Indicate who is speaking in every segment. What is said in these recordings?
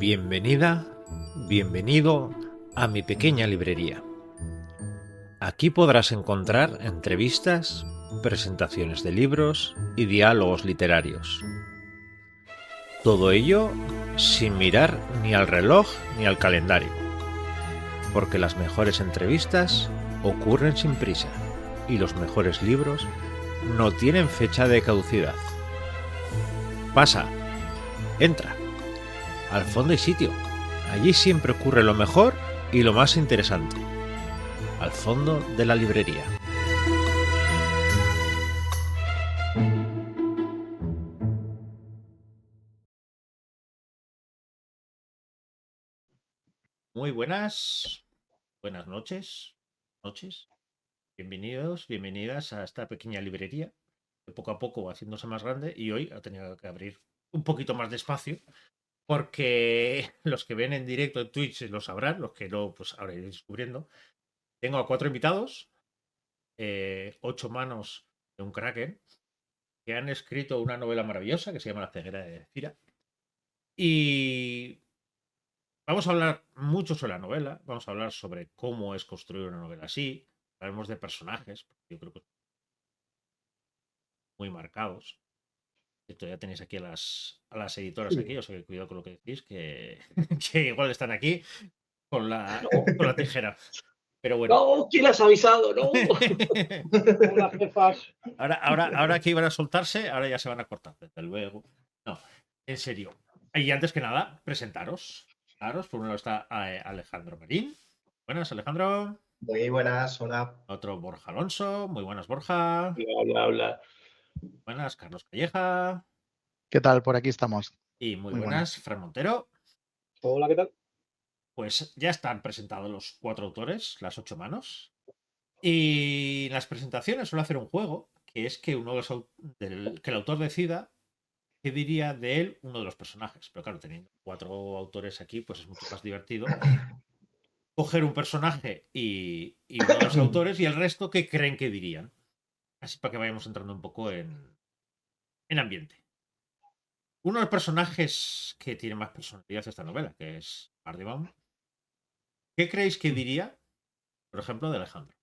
Speaker 1: Bienvenida, bienvenido a mi pequeña librería. Aquí podrás encontrar entrevistas, presentaciones de libros y diálogos literarios. Todo ello sin mirar ni al reloj ni al calendario, porque las mejores entrevistas ocurren sin prisa y los mejores libros no tienen fecha de caducidad. Pasa, entra. Al fondo hay sitio. Allí siempre ocurre lo mejor y lo más interesante. Al fondo de la librería. Muy buenas noches. Bienvenidos, bienvenidas a esta pequeña librería, que poco a poco va haciéndose más grande y hoy ha tenido que abrir un poquito más de espacio, porque los que ven en directo en Twitch lo sabrán, los que no, pues ahora iréis descubriendo. Tengo a 4 invitados, 8 manos de un kraken, que han escrito una novela maravillosa que se llama La ceguera de Cira. Y vamos a hablar mucho sobre la novela, vamos a hablar sobre cómo es construir una novela así, hablaremos de personajes, porque yo creo que muy marcados. Esto ya tenéis aquí a las editoras aquí, o sea que cuidado con lo que decís, que, que igual están aquí con la tijera. Pero bueno.
Speaker 2: No, ¿quién las ha avisado? No. Hola, jefas.
Speaker 1: Ahora que iban a soltarse, ahora ya se van a cortar, desde luego. No, en serio. Y antes que nada, presentaros. Por un lado está Alejandro Marín. Buenas, Alejandro.
Speaker 3: Muy buenas, hola.
Speaker 1: Otro Borja Alonso. Muy buenas, Borja.
Speaker 2: Habla.
Speaker 1: Buenas, Carlos Calleja.
Speaker 4: ¿Qué tal? Por aquí estamos.
Speaker 1: Y muy buenas, Fran Montero.
Speaker 2: Hola, ¿qué tal?
Speaker 1: Pues ya están presentados los 4 autores, las 8 manos. Y las presentaciones suele hacer un juego, que es que que el autor decida qué diría de él uno de los personajes. Pero claro, teniendo 4 autores aquí, pues es mucho más divertido coger un personaje y uno de los autores y el resto que creen que dirían. Así para que vayamos entrando un poco en ambiente. Uno de los personajes que tiene más personalidad de esta novela, que es Pardibaum. ¿Qué creéis que diría, por ejemplo, de Alejandro?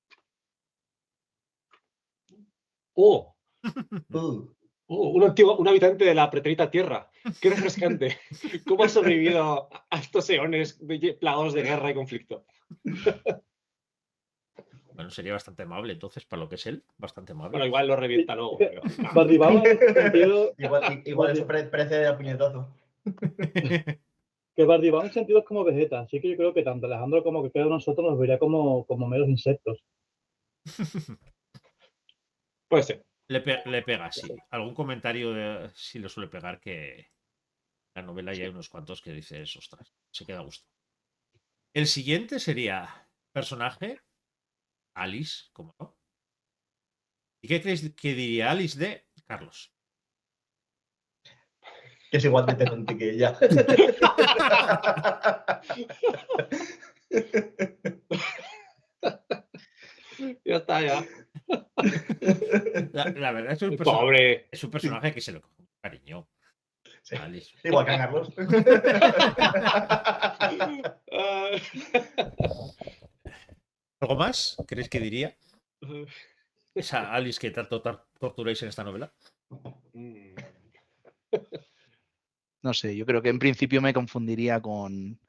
Speaker 2: Un habitante de la pretérita Tierra. Qué refrescante. ¿Cómo ha sobrevivido a estos eones plagados de guerra y conflicto?
Speaker 1: Bueno, sería bastante amable, entonces, para lo que es él, bastante amable.
Speaker 2: Bueno, igual lo revienta luego.
Speaker 5: Pardibaum en el sentido...
Speaker 3: Igual eso parece de puñetazo.
Speaker 5: Que Pardibaum en sentido es como Vegeta, así que yo creo que tanto Alejandro como que cada uno de nosotros nos vería como meros insectos.
Speaker 2: Puede ser.
Speaker 1: Le pega, sí. Algún comentario sí le suele pegar, que la novela ya hay unos cuantos que dices, ostras, se queda a gusto. El siguiente sería personaje, Alice, ¿cómo no? ¿Y qué creéis que diría Alice de Carlos?
Speaker 3: Que es igual de tenante que ella.
Speaker 2: Ya está, ya.
Speaker 1: La verdad es
Speaker 2: Pobre.
Speaker 1: Es un personaje que se lo coge con cariño.
Speaker 3: Sí.
Speaker 1: Alice.
Speaker 3: Igual que a Carlos.
Speaker 1: ¿Algo más creéis que diría esa Alice que tanto torturáis en esta novela?
Speaker 4: No sé, yo creo que en principio me confundiría con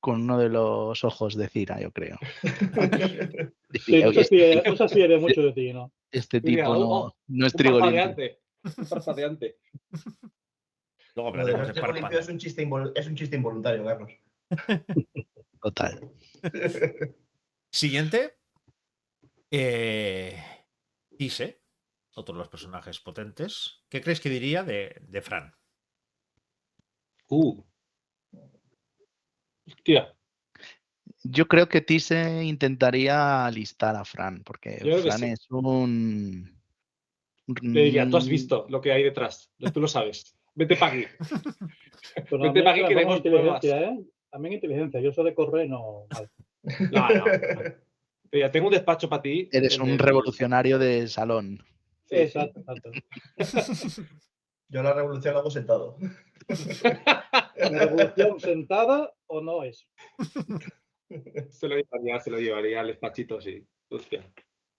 Speaker 4: uno de los ojos de Cira, yo creo.
Speaker 5: Sí, tú se fíes mucho de ti, ¿no?
Speaker 4: Este tipo no es trigo limpio.
Speaker 2: Un parpadeante.
Speaker 1: Luego
Speaker 3: Lo de
Speaker 1: hablaremos
Speaker 3: no
Speaker 1: de
Speaker 3: trigo limpio
Speaker 1: párpado.
Speaker 3: es un chiste involuntario, Carlos.
Speaker 4: Total.
Speaker 1: Siguiente. Ise, otro de los personajes potentes. ¿Qué crees que diría de Fran?
Speaker 2: Hostia.
Speaker 4: Yo creo que Tise intentaría alistar a Fran, porque Fran
Speaker 2: sí.
Speaker 4: es un...
Speaker 2: Le diría, tú has visto lo que hay detrás. Tú lo sabes. Vete para aquí.
Speaker 5: Pero
Speaker 2: Vete para aquí que vemos pruebas.
Speaker 5: También inteligencia. Yo eso de correr no... Vale.
Speaker 2: No. Ya tengo un despacho para ti.
Speaker 4: Eres un revolucionario de salón.
Speaker 5: Sí, exacto.
Speaker 3: Yo la revolución la hago sentado.
Speaker 5: ¿Revolución sentada o no es?
Speaker 2: Se lo llevaría al despachito, sí. Hostia.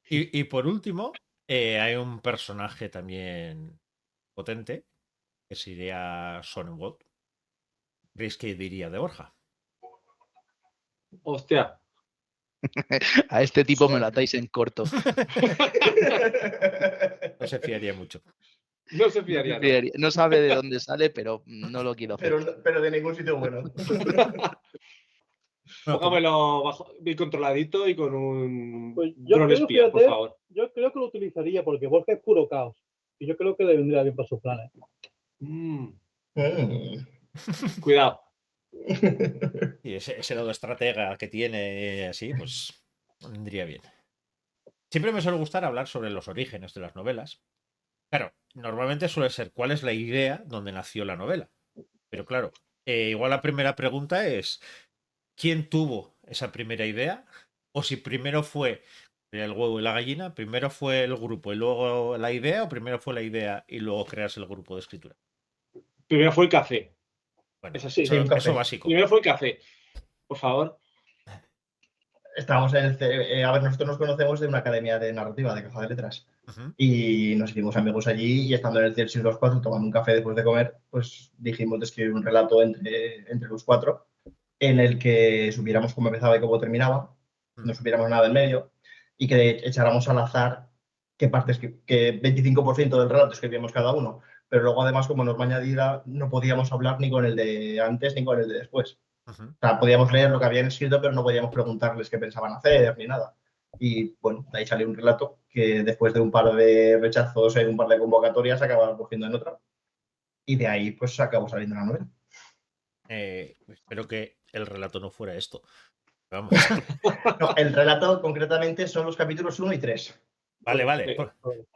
Speaker 1: Y por último, hay un personaje también potente, que sería Sonnenwald. ¿Creéis que diría de Borja?
Speaker 2: Hostia.
Speaker 4: A este tipo me lo atáis en corto.
Speaker 1: No se fiaría mucho.
Speaker 2: No se
Speaker 4: No,
Speaker 2: fiaría,
Speaker 4: se
Speaker 2: ¿no?
Speaker 4: fiaría. No sabe de dónde sale, pero no lo quiero hacer.
Speaker 3: Pero de ningún sitio bueno.
Speaker 1: Bueno,
Speaker 2: Póngamelo bien controladito y con un
Speaker 5: Pues yo
Speaker 2: dron
Speaker 5: creo,
Speaker 2: espía, por
Speaker 5: fíjate,
Speaker 2: favor.
Speaker 5: yo creo que lo utilizaría porque Borja es puro caos. Y yo creo que le vendría bien para sus planes.
Speaker 3: Mm.
Speaker 2: Cuidado.
Speaker 1: y ese lado estratega que tiene así, pues vendría bien. Siempre me suele gustar hablar sobre los orígenes de las novelas. Claro, normalmente suele ser cuál es la idea donde nació la novela. Pero claro, igual la primera pregunta es ¿quién tuvo esa primera idea? O si primero fue el huevo y la gallina, primero fue el grupo y luego la idea, o primero fue la idea y luego creas el grupo de escritura.
Speaker 2: Primero fue el café.
Speaker 1: Bueno,
Speaker 2: Es así.
Speaker 3: Sí, un café.
Speaker 1: eso básico.
Speaker 2: Primero fue el café. Por favor.
Speaker 3: Estábamos en a ver, nosotros nos conocemos de una academia de narrativa, de Caja de Letras.
Speaker 1: Ujú.
Speaker 3: Y nos hicimos amigos allí y estando en el CIELSI los cuatro tomando un café después de comer, pues dijimos de escribir un relato entre los cuatro en el que supiéramos cómo empezaba y cómo terminaba, no supiéramos nada en medio y que echáramos al azar qué partes, que 25% del relato escribíamos cada uno, pero luego además como norma añadida no podíamos hablar ni con el de antes ni con el de después.
Speaker 1: Ujú.
Speaker 3: O sea, podíamos leer lo que habían escrito, pero no podíamos preguntarles qué pensaban hacer ni nada. Y bueno, de ahí salió un relato que después de un par de rechazos y un par de convocatorias acabaron cogiendo en otra. Y de ahí pues acabó saliendo la novela.
Speaker 1: Espero que el relato no fuera esto. Vamos.
Speaker 3: No, el relato concretamente son los capítulos 1 y 3.
Speaker 1: Vale, vale.
Speaker 2: Sí.
Speaker 1: Por-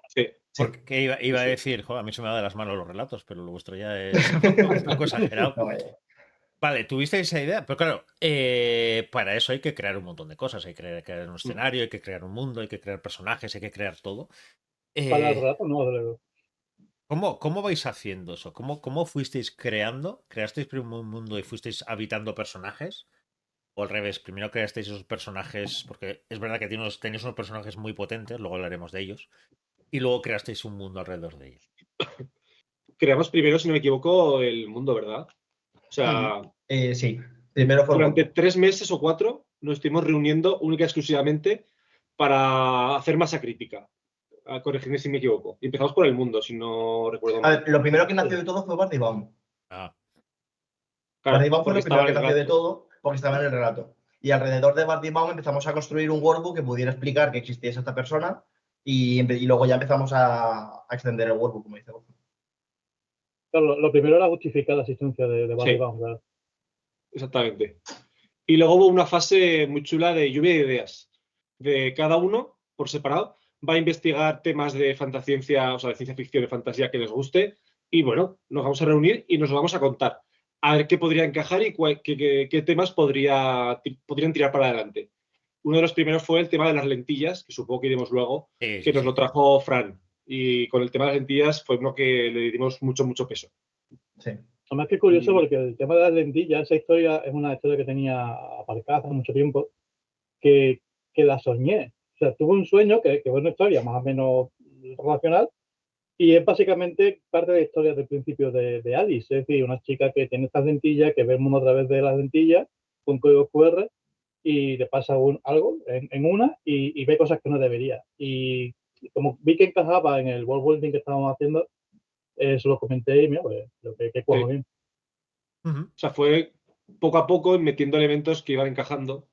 Speaker 2: Sí.
Speaker 1: Porque iba a
Speaker 2: Sí.
Speaker 1: decir, joder, a mí se me va de las manos los relatos, pero lo vuestro ya es un poco exagerado.
Speaker 3: No,
Speaker 1: Vale, tuvisteis esa idea, pero claro, para eso hay que crear un montón de cosas. Hay que crear un escenario, hay que crear un mundo, hay que crear personajes, hay que crear todo.
Speaker 5: Para el relato no, desde luego.
Speaker 1: ¿Cómo vais haciendo eso? ¿Cómo fuisteis creando? ¿Creasteis primero un mundo y fuisteis habitando personajes? O al revés, primero creasteis esos personajes, porque es verdad que tenéis unos personajes muy potentes, luego hablaremos de ellos, y luego creasteis un mundo alrededor de ellos.
Speaker 2: Creamos primero, si no me equivoco, el mundo, ¿verdad? O sea,
Speaker 3: sí, primero fue
Speaker 2: durante 3 meses o 4 nos estuvimos reuniendo única y exclusivamente para hacer masa crítica. Corregidme si me equivoco. Y empezamos por el mundo, si no recuerdo
Speaker 3: A
Speaker 2: mal.
Speaker 3: ver, lo primero que nació de todo fue Bardi Baum.
Speaker 1: Ah,
Speaker 2: Claro,
Speaker 3: Bardi Baum fue
Speaker 2: porque
Speaker 3: lo primero que
Speaker 2: estaba en
Speaker 3: nació
Speaker 2: el
Speaker 3: de todo porque estaba en el relato. Y alrededor de Bardi Baum empezamos a construir un workbook que pudiera explicar que existiese esta persona y luego ya empezamos a extender el workbook, como dice Borja.
Speaker 5: Claro, lo primero era justificar la existencia de Barry
Speaker 2: Sí.
Speaker 5: Bound, claro.
Speaker 2: Exactamente. Y luego hubo una fase muy chula de lluvia de ideas. De cada uno, por separado, va a investigar temas de fantasciencia, o sea, de ciencia ficción y fantasía que les guste. Y bueno, nos vamos a reunir y nos lo vamos a contar. A ver qué podría encajar y qué temas podrían tirar para adelante. Uno de los primeros fue el tema de las lentillas, que supongo que iremos luego,
Speaker 1: sí,
Speaker 2: que nos lo trajo Fran. Y con el tema de las lentillas fue uno que le dimos mucho peso.
Speaker 3: Sí.
Speaker 5: Además que curioso
Speaker 2: Y-
Speaker 5: porque el tema de las lentillas, esa historia es una historia que tenía aparcada hace mucho tiempo, que la soñé. O sea, tuve un sueño que es una historia más o menos relacional y es básicamente parte de la historia del principio de Alice. Es decir, una chica que tiene estas lentillas, que ve el mundo a través de las lentillas con código QR y le pasa algo en una y ve cosas que no debería. Y como vi que encajaba en el world building que estábamos haciendo, se lo comenté y mira, pues, creo que cuajo
Speaker 2: Sí.
Speaker 5: bien.
Speaker 1: Ujú.
Speaker 2: O sea, fue poco a poco metiendo elementos que iban encajando.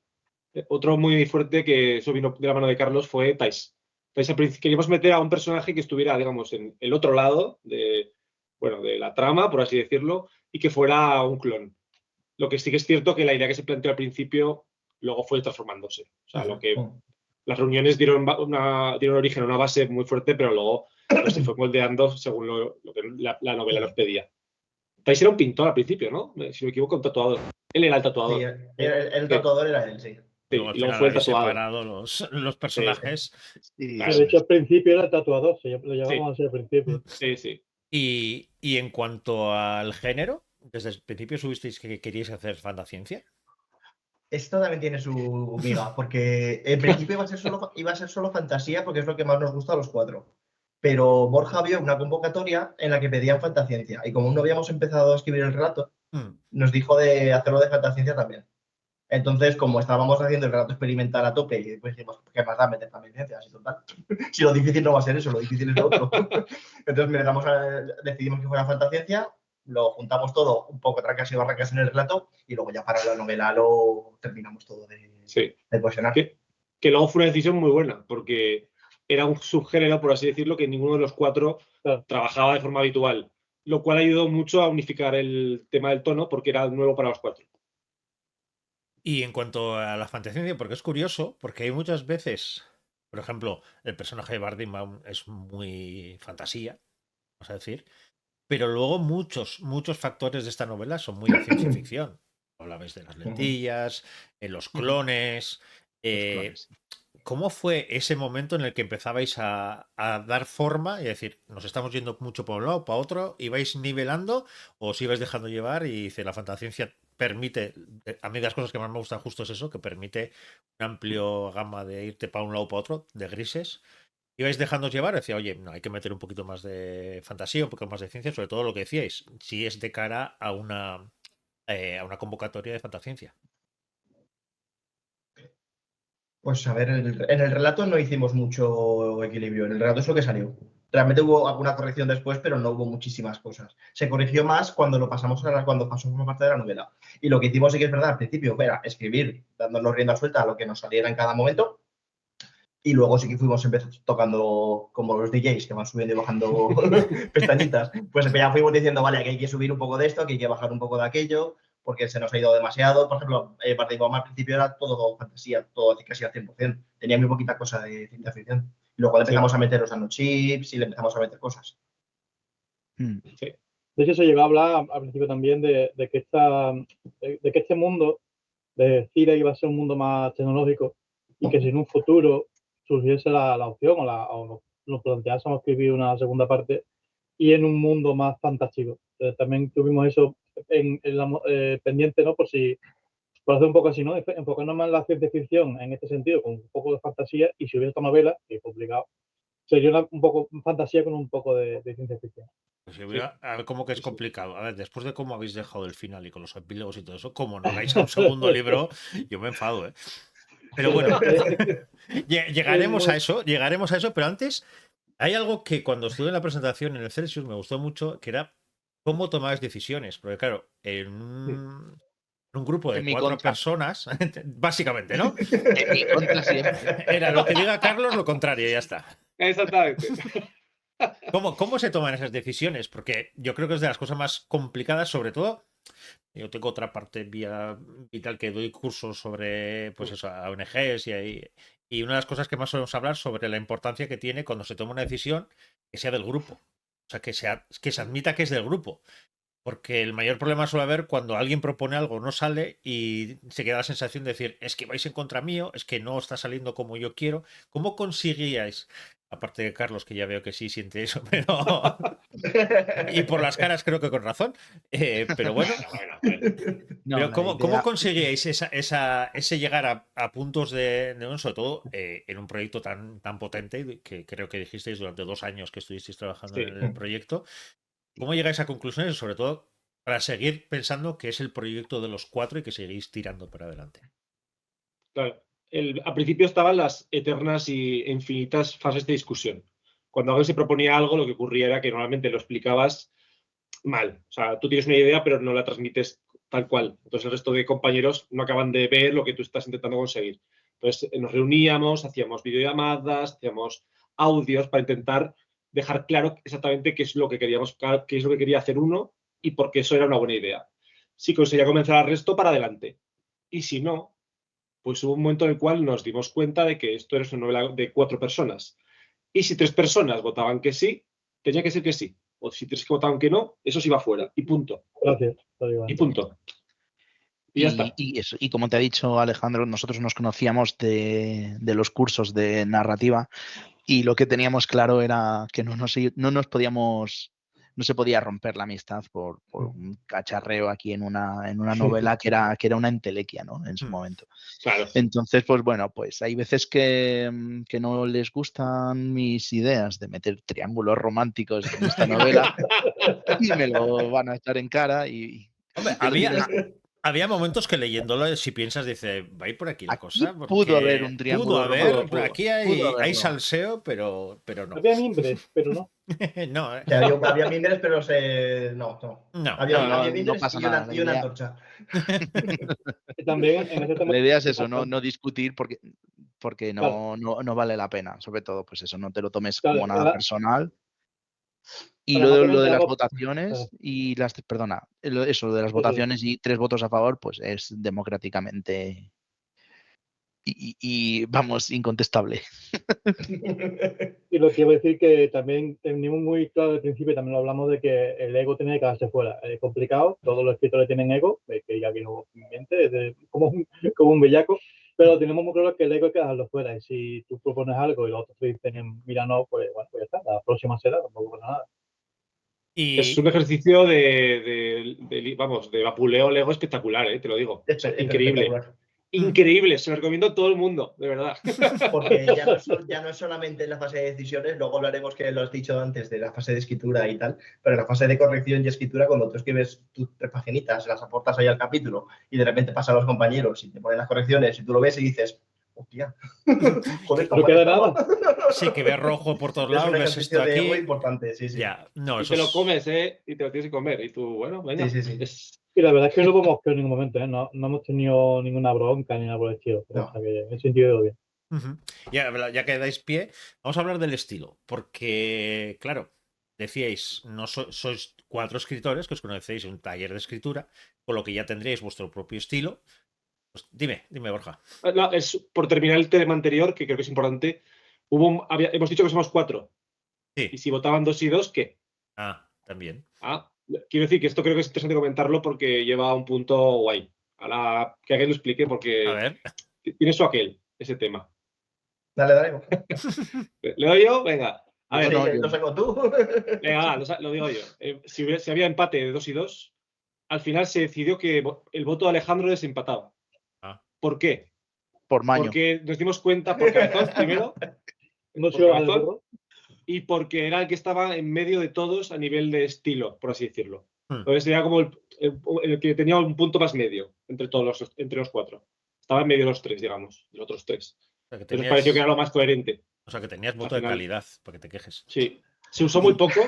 Speaker 2: Otro muy fuerte que eso vino de la mano de Carlos fue Thais. Thais queríamos meter a un personaje que estuviera, digamos, en el otro lado de la trama, por así decirlo, y que fuera un clon. Lo que sí que es cierto que la idea que se planteó al principio luego fue transformándose. O sea, las reuniones dieron origen a una base muy fuerte, pero luego se fue moldeando según lo que la novela nos pedía. Thais era un pintor al principio, ¿no? Si no me equivoco, un tatuador. Él era el tatuador.
Speaker 3: Sí, el tatuador era él, sí.
Speaker 2: Sí,
Speaker 1: Luego al
Speaker 2: y luego
Speaker 1: final
Speaker 2: fue el
Speaker 1: habéis
Speaker 2: tatuado.
Speaker 1: separado los personajes.
Speaker 4: Sí,
Speaker 2: Claro.
Speaker 5: De hecho, al principio era el tatuador, lo llamamos
Speaker 2: Sí.
Speaker 5: así al principio.
Speaker 2: Sí, sí.
Speaker 1: Y en cuanto al género, desde el principio subisteis que queríais hacer fantasciencia?
Speaker 3: Esto también tiene su miga, porque en principio iba a ser solo fantasía, porque es lo que más nos gusta a los 4. Pero Borja vio una convocatoria en la que pedían fantasciencia, y como aún no habíamos empezado a escribir el relato, nos dijo de hacerlo de fantasciencia también. Entonces, como estábamos haciendo el relato experimental a tope, y después dijimos, ¿qué más da meter fantasciencia? Así total. Si lo difícil no va a ser eso, lo difícil es lo otro. Entonces decidimos que fuera fantasciencia, lo juntamos todo, un poco trancas y barrancas en el relato, y luego ya para la novela lo terminamos todo de cohesionar.
Speaker 2: Que luego fue una decisión muy buena, porque era un subgénero, por así decirlo, que ninguno de los 4 trabajaba de forma habitual, lo cual ayudó mucho a unificar el tema del tono, porque era nuevo para los 4.
Speaker 1: Y en cuanto a la fantasía, porque es curioso, porque hay muchas veces, por ejemplo, el personaje de Bardimbaum es muy fantasía, vamos a decir, pero luego muchos factores de esta novela son muy de ciencia ficción. Hablabais de las lentillas, los clones. ¿Cómo fue ese momento en el que empezabais a dar forma y decir, nos estamos yendo mucho para un lado, para otro, y vais nivelando o os ibais dejando llevar? Y dice, la fantasciencia permite, a mí de las cosas que más me gustan justo es eso, que permite un amplio gama de irte para un lado o para otro, de grises. Ibais dejándoos llevar, decía, oye, no, hay que meter un poquito más de fantasía, un poquito más de ciencia, sobre todo lo que decíais, si es de cara a una convocatoria de fantasciencia.
Speaker 3: Pues a ver, en el relato no hicimos mucho equilibrio, en el relato es lo que salió. Realmente hubo alguna corrección después, pero no hubo muchísimas cosas. Se corrigió más cuando cuando pasó por parte de la novela. Y lo que hicimos sí que es verdad, al principio era escribir, dándonos rienda suelta a lo que nos saliera en cada momento. Y luego sí que fuimos tocando como los DJs que van subiendo y bajando pestañitas. Pues ya fuimos diciendo, vale, aquí hay que subir un poco de esto, aquí hay que bajar un poco de aquello, porque se nos ha ido demasiado. Por ejemplo, Bardimbaum al principio era todo fantasía, todo casi al 100%. Tenía muy poquita cosa de ciencia ficción. Y luego le empezamos a meter los nanochips y le empezamos a meter cosas.
Speaker 2: Sí.
Speaker 5: De hecho, se llegó a hablar al principio también de que este mundo de Cire iba a ser un mundo más tecnológico y que si en un futuro surgiese la opción o nos planteásemos escribir una segunda parte y en un mundo más fantástico. También tuvimos eso pendiente, ¿no? Por hacer un poco así, ¿no? Enfocarnos más en la ciencia ficción en este sentido, con un poco de fantasía, y si hubiera esta novela, que es complicado, sería un poco fantasía con un poco de ciencia ficción.
Speaker 1: Pues a ver, cómo que es complicado. A ver, después de cómo habéis dejado el final y con los epílogos y todo eso, como no hagáis a un segundo libro, yo me enfado, ¿eh? Pero bueno, llegaremos a eso, pero antes hay algo que cuando estuve en la presentación en el Celsius me gustó mucho, que era cómo tomabas decisiones. Porque claro, en un grupo de 4 personas, básicamente, ¿no?
Speaker 4: En mi contra siempre.
Speaker 1: Era lo que diga Carlos, lo contrario, ya está.
Speaker 2: Exactamente.
Speaker 1: ¿Cómo se toman esas decisiones? Porque yo creo que es de las cosas más complicadas, sobre todo. Yo tengo otra parte vital que doy cursos sobre pues eso, a ONGs y una de las cosas que más solemos hablar sobre la importancia que tiene cuando se toma una decisión que sea del grupo. O sea, que se admita que es del grupo. Porque el mayor problema suele haber cuando alguien propone algo, no sale y se queda la sensación de decir, es que vais en contra mío, es que no está saliendo como yo quiero. ¿Cómo conseguíais? Aparte de Carlos, que ya veo que sí siente eso, pero. Y por las caras creo que con razón. Pero bueno. Pero ¿cómo conseguíais ese llegar a puntos de sobre todo en un proyecto tan potente que creo que dijisteis durante 2 años que estuvisteis trabajando en el proyecto? ¿Cómo llegáis a conclusiones? Sobre todo para seguir pensando que es el proyecto de los 4 y que seguís tirando para adelante.
Speaker 2: Claro. Al principio estaban las eternas e infinitas fases de discusión. Cuando alguien se proponía algo, lo que ocurría era que normalmente lo explicabas mal. O sea, tú tienes una idea, pero no la transmites tal cual. Entonces el resto de compañeros no acaban de ver lo que tú estás intentando conseguir. Entonces nos reuníamos, hacíamos videollamadas, hacíamos audios para intentar dejar claro exactamente qué es lo que queríamos, qué es lo que quería hacer uno y por qué eso era una buena idea. Si conseguía convencer al resto, para adelante. Y si no, pues hubo un momento en el cual nos dimos cuenta de que esto era una novela de 4 personas. Y si 3 personas votaban que sí, tenía que ser que sí. O si 3 que votaban que no, eso se iba fuera. Y punto.
Speaker 5: Gracias.
Speaker 2: Y punto. Y ya está.
Speaker 4: Y como te ha dicho Alejandro, nosotros nos conocíamos de los cursos de narrativa y lo que teníamos claro era que no nos podíamos no se podía romper la amistad por un cacharreo aquí en una novela que era una entelequia, ¿no? En su momento.
Speaker 2: Claro.
Speaker 4: Entonces, pues bueno, pues hay veces que no les gustan mis ideas de meter triángulos románticos en esta novela y me lo van a echar en cara y
Speaker 1: Hombre, había momentos que leyéndolo, si piensas, dice, va a ir por aquí la
Speaker 4: aquí
Speaker 1: cosa.
Speaker 4: pudo haber un triángulo
Speaker 1: romántico.
Speaker 4: romántico.
Speaker 1: Aquí
Speaker 4: Pudo
Speaker 1: hay
Speaker 4: haberlo.
Speaker 1: salseo, pero no.
Speaker 5: Había mimbres, pero no.
Speaker 1: No,
Speaker 3: O sea, había mimbres, pero no.
Speaker 1: no.
Speaker 3: Había
Speaker 4: No
Speaker 3: mimbres
Speaker 4: pasa
Speaker 3: y una
Speaker 4: nada, la idea-
Speaker 3: antorcha.
Speaker 5: Y también en ese tema.
Speaker 4: La idea es eso, no discutir porque
Speaker 5: Claro.
Speaker 4: no vale la pena. Sobre todo, pues eso, no te lo tomes
Speaker 5: Claro,
Speaker 4: como nada personal. Y
Speaker 5: además también
Speaker 4: lo de
Speaker 5: te
Speaker 4: las
Speaker 5: hago-
Speaker 4: votaciones y eso de las
Speaker 5: Sí, sí.
Speaker 4: votaciones y 3 votos a favor, pues es democráticamente y vamos, incontestable.
Speaker 5: Y lo que iba a decir que también teníamos muy claro al principio, también lo hablamos de que el ego tenía que quedarse fuera. Es complicado, todos los escritores tienen ego, que ya vino en mente, como un bellaco, pero tenemos muy claro que el ego hay que dejarlo fuera. Y si tú propones algo y los otros te dicen, mira, no, pues bueno, pues ya está, la próxima será, tampoco pasa nada.
Speaker 2: Es
Speaker 1: Y
Speaker 2: un ejercicio de vapuleo Lego espectacular, te lo digo. O sea, increíble.
Speaker 3: Espectacular.
Speaker 2: Increíble, se lo recomiendo a todo el mundo, de verdad.
Speaker 3: Porque ya no es solamente en la fase de decisiones, luego hablaremos, que lo has dicho antes, de la fase de escritura y tal, pero en la fase de corrección y escritura, cuando tú escribes tus 3 paginitas, las aportas ahí al capítulo y de repente pasan los compañeros y te ponen las correcciones y tú lo ves y dices, hostia, joder,
Speaker 5: No queda nada.
Speaker 1: sí, que ves rojo por todos
Speaker 3: Es
Speaker 1: lados,
Speaker 3: un
Speaker 1: ves esto
Speaker 3: ejercicio de ego
Speaker 1: aquí.
Speaker 3: importante, sí.
Speaker 1: Ya, no,
Speaker 2: Y
Speaker 1: eso
Speaker 2: te lo
Speaker 1: es-
Speaker 2: comes, y te lo tienes que comer. Y tú, bueno, venga.
Speaker 3: Sí.
Speaker 5: Y la verdad es que no hemos quedado en ningún momento, ¿eh? No hemos tenido ninguna bronca ni nada por el estilo.
Speaker 3: No.
Speaker 5: O sea que en ese sentido bien.
Speaker 1: Ujú. Ya que dais pie, vamos a hablar del estilo, porque, claro, decíais, no sois 4 escritores que os conocéis en un taller de escritura, con lo que ya tendréis vuestro propio estilo. Pues dime, Borja.
Speaker 2: No, es por terminar el tema anterior, que creo que es importante. Hemos dicho que somos 4.
Speaker 1: Sí.
Speaker 2: Y si votaban 2 y 2, ¿qué?
Speaker 1: También.
Speaker 2: Quiero decir que esto creo que es interesante comentarlo porque lleva un punto guay. Ahora que alguien lo explique,
Speaker 1: A
Speaker 2: porque
Speaker 1: ver.
Speaker 2: tiene su aquel, ese tema.
Speaker 3: Dale.
Speaker 2: ¿Le doy yo? Venga. A ver,
Speaker 4: No,
Speaker 3: Lo saco tú.
Speaker 2: venga, lo digo yo. Si había empate de 2 y 2, al final se decidió que el voto de Alejandro desempataba. ¿Por qué?
Speaker 4: por maño.
Speaker 2: Porque nos dimos cuenta, por cabezón, primero,
Speaker 5: No
Speaker 2: por
Speaker 5: se va
Speaker 2: cabezón,
Speaker 5: al burro.
Speaker 2: y porque era el que estaba en medio de todos a nivel de estilo, por así decirlo.
Speaker 1: Hmm.
Speaker 2: Entonces era como el que tenía un punto más medio entre los 4. Estaba en medio de los 3, digamos, de los otros 3.
Speaker 1: O sea, que
Speaker 2: Entonces pareció que era lo más coherente.
Speaker 1: tenías voto
Speaker 2: Al
Speaker 1: de
Speaker 2: final.
Speaker 1: calidad, para que te quejes.
Speaker 2: Sí. Se usó muy poco,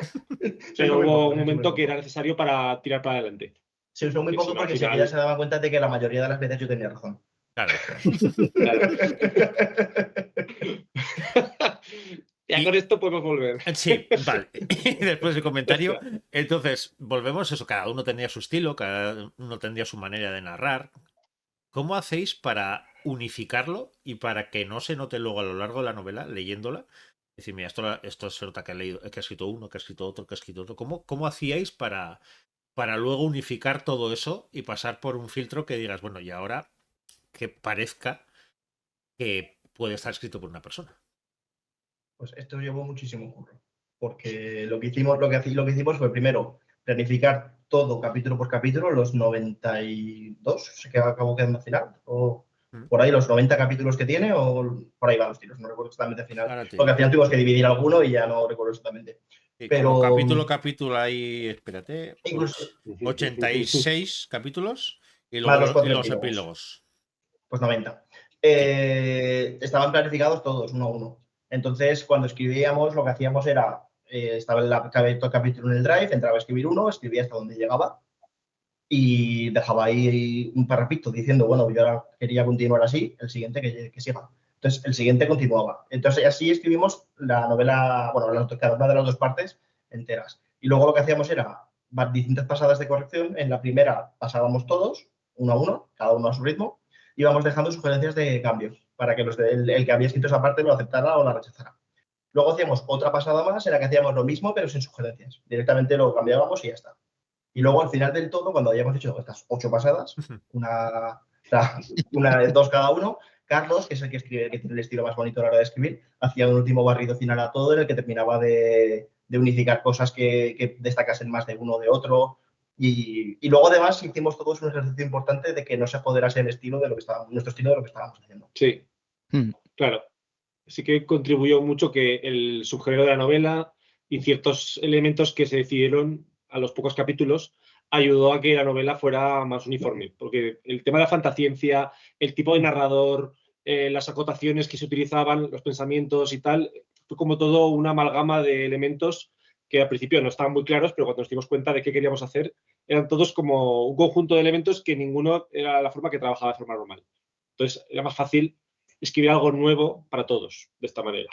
Speaker 2: pero
Speaker 3: muy
Speaker 2: hubo
Speaker 3: poco,
Speaker 2: un
Speaker 3: sí,
Speaker 2: momento
Speaker 3: muy
Speaker 2: que
Speaker 3: poco.
Speaker 2: era necesario para tirar para adelante.
Speaker 3: Se usó muy
Speaker 2: Que
Speaker 3: poco
Speaker 2: si no, al
Speaker 3: porque
Speaker 2: final-
Speaker 3: enseguida se daba cuenta de que la mayoría de las veces yo tenía razón.
Speaker 1: Claro.
Speaker 2: Claro. Ya
Speaker 1: Y-
Speaker 2: con esto podemos volver.
Speaker 1: Sí, vale. Y después del comentario, entonces, volvemos eso, cada uno tendría su estilo, cada uno tendría su manera de narrar. ¿Cómo hacéis para unificarlo y para que no se note luego a lo largo de la novela, leyéndola? Es decir, mira, esto se nota que ha escrito uno, que ha escrito otro, que ha escrito otro. ¿Cómo hacíais para luego unificar todo eso y pasar por un filtro que digas, bueno, y ahora que parezca que puede estar escrito por una persona?
Speaker 3: Pues esto llevó muchísimo curro, porque lo que hicimos fue primero planificar todo capítulo por capítulo, los 92 que acabó quedando al final, o por ahí los 90 capítulos que tiene, o por ahí van los tiros, no recuerdo exactamente al final, porque al final tuvimos que dividir alguno y ya no recuerdo exactamente.
Speaker 1: Sí,
Speaker 3: pero
Speaker 1: como capítulo hay, espérate,
Speaker 3: incluso
Speaker 1: 86 capítulos y
Speaker 3: más
Speaker 1: luego
Speaker 3: los
Speaker 1: los
Speaker 3: 4
Speaker 1: epílogos.
Speaker 3: pues 90. Estaban planificados todos, uno a uno. Entonces, cuando escribíamos, lo que hacíamos era, estaba el capítulo en el Drive, entraba a escribir uno, escribía hasta donde llegaba y dejaba ahí un parrafito diciendo, bueno, yo ahora quería continuar así, el siguiente que siga. Entonces, el siguiente continuaba. Entonces, así escribimos la novela, bueno, cada una de las 2 partes enteras. Y luego lo que hacíamos era distintas pasadas de corrección. En la primera pasábamos todos, uno a uno, cada uno a su ritmo, y íbamos dejando sugerencias de cambios para que el que había escrito esa parte lo aceptara o la rechazara. Luego hacíamos otra pasada más en la que hacíamos lo mismo, pero sin sugerencias. Directamente lo cambiábamos y ya está. Y luego al final del todo, cuando hayamos hecho estas 8 pasadas, una de 2 cada uno, Carlos, que es el que escribe, que tiene el estilo más bonito a la hora de escribir, hacía un último barrido final a todo en el que terminaba de unificar cosas que destacasen más de uno o de otro. Y luego, además, hicimos todos un ejercicio importante de que no se apoderase el estilo de lo que estábamos, nuestro estilo de lo que estábamos haciendo.
Speaker 2: Sí, claro. Sí que contribuyó mucho que el subgénero de la novela y ciertos elementos que se decidieron a los pocos capítulos ayudó a que la novela fuera más uniforme, porque el tema de la fantasciencia, el tipo de narrador, las acotaciones que se utilizaban, los pensamientos y tal, fue como todo una amalgama de elementos que al principio no estaban muy claros, pero cuando nos dimos cuenta de qué queríamos hacer, eran todos como un conjunto de elementos que ninguno era la forma que trabajaba de forma normal. Entonces era más fácil escribir algo nuevo para todos, de esta manera.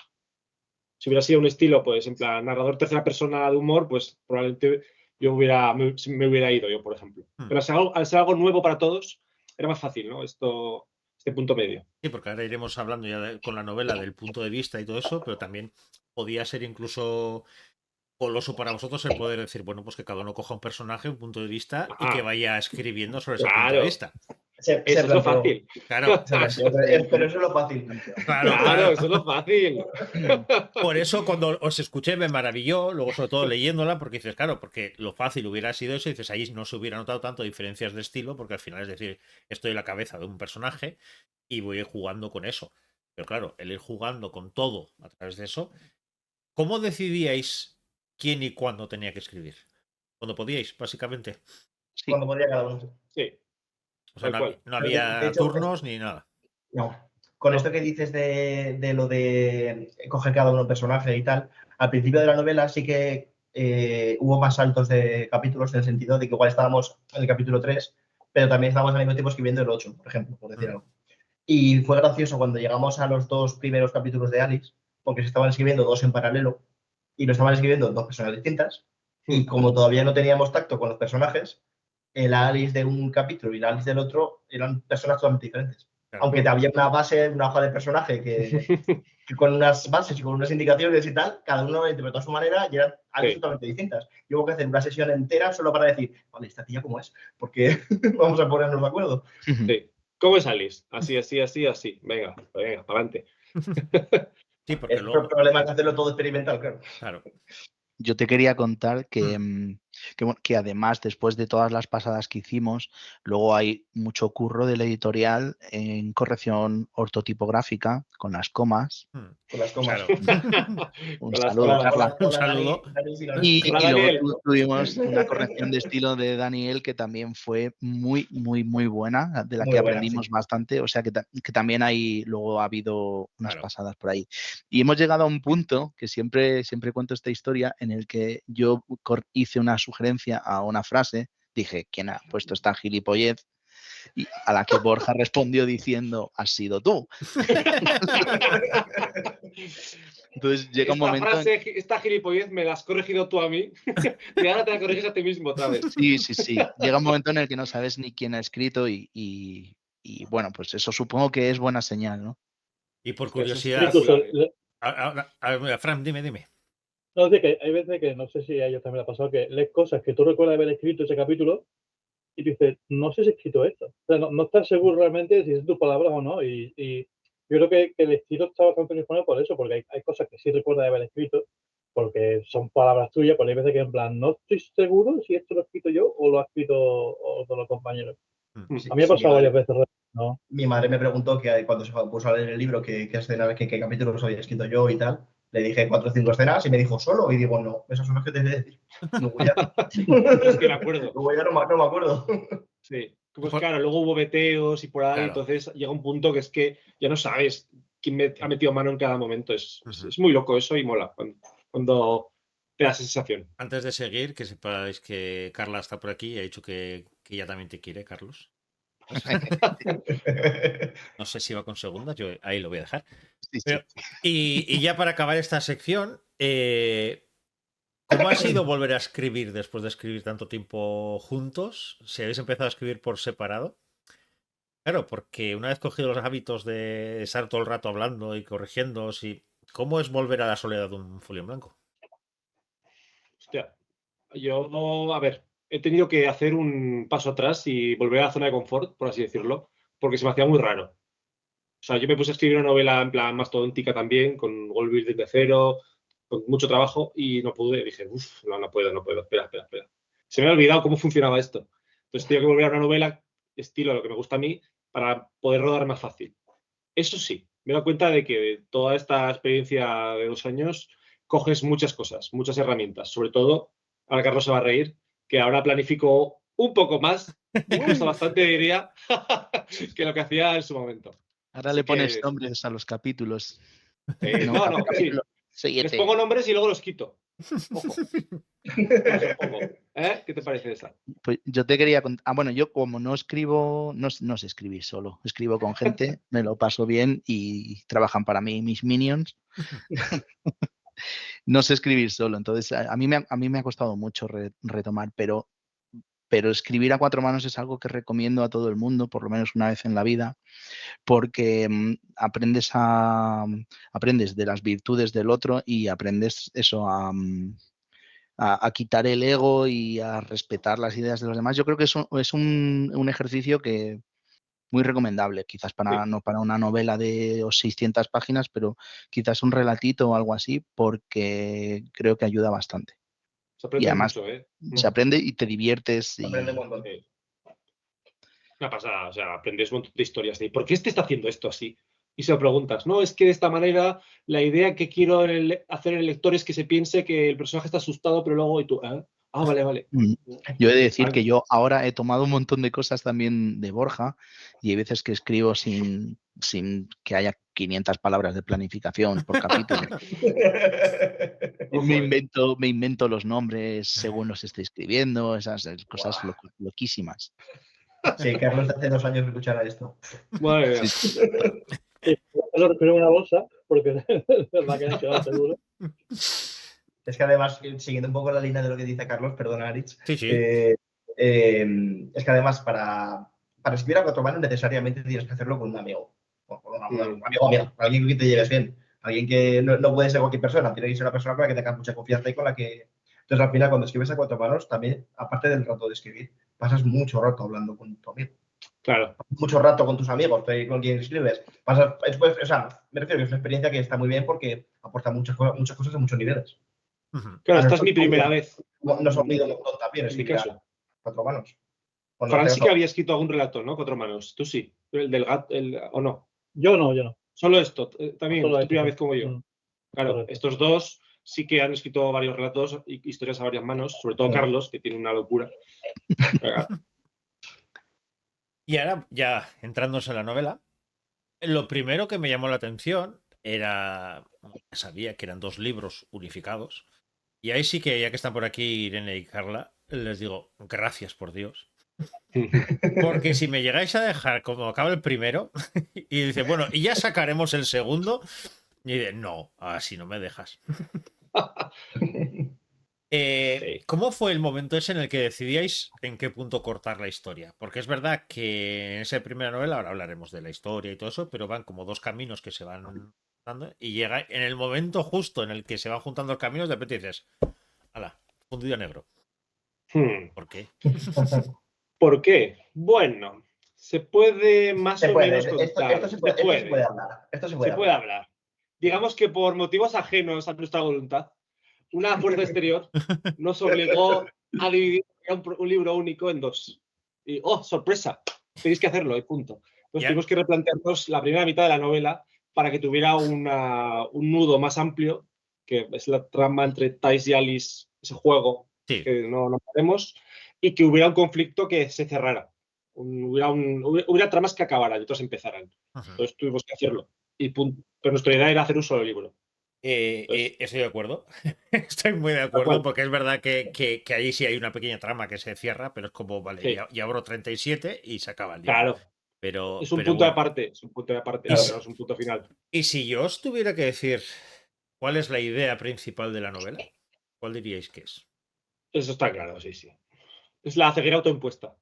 Speaker 2: Si hubiera sido un estilo, pues, en plan, narrador tercera persona de humor, pues probablemente yo me hubiera ido yo, por ejemplo. Pero al ser algo nuevo para todos, era más fácil, ¿no? Este punto medio.
Speaker 1: Sí, porque ahora iremos hablando ya con la novela del punto de vista y todo eso, pero también podía ser incluso goloso para vosotros el poder decir, bueno, pues que cada uno coja un personaje, un punto de vista y que vaya escribiendo sobre ese punto de vista.
Speaker 2: Eso es lo fácil.
Speaker 1: Claro.
Speaker 3: Pero eso es lo fácil.
Speaker 2: Claro, eso es lo fácil.
Speaker 1: Por eso cuando os escuché me maravilló, luego sobre todo leyéndola, porque dices, claro, porque lo fácil hubiera sido eso, y dices, ahí no se hubiera notado tanto diferencias de estilo, porque al final es decir, estoy en la cabeza de un personaje y voy jugando con eso. Pero claro, el ir jugando con todo a través de eso, ¿cómo decidíais quién y cuándo tenía que escribir? Cuando podíais, básicamente.
Speaker 4: Sí.
Speaker 3: Cuando podía cada uno.
Speaker 2: Sí.
Speaker 1: O sea, no había
Speaker 3: de hecho,
Speaker 1: turnos ni nada.
Speaker 3: No. Con esto que dices de lo de coger cada uno un personaje y tal, al principio de la novela sí que hubo más saltos de capítulos en el sentido de que igual estábamos en el capítulo 3, pero también estábamos al mismo tiempo escribiendo el 8, por ejemplo, por decir algo. Y fue gracioso cuando llegamos a los 2 primeros capítulos de Alice, porque se estaban escribiendo 2 en paralelo y lo estaban escribiendo 2 personas distintas. Y como todavía no teníamos tacto con los personajes, el Alice de un capítulo y el Alice del otro eran personas totalmente diferentes. Claro. Aunque había una base, una hoja de personaje que con unas bases y con unas indicaciones y tal, cada uno lo interpretó a su manera y eran Alice totalmente distintas. Yo hubo que hacer una sesión entera solo para decir, vale, esta tía cómo es, porque vamos a ponernos de acuerdo.
Speaker 2: Sí. ¿Cómo es Alice? Así. Venga, para adelante.
Speaker 1: Sí, porque
Speaker 3: el problema es hacerlo todo experimental, claro.
Speaker 1: Claro.
Speaker 4: Yo te quería contar que además, después de todas las pasadas que hicimos, luego hay mucho curro del editorial en corrección ortotipográfica con las comas.
Speaker 3: Con las comas.
Speaker 1: Claro.
Speaker 4: Un saludo, Carla.
Speaker 1: Un saludo.
Speaker 4: Y luego tuvimos una corrección de estilo de Daniel que también fue muy, muy, muy buena, de la que aprendimos bastante. O sea que también luego ha habido unas pasadas por ahí. Y hemos llegado a un punto que siempre cuento esta historia en el que yo hice una sugerencia a una frase, dije, ¿quién ha puesto esta gilipollez? Y a la que Borja respondió diciendo, has sido tú. Entonces llega un momento...
Speaker 2: Esta gilipollez me la has corregido tú a mí y ahora te la corriges a ti mismo otra vez.
Speaker 4: Sí. Llega un momento en el que no sabes ni quién ha escrito y bueno, pues eso supongo que es buena señal, ¿no?
Speaker 1: Y por curiosidad... Fran, dime.
Speaker 5: No, es que hay veces que, no sé si a ellos también le ha pasado, que lees cosas que tú recuerdas haber escrito ese capítulo y dices, no sé si he escrito esto. O sea, no estás seguro realmente si es tus palabras o no. Y yo creo que el estilo está bastante uniforme por eso, porque hay cosas que sí recuerdas haber escrito, porque son palabras tuyas, pero hay veces que en plan, no estoy seguro si esto lo he escrito yo o lo ha escrito otro de los compañeros.
Speaker 3: Sí,
Speaker 5: a mí me ha pasado varias veces, ¿no?
Speaker 3: Mi madre me preguntó que cuando se puso a leer el libro qué capítulos había escrito yo y tal. Le dije 4 o 5 escenas y me dijo solo. Y digo, no, esas son las que te voy a decir. Luego ya...
Speaker 2: es que me acuerdo.
Speaker 3: Luego ya no me acuerdo.
Speaker 2: Sí. Pues claro, luego hubo veteos y por ahí, entonces llega un punto que es que ya no sabes quién ha metido mano en cada momento. Es muy loco eso y mola cuando te da esa sensación.
Speaker 1: Antes de seguir, que sepáis que Carla está por aquí y ha dicho que ella también te quiere, Carlos. No sé si va con segundas, yo ahí lo voy a dejar. Pero, y ya para acabar esta sección, ¿cómo ha sido volver a escribir después de escribir tanto tiempo juntos? Si habéis empezado a escribir por separado. Claro, porque una vez cogido los hábitos de estar todo el rato hablando y corrigiendo, ¿cómo es volver a la soledad de un folio en blanco?
Speaker 2: Hostia, yo, a ver, he tenido que hacer un paso atrás y volver a la zona de confort, por así decirlo, porque se me hacía muy raro. O sea, yo me puse a escribir una novela en plan mastodóntica también, con volver desde cero, con mucho trabajo y no pude. Dije, no puedo, espera. Se me ha olvidado cómo funcionaba esto. Entonces tengo que volver a una novela, estilo lo que me gusta a mí, para poder rodar más fácil. Eso sí, me he dado cuenta de que toda esta experiencia de 2 años coges muchas cosas, muchas herramientas. Sobre todo, ahora Carlos se va a reír, que ahora planifico un poco más, incluso bastante diría, que lo que hacía en su momento.
Speaker 4: Ahora le pones nombres a los capítulos.
Speaker 2: No, sí. Les pongo nombres y luego los quito. Ojo. Los pongo. ¿Qué te parece esa?
Speaker 4: Pues yo te quería contar. Bueno, yo como no escribo, no sé escribir solo. Escribo con gente, me lo paso bien y trabajan para mí mis minions. No sé escribir solo. Entonces, a mí me ha costado mucho retomar, pero escribir a 4 manos es algo que recomiendo a todo el mundo, por lo menos una vez en la vida, porque aprendes de las virtudes del otro y aprendes eso a quitar el ego y a respetar las ideas de los demás. Yo creo que es un ejercicio que muy recomendable, quizás no para una novela de 600 páginas, pero quizás un relatito o algo así, porque creo que ayuda bastante.
Speaker 2: Se aprende
Speaker 4: y además
Speaker 2: mucho,
Speaker 4: se aprende y te diviertes.
Speaker 3: Se aprende un montón.
Speaker 2: Una pasada, o sea, aprendes un montón de historias de ¿por qué este está haciendo esto así? Y se lo preguntas, no, es que de esta manera la idea que quiero hacer en el lector es que se piense que el personaje está asustado, pero luego y tú, vale.
Speaker 4: Yo he de decir que yo ahora he tomado un montón de cosas también de Borja y hay veces que escribo sin que haya 500 palabras de planificación por capítulo. Me invento los nombres según los estoy escribiendo, esas cosas loquísimas.
Speaker 3: Sí, Carlos hace 2 años que escuchará esto.
Speaker 2: Bueno,
Speaker 5: Sí, lo refiero en una bolsa, porque es la que han quedado seguro.
Speaker 3: Es que además, siguiendo un poco la línea de lo que dice Carlos, perdona, Aritz,
Speaker 1: Sí.
Speaker 3: es que además para escribir a 4 manos necesariamente tienes que hacerlo con un amigo. O con un amigo, alguien que te lleves bien. Alguien que no puede ser cualquier persona, tiene que ser una persona con la que tengas mucha confianza y con la que... Entonces, al final, cuando escribes a 4 manos, también, aparte del rato de escribir, pasas mucho rato hablando con tu amigo.
Speaker 2: Claro.
Speaker 3: Mucho rato con tus amigos, con quien escribes. O sea, me refiero que es una experiencia que está muy bien porque aporta muchas cosas a muchos niveles.
Speaker 2: Claro, esta es mi primera vez.
Speaker 3: Nos ha olvidado un montón también escribir a 4 manos.
Speaker 2: Fran sí que había escrito algún relato, ¿no? 4 manos. Tú sí. El del gato, ¿o no?
Speaker 5: Yo no.
Speaker 2: Solo esto, también,
Speaker 5: Solo
Speaker 2: tu primera vez como yo. Claro, correcto. Estos dos sí que han escrito varios relatos y historias a varias manos, sobre todo Carlos, que tiene una locura.
Speaker 1: Y ahora, ya entrándose en la novela, lo primero que me llamó la atención era, sabía que eran 2 libros unificados, y ahí sí que, ya que están por aquí Irene y Carla, les digo, gracias por Dios. Porque si me llegáis a dejar como acaba el primero, y dice, bueno, y ya sacaremos el segundo, y dice, no, así no me dejas. ¿Cómo fue el momento ese en el que decidíais en qué punto cortar la historia? Porque es verdad que en esa primera novela, ahora hablaremos de la historia y todo eso, pero van como 2 caminos que se van dando y llega en el momento justo en el que se van juntando los caminos, de repente dices, ¡hala! Fundido a negro. ¿Por qué?
Speaker 2: ¿Por qué? Bueno, se puede más o menos contar.
Speaker 3: Esto se puede hablar.
Speaker 2: Se puede hablar. Digamos que por motivos ajenos a nuestra voluntad, una fuerza exterior nos obligó a dividir un libro único en 2. Y, sorpresa, tenéis que hacerlo y punto. Entonces tuvimos que replantearnos la primera mitad de la novela para que tuviera un nudo más amplio, que es la trama entre Thais y Alice, ese juego que no podemos, y que hubiera un conflicto que se cerrara. Hubiera tramas que acabaran y otras empezaran. Entonces tuvimos que hacerlo. Y punto. Pero nuestra idea era hacer un solo libro.
Speaker 1: Estoy de acuerdo. Estoy muy de acuerdo porque es verdad que ahí sí hay una pequeña trama que se cierra, pero es como, vale, y abro 37 y se acaba el libro.
Speaker 2: Claro.
Speaker 1: Pero,
Speaker 2: es un punto de aparte, claro, no es un punto final.
Speaker 1: Y si yo os tuviera que decir cuál es la idea principal de la novela, ¿cuál diríais que es?
Speaker 2: Eso está claro, sí. Es la ceguera autoimpuesta.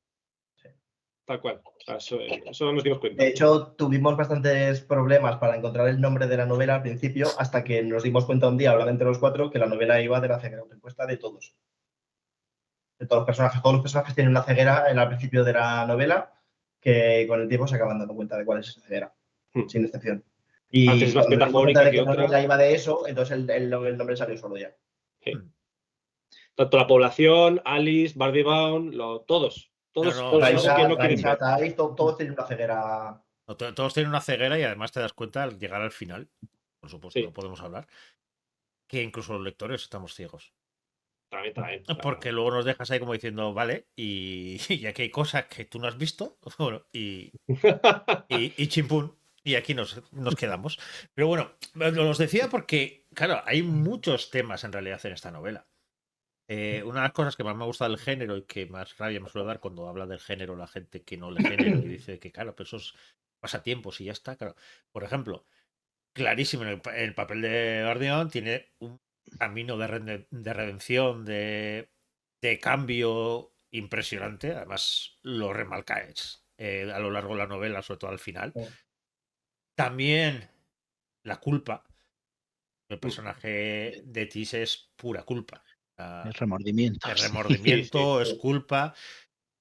Speaker 2: Tal cual. O sea, eso nos dimos cuenta.
Speaker 3: De hecho, tuvimos bastantes problemas para encontrar el nombre de la novela al principio, hasta que nos dimos cuenta un día, hablando entre los 4, que la novela iba de la ceguera autoimpuesta de todos. De todos los personajes. Todos los personajes tienen una ceguera al principio de la novela, que con el tiempo se acaban dando cuenta de cuál es esa ceguera, sin excepción. Y
Speaker 2: Antes es más
Speaker 3: cuando nos dimos
Speaker 2: metafórica
Speaker 3: cuenta de
Speaker 2: que
Speaker 3: que la
Speaker 2: otra.
Speaker 3: novela iba de eso, entonces el nombre salió solo ya.
Speaker 2: Sí. Tanto la población, Alice, Barley Bound, todos
Speaker 1: No,
Speaker 2: los
Speaker 1: eso-
Speaker 2: que no quieren ver.
Speaker 3: Todos tienen una ceguera.
Speaker 1: Todos tienen una ceguera y además te das cuenta al llegar al final, por supuesto,
Speaker 2: Sí.
Speaker 1: no podemos hablar, que incluso los lectores estamos ciegos.
Speaker 2: También.
Speaker 1: Porque luego nos dejas ahí como diciendo, vale, y aquí hay cosas que tú no has visto, bueno, y chimpún, y aquí nos quedamos. Pero bueno, os decía porque, claro, hay muchos temas en realidad en esta novela. Una de las cosas que más me gusta del género y que más rabia me suele dar cuando habla del género la gente que no lee género y dice que, claro, pero eso es pasatiempos y ya está, claro. Por ejemplo, clarísimo, en el papel de Guardián tiene un camino de redención, de cambio impresionante. Además, lo remarcáis a lo largo de la novela, sobre todo al final. También la culpa. El personaje de Tis es pura culpa.
Speaker 4: Es remordimiento.
Speaker 1: Es remordimiento,
Speaker 2: Sí.
Speaker 1: es culpa.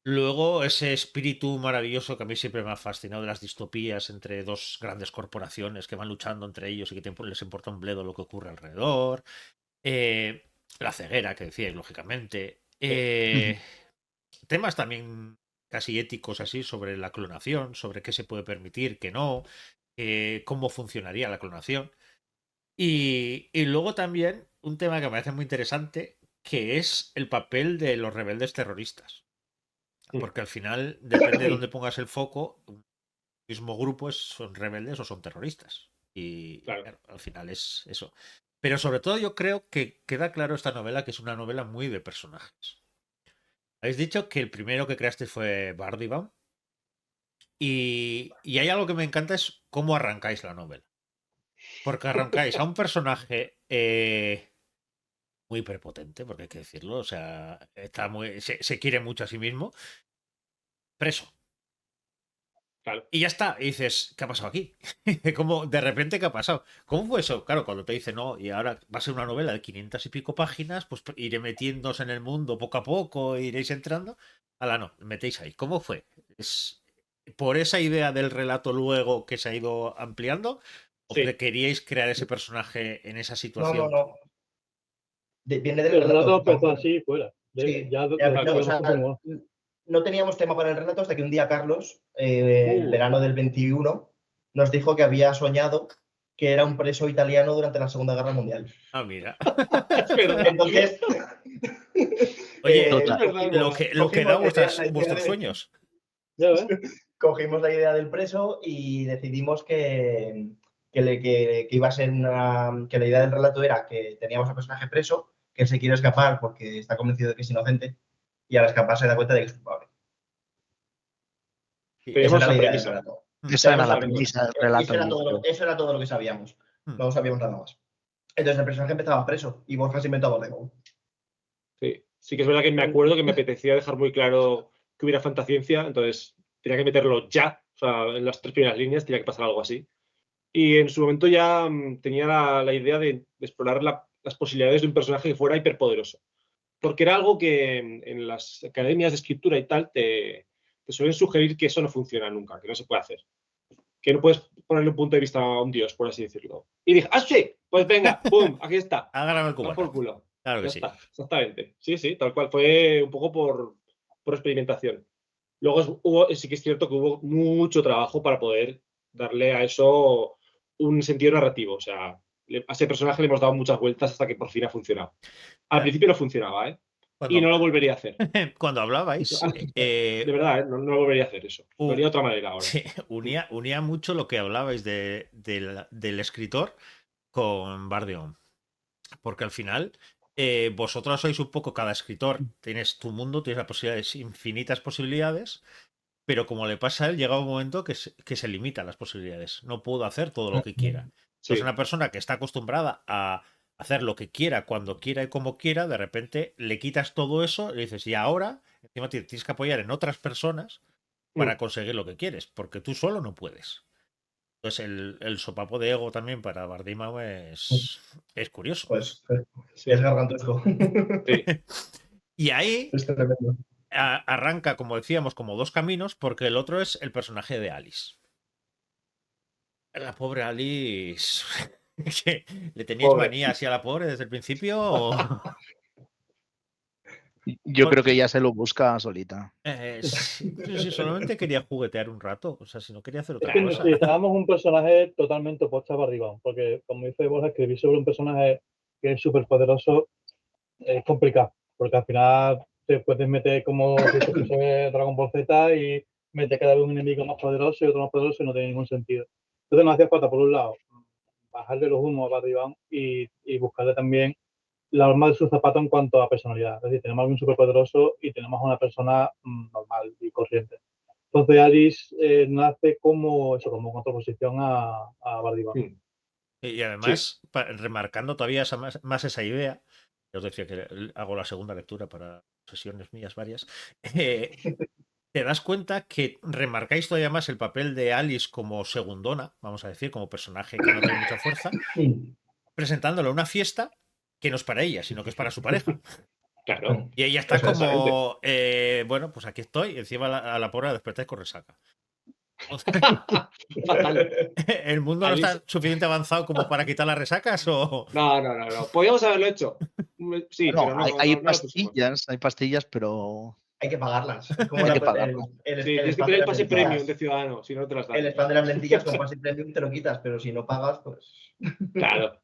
Speaker 1: Luego, ese espíritu maravilloso que a mí siempre me ha fascinado de las distopías entre dos grandes corporaciones que van luchando entre ellos y que les importa un bledo lo que ocurre alrededor. La ceguera, que decíais, lógicamente. Temas también casi éticos así sobre la clonación, sobre qué se puede permitir, qué no, cómo funcionaría la clonación. Y luego también un tema que me parece muy interesante, que es el papel de los rebeldes terroristas. Porque al final, depende de dónde pongas el foco, un mismo grupo son rebeldes o son terroristas. Y claro, al final es eso. Pero sobre todo yo creo que queda claro esta novela, que es una novela muy de personajes. Habéis dicho que el primero que creaste fue Barley Bound. Y hay algo que me encanta, es cómo arrancáis la novela. Porque arrancáis a un personaje muy prepotente, porque hay que decirlo, o sea, se quiere mucho a sí mismo, preso.
Speaker 2: Claro.
Speaker 1: Y ya está. Y dices, ¿qué ha pasado aquí? ¿Cómo, de repente, qué ha pasado? ¿Cómo fue eso? Claro, cuando te dicen, no, y ahora va a ser una novela de 500 y pico páginas, pues iré metiéndose en el mundo poco a poco, iréis entrando. Ala, no, metéis ahí. ¿Cómo fue? ¿Es por esa idea del relato luego que se ha ido ampliando? ¿O
Speaker 2: Sí.
Speaker 1: queríais crear ese personaje en esa situación?
Speaker 3: No. Viene del
Speaker 5: El relato
Speaker 3: relato.
Speaker 5: empezó así fuera.
Speaker 3: Sí.
Speaker 5: Ya
Speaker 3: O sea, no teníamos tema para el relato hasta que un día Carlos, el verano del 21, nos dijo que había soñado que era un preso italiano durante la Segunda Guerra Mundial.
Speaker 1: Ah, mira.
Speaker 2: Es verdad.
Speaker 3: Entonces,
Speaker 1: Oye, lo que da vuestros sueños.
Speaker 5: Ya ves.
Speaker 3: Cogimos la idea del preso y decidimos que iba a ser que la idea del relato era que teníamos al personaje preso, que se quiere escapar porque está convencido de que es inocente, y al escapar se da cuenta de que es culpable. Esa era la idea del relato.
Speaker 4: Esa era la premisa del relato.
Speaker 3: Eso era todo lo que sabíamos. No sabíamos nada más. Entonces el personaje empezaba preso y Borja se inventó a Bordego.
Speaker 2: Sí que es verdad que me acuerdo que me apetecía dejar muy claro que hubiera fantasciencia, entonces tenía que meterlo ya, o sea, en las 3 primeras líneas tenía que pasar algo así. Y en su momento ya tenía la idea de explorar las posibilidades de un personaje que fuera hiperpoderoso. Porque era algo que en las academias de escritura y tal te suelen sugerir que eso no funciona nunca, que no se puede hacer. Que no puedes ponerle un punto de vista a un dios, por así decirlo. Y dije, ¡ah, sí! Pues venga, ¡pum! Aquí está.
Speaker 1: Hágame el cubo.
Speaker 2: Por culo.
Speaker 1: Claro que
Speaker 2: ya
Speaker 1: sí.
Speaker 2: está, exactamente. Sí, tal cual. Fue un poco por experimentación. Luego sí que es cierto que hubo mucho trabajo para poder darle a eso un sentido narrativo. O sea, a ese personaje le hemos dado muchas vueltas hasta que por fin ha funcionado. Al principio no funcionaba, ¿eh? Y no lo volvería a hacer.
Speaker 1: Cuando hablabais.
Speaker 2: De verdad, no lo volvería a hacer eso. Lo haría de otra manera ahora.
Speaker 1: Sí, unía mucho lo que hablabais del escritor con Bardion. Porque al final, vosotros sois un poco, cada escritor, tienes tu mundo, tienes las posibilidades, infinitas posibilidades, pero como le pasa a él, llega un momento que se limitan las posibilidades. No puedo hacer todo lo que quiera. Sí. Entonces, una persona que está acostumbrada a hacer lo que quiera, cuando quiera y como quiera, de repente le quitas todo eso y le dices, y ahora, encima tienes que apoyar en otras personas para conseguir lo que quieres, porque tú solo no puedes. Entonces el sopapo de ego también para Bardimau es curioso.
Speaker 3: Pues sí, es gargantesco.
Speaker 2: Sí.
Speaker 1: Y ahí
Speaker 3: es tremendo.
Speaker 1: Arranca, como decíamos, como dos caminos, porque el otro es el personaje de Alice. La pobre Alice. ¿Qué? ¿Le teníais
Speaker 2: Pobre.
Speaker 1: manía así a la pobre desde el principio? ¿O?
Speaker 4: Yo creo que ya se lo busca solita.
Speaker 1: Sí, solamente quería juguetear un rato. O sea, si no quería hacer
Speaker 5: Es
Speaker 1: otra
Speaker 5: que
Speaker 1: cosa.
Speaker 5: necesitábamos un personaje totalmente opuesto a Barribán, porque como dice Borja, escribir sobre un personaje que es súper poderoso es complicado, porque al final te puedes meter como si fuese Dragon Ball Z y meter cada vez un enemigo más poderoso y otro más poderoso y no tiene ningún sentido. Entonces nos hacía falta, por un lado, bajarle los humos a Barribán y buscarle también la norma de su zapato en cuanto a personalidad. Es decir, tenemos a alguien súper poderoso y tenemos a una persona normal y corriente. Entonces Alice nace como eso, como contraposición a Bardivan.
Speaker 1: Y además, remarcando todavía más esa idea, ya os decía que hago la segunda lectura para sesiones mías varias, te das cuenta que remarcáis todavía más el papel de Alice como segundona, vamos a decir, como personaje que no tiene mucha fuerza, presentándole una fiesta que no es para ella, sino que es para su pareja.
Speaker 2: Claro.
Speaker 1: Y ella está
Speaker 3: Eso es.
Speaker 1: como, bueno, pues aquí estoy, encima a la pobre la despertáis con resaca.
Speaker 2: Fatal.
Speaker 1: ¿El mundo no
Speaker 2: Alice-
Speaker 1: está suficiente avanzado como para quitar las resacas o...?
Speaker 2: No. Podríamos haberlo hecho. Sí,
Speaker 4: Bueno,
Speaker 2: pero no,
Speaker 4: hay
Speaker 2: no lo pusimos.
Speaker 4: pastillas, pero
Speaker 3: Hay que pagarlas. Es como
Speaker 4: hay
Speaker 3: el,
Speaker 4: que pagarlas.
Speaker 3: el,
Speaker 2: Sí,
Speaker 3: el
Speaker 2: tienes que
Speaker 3: spam
Speaker 2: tener
Speaker 3: de
Speaker 2: el
Speaker 3: las
Speaker 2: pase premium de
Speaker 3: lentillas.
Speaker 2: ciudadano, si no te las dan.
Speaker 3: El spam de las lentillas con pase premium te lo quitas, pero si no pagas, pues.
Speaker 2: Claro.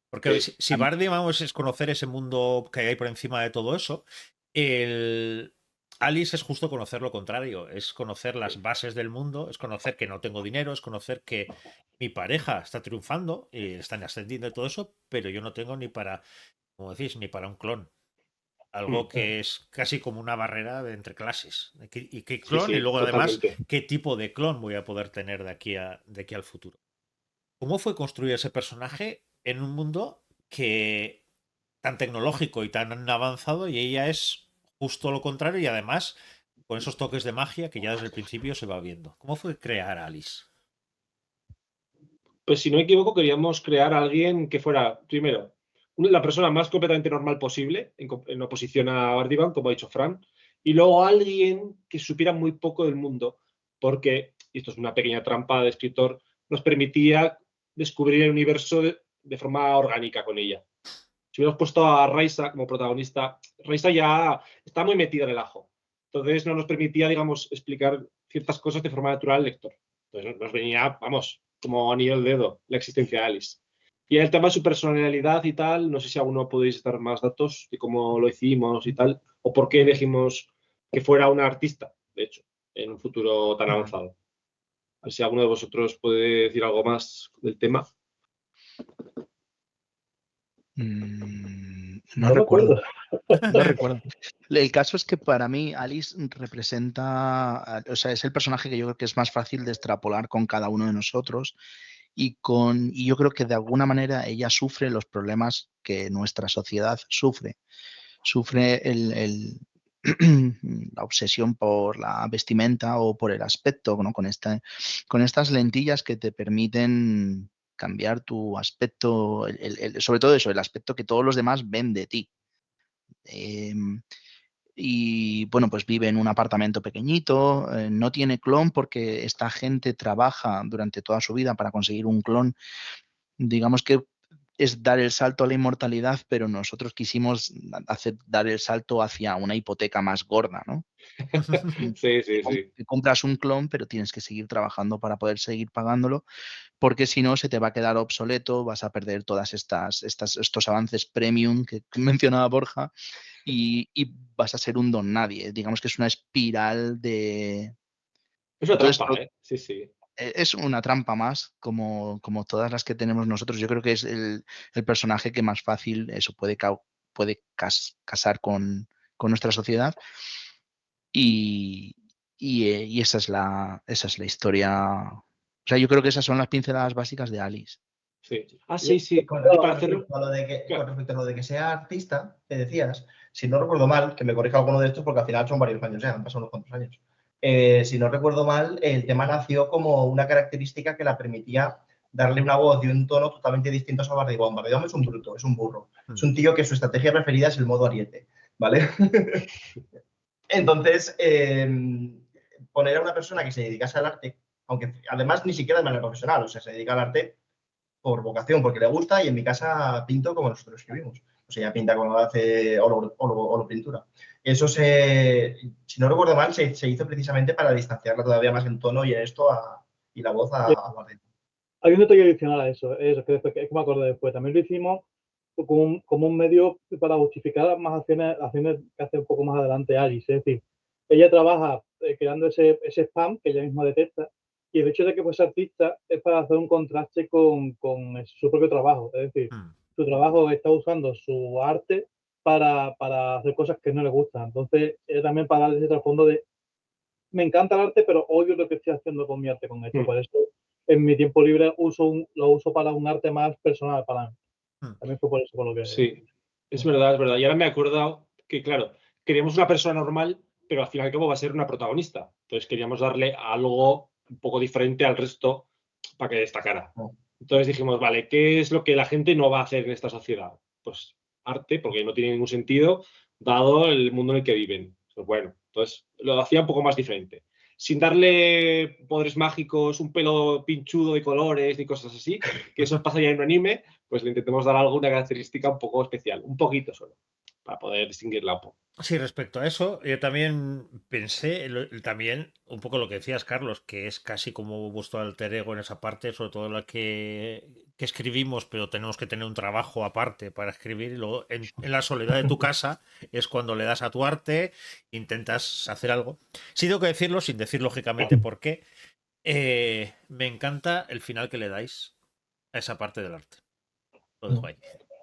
Speaker 1: Porque
Speaker 2: Sí.
Speaker 1: si Bardi, vamos, es conocer ese mundo que hay por encima de todo eso, el Alice es justo conocer lo contrario, es conocer las bases del mundo, es conocer que no tengo dinero, es conocer que mi pareja está triunfando y están ascendiendo y todo eso, pero yo no tengo ni para, como decís, ni para un clon. Algo que es casi como una barrera entre clases. ¿Y qué clon? Y
Speaker 2: Sí,
Speaker 1: luego además,
Speaker 2: totalmente.
Speaker 1: ¿qué tipo de clon voy a poder tener de aquí al futuro? ¿Cómo fue construir ese personaje en un mundo que tan tecnológico y tan avanzado y ella es justo lo contrario y además con esos toques de magia que ya desde el principio se va viendo? ¿Cómo fue crear a Alice?
Speaker 2: Pues si no me equivoco, queríamos crear a alguien que fuera, primero, la persona más completamente normal posible, en oposición a Bardivan, como ha dicho Fran, y luego alguien que supiera muy poco del mundo, porque, y esto es una pequeña trampa de escritor, nos permitía descubrir el universo de forma orgánica con ella. Si hubiéramos puesto a Raisa como protagonista, Raisa ya está muy metida en el ajo. Entonces no nos permitía, digamos, explicar ciertas cosas de forma natural al lector. Entonces nos venía, vamos, como anillo al dedo la existencia de Alice. Y el tema de su personalidad y tal, no sé si alguno podéis dar más datos de cómo lo hicimos y tal, o por qué elegimos que fuera una artista, de hecho, en un futuro tan avanzado. A ver si alguno de vosotros puede decir algo más del tema.
Speaker 4: No recuerdo. No recuerdo. El caso es que para mí Alice representa, o sea, es el personaje que yo creo que es más fácil de extrapolar con cada uno de nosotros y yo creo que de alguna manera ella sufre los problemas que nuestra sociedad sufre. Sufre la obsesión por la vestimenta o por el aspecto, ¿no? Con estas lentillas que te permiten cambiar tu aspecto, sobre todo eso, el aspecto que todos los demás ven de ti. Y bueno, pues vive en un apartamento pequeñito, no tiene clon porque esta gente trabaja durante toda su vida para conseguir un clon. Digamos que es dar el salto a la inmortalidad, pero nosotros quisimos dar el salto hacia una hipoteca más gorda, ¿no?
Speaker 2: Sí.
Speaker 4: Que compras un clon, pero tienes que seguir trabajando para poder seguir pagándolo, porque si no se te va a quedar obsoleto, vas a perder todas estos avances premium que mencionaba Borja y vas a ser un don nadie. Digamos que es una espiral de...
Speaker 2: Es una
Speaker 4: Entonces,
Speaker 2: trampa, ¿eh? Sí.
Speaker 4: es una trampa más, como todas las que tenemos nosotros. Yo creo que es el personaje que más fácil eso puede casar con nuestra sociedad. Y esa es la historia. O sea, yo creo que esas son las pinceladas básicas de Alice.
Speaker 2: Sí. Sí.
Speaker 3: Con respecto a lo de que sea artista, que decías, si no recuerdo mal, que me corrija alguno de estos porque al final son varios años ya, han pasado unos cuantos años. Si no recuerdo mal, el tema nació como una característica que la permitía darle una voz y un tono totalmente distintos a Bardigón. Bardigón es un bruto, es un burro. Es un tío que su estrategia preferida es el modo ariete, ¿vale? Entonces, poner a una persona que se dedicase al arte aunque además ni siquiera de manera profesional, o sea, se dedica al arte por vocación, porque le gusta, y en mi casa pinto como nosotros escribimos. O sea, ella pinta cuando hace olo pintura. Eso si no recuerdo mal, se hizo precisamente para distanciarla todavía más en tono y en esto y la voz a Bardem.
Speaker 5: Hay un detalle adicional a eso, que me acordé después. También lo hicimos como un medio para justificar más acciones que hace un poco más adelante Alice. Es decir, ella trabaja creando ese spam que ella misma detecta, y el hecho de que fuese artista es para hacer un contraste con su propio trabajo. Es decir, su trabajo está usando su arte para hacer cosas que no le gustan. Entonces, también para darle ese trasfondo de me encanta el arte, pero odio lo que estoy haciendo con mi arte con esto. Por eso, en mi tiempo libre lo uso para un arte más personal para mí. También fue por eso por lo que...
Speaker 2: Sí, es verdad, es verdad. Y ahora me he acordado que, claro, queríamos una persona normal, pero al final y al cabo va a ser una protagonista. Entonces queríamos darle algo un poco diferente al resto para que destacara. Entonces dijimos, vale, ¿qué es lo que la gente no va a hacer en esta sociedad? Pues arte, porque no tiene ningún sentido, dado el mundo en el que viven. Pues bueno, entonces lo hacía un poco más diferente. Sin darle poderes mágicos, un pelo pinchudo de colores ni cosas así, que eso pasa ya en un anime, pues le intentemos dar alguna característica un poco especial, un poquito solo, para poder distinguirla un poco.
Speaker 1: Sí, respecto a eso, yo también pensé, también un poco lo que decías, Carlos, que es casi como vuestro alter ego en esa parte, sobre todo la que escribimos, pero tenemos que tener un trabajo aparte para escribir, y luego en la soledad de tu casa es cuando le das a tu arte, intentas hacer algo. Sí, tengo que decirlo, sin decir lógicamente por qué, me encanta el final que le dais a esa parte del arte. Lo dejo ahí.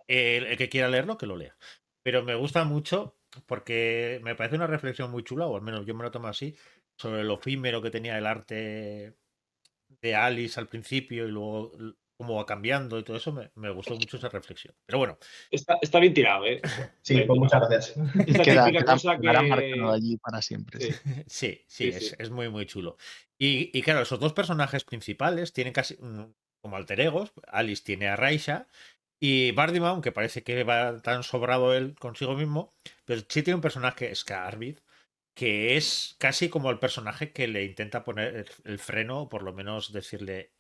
Speaker 1: El que quiera leerlo, que lo lea. Pero me gusta mucho porque me parece una reflexión muy chula, o al menos yo me lo tomo así, sobre lo efímero que tenía el arte de Alice al principio y luego cómo va cambiando y todo eso. Me gustó mucho esa reflexión. Pero bueno.
Speaker 2: Está bien tirado, ¿eh?
Speaker 3: Sí, pues muchas gracias.
Speaker 2: Esta típica cosa
Speaker 4: quedará
Speaker 2: que...
Speaker 4: marcado allí para siempre.
Speaker 1: Sí, es muy, muy chulo. Y claro, esos dos personajes principales tienen casi como alter egos. Alice tiene a Raisha. Y Bardiman, aunque parece que va tan sobrado él consigo mismo, pero sí tiene un personaje, Scarvid, que es casi como el personaje que le intenta poner el freno, o por lo menos decirle,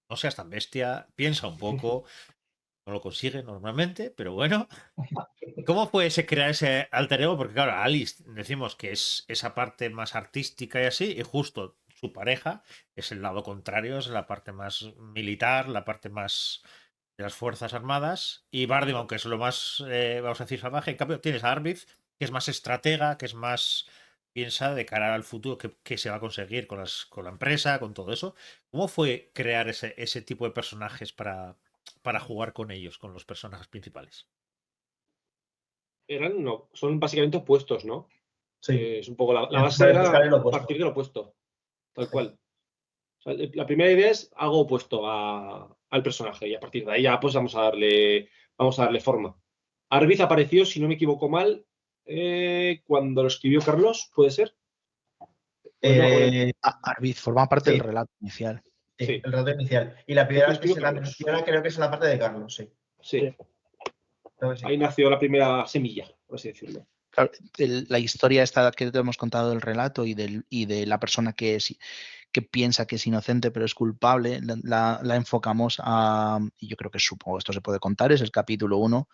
Speaker 1: no seas tan bestia, piensa un poco, no lo consigue normalmente, pero bueno. ¿Cómo fue crear ese alter ego? Porque claro, Alice decimos que es esa parte más artística y así, y justo su pareja es el lado contrario, es la parte más militar, la parte más de las Fuerzas Armadas, y Bardim, aunque es lo más, vamos a decir, salvaje, en cambio tienes a Arvid, que es más estratega, que es más piensa de cara al futuro, que se va a conseguir con la empresa, con todo eso. ¿Cómo fue crear ese tipo de personajes para jugar con ellos, con los personajes principales?
Speaker 2: Son básicamente opuestos, ¿no?
Speaker 3: Sí.
Speaker 2: Es un poco la base era
Speaker 3: opuesto.
Speaker 2: partir del opuesto, tal cual. O sea, la primera idea es algo opuesto al personaje, y a partir de ahí ya pues vamos a darle forma. Arvid apareció, si no me equivoco mal, cuando lo escribió Carlos, ¿puede ser?
Speaker 4: Arvid forma parte del relato inicial.
Speaker 3: Sí, el relato inicial. Y la primera vez que se la menciona creo que es en la parte de Carlos, sí.
Speaker 2: Sí. Ahí nació la primera semilla, por así decirlo.
Speaker 4: Claro, la historia esta que te hemos contado del relato y de la persona que piensa que es inocente pero es culpable, la enfocamos y yo creo que supongo esto se puede contar, es el capítulo 1,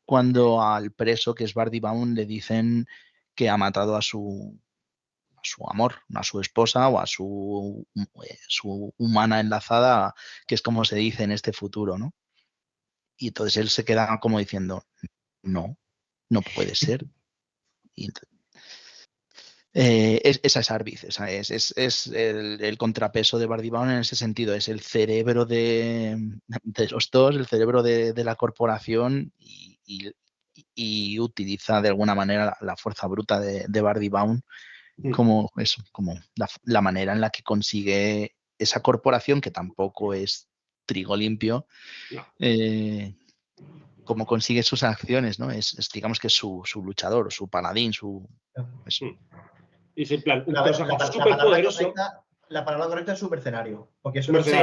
Speaker 4: cuando al preso, que es Bardi Baum, le dicen que ha matado a su amor, a su esposa o a su humana enlazada, que es como se dice en este futuro, ¿no? Y entonces él se queda como diciendo, no puede ser. Y esa es Arvid, es el contrapeso de Bardi Baum en ese sentido, es el cerebro de los dos, el cerebro de la corporación y utiliza de alguna manera la fuerza bruta de Bardi Baum como la manera en la que consigue esa corporación, que tampoco es trigo limpio, como consigue sus acciones, ¿no? Digamos que es su luchador, su paladín,
Speaker 2: Y en plan, un personaje súper poderoso.
Speaker 3: La palabra correcta es su mercenario, porque eso no se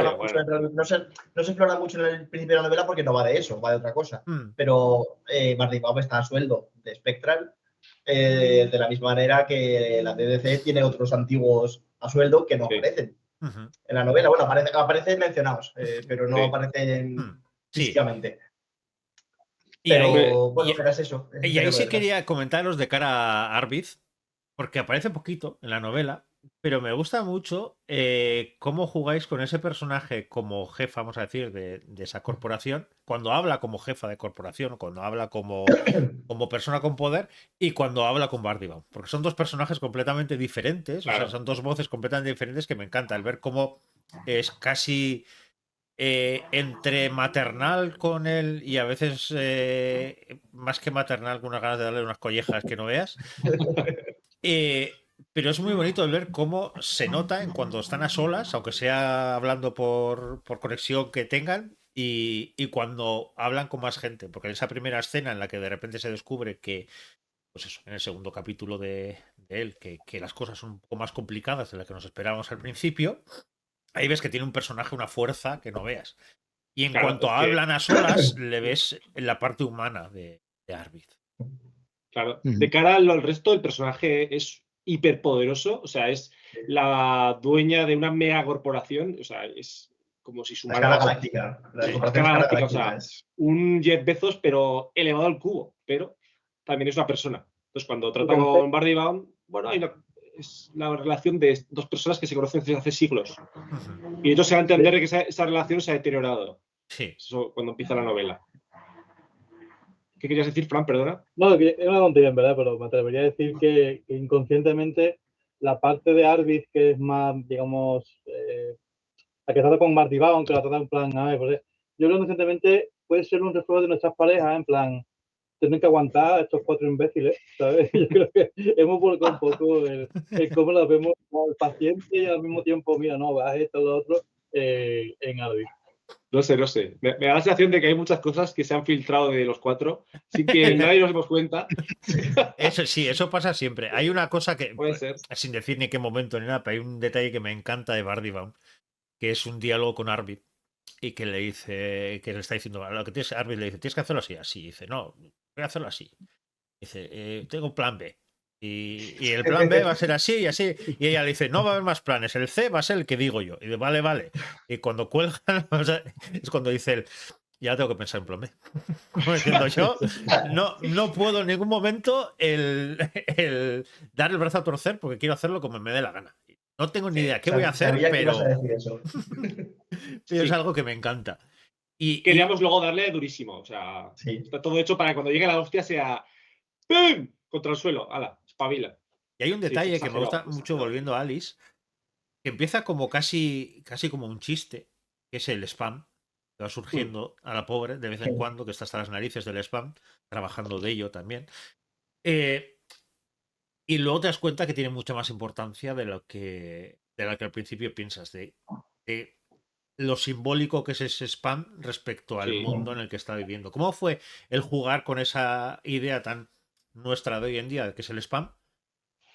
Speaker 3: explora mucho en el principio de la novela porque no va de eso, va de otra cosa. Pero Bardi Baum está a sueldo de Spectral, de la misma manera que la DDC tiene otros antiguos a sueldo que no
Speaker 2: Sí.
Speaker 3: aparecen
Speaker 1: Ujú.
Speaker 3: en la novela. Bueno, aparecen mencionados, pero no
Speaker 2: Sí.
Speaker 3: aparecen
Speaker 1: Sí.
Speaker 3: físicamente.
Speaker 1: Y ahí,
Speaker 3: Pero bueno, era eso.
Speaker 1: y ahí sí quería comentaros de cara a Arvid, porque aparece poquito en la novela, pero me gusta mucho cómo jugáis con ese personaje como jefa, vamos a decir, de esa corporación, cuando habla como jefa de corporación, cuando habla como persona con poder y cuando habla con Bardivan, porque son dos personajes completamente diferentes,
Speaker 2: Claro.
Speaker 1: o sea, son dos voces completamente diferentes que me encanta el ver cómo es casi entre maternal con él y a veces más que maternal, con unas ganas de darle unas collejas que no veas. Pero es muy bonito el ver cómo se nota en cuando están a solas, aunque sea hablando por conexión que tengan, y cuando hablan con más gente. Porque en esa primera escena en la que de repente se descubre que, pues eso, en el segundo capítulo de él, que las cosas son un poco más complicadas de las que nos esperábamos al principio, ahí ves que tiene un personaje, una fuerza que no veas. Y en
Speaker 2: Claro,
Speaker 1: cuanto
Speaker 2: es que-
Speaker 1: hablan a solas, le ves en la parte humana de Arvid.
Speaker 2: Claro,
Speaker 4: Ujú.
Speaker 2: de cara al resto, el personaje es hiperpoderoso, o sea, es la dueña de una mega corporación, o sea, es como si
Speaker 3: La
Speaker 2: sumara
Speaker 3: escala galáctica. La
Speaker 2: a
Speaker 3: corporación
Speaker 2: escala
Speaker 3: escala
Speaker 2: galáctica, o
Speaker 3: galáctica
Speaker 2: sea,
Speaker 3: es.
Speaker 2: un Jeff Bezos, pero elevado al cubo, pero también es una persona. Entonces, cuando trata
Speaker 5: Entonces-
Speaker 2: con Bardi Baum, bueno, es la relación de dos personas que se conocen desde hace siglos.
Speaker 1: Ujú.
Speaker 2: Y ellos se van a entender que esa relación se ha deteriorado.
Speaker 1: Sí.
Speaker 2: Eso cuando empieza la novela. ¿Qué querías decir, Fran? Perdona.
Speaker 5: No, que es una tontería en verdad, pero me atrevería a decir que inconscientemente la parte de Arvid que es más, digamos, la que trata con Marty Baum, que la trata en plan, a ver, pues, yo creo que inconscientemente puede ser un reflejo de nuestras parejas, en plan, tienen que aguantar a estos cuatro imbéciles, ¿sabes? Yo creo que hemos volcado un poco el cómo las vemos al paciente y al mismo tiempo, mira, no, vas esto, lo otro, en Arvid.
Speaker 2: No sé, no sé. Me da la sensación de que hay muchas cosas que se han filtrado de los cuatro sin que nadie nos demos cuenta.
Speaker 1: Eso sí, eso pasa siempre. Hay una cosa que,
Speaker 2: Puede ser.
Speaker 1: sin decir ni qué momento ni nada, pero hay un detalle que me encanta de Bardi Baum, que es un diálogo con Arvid y que le dice, que le está diciendo, lo que tienes, Arvid le dice, tienes que hacerlo así, así. Dice, no, voy a hacerlo así. Dice, tengo un plan B. Y el plan B va a ser así y así. Y ella le dice, no va a haber más planes. El C va a ser el que digo yo. Y dice, vale, vale. Y cuando cuelgan, o sea, es cuando dice él, ya tengo que pensar en plan B. Como diciendo, yo no puedo en ningún momento el dar el brazo a torcer porque quiero hacerlo como me dé la gana. No tengo ni idea qué voy a hacer,
Speaker 3: Sabía que
Speaker 1: pero,
Speaker 3: ibas a decir eso.
Speaker 1: pero es
Speaker 2: Sí.
Speaker 1: algo que me encanta. Y
Speaker 2: Queríamos luego darle durísimo. O sea,
Speaker 3: Sí.
Speaker 2: está todo hecho para que cuando llegue la hostia sea ¡pum! Contra el suelo. ¡Hala! Espabila.
Speaker 1: hay un
Speaker 2: Sí,
Speaker 1: detalle que me
Speaker 2: exagerado,
Speaker 1: gusta mucho
Speaker 2: exagerado.
Speaker 1: volviendo a Alice, que empieza como casi como un chiste, que es el spam, que va surgiendo a la pobre de vez en cuando, que está hasta las narices del spam, trabajando de ello también. Y luego te das cuenta que tiene mucha más importancia de lo que al principio piensas, de lo simbólico que es ese spam respecto al
Speaker 2: Sí.
Speaker 1: mundo en el que está viviendo. ¿Cómo fue el jugar con esa idea tan nuestra de hoy en día, que es el spam,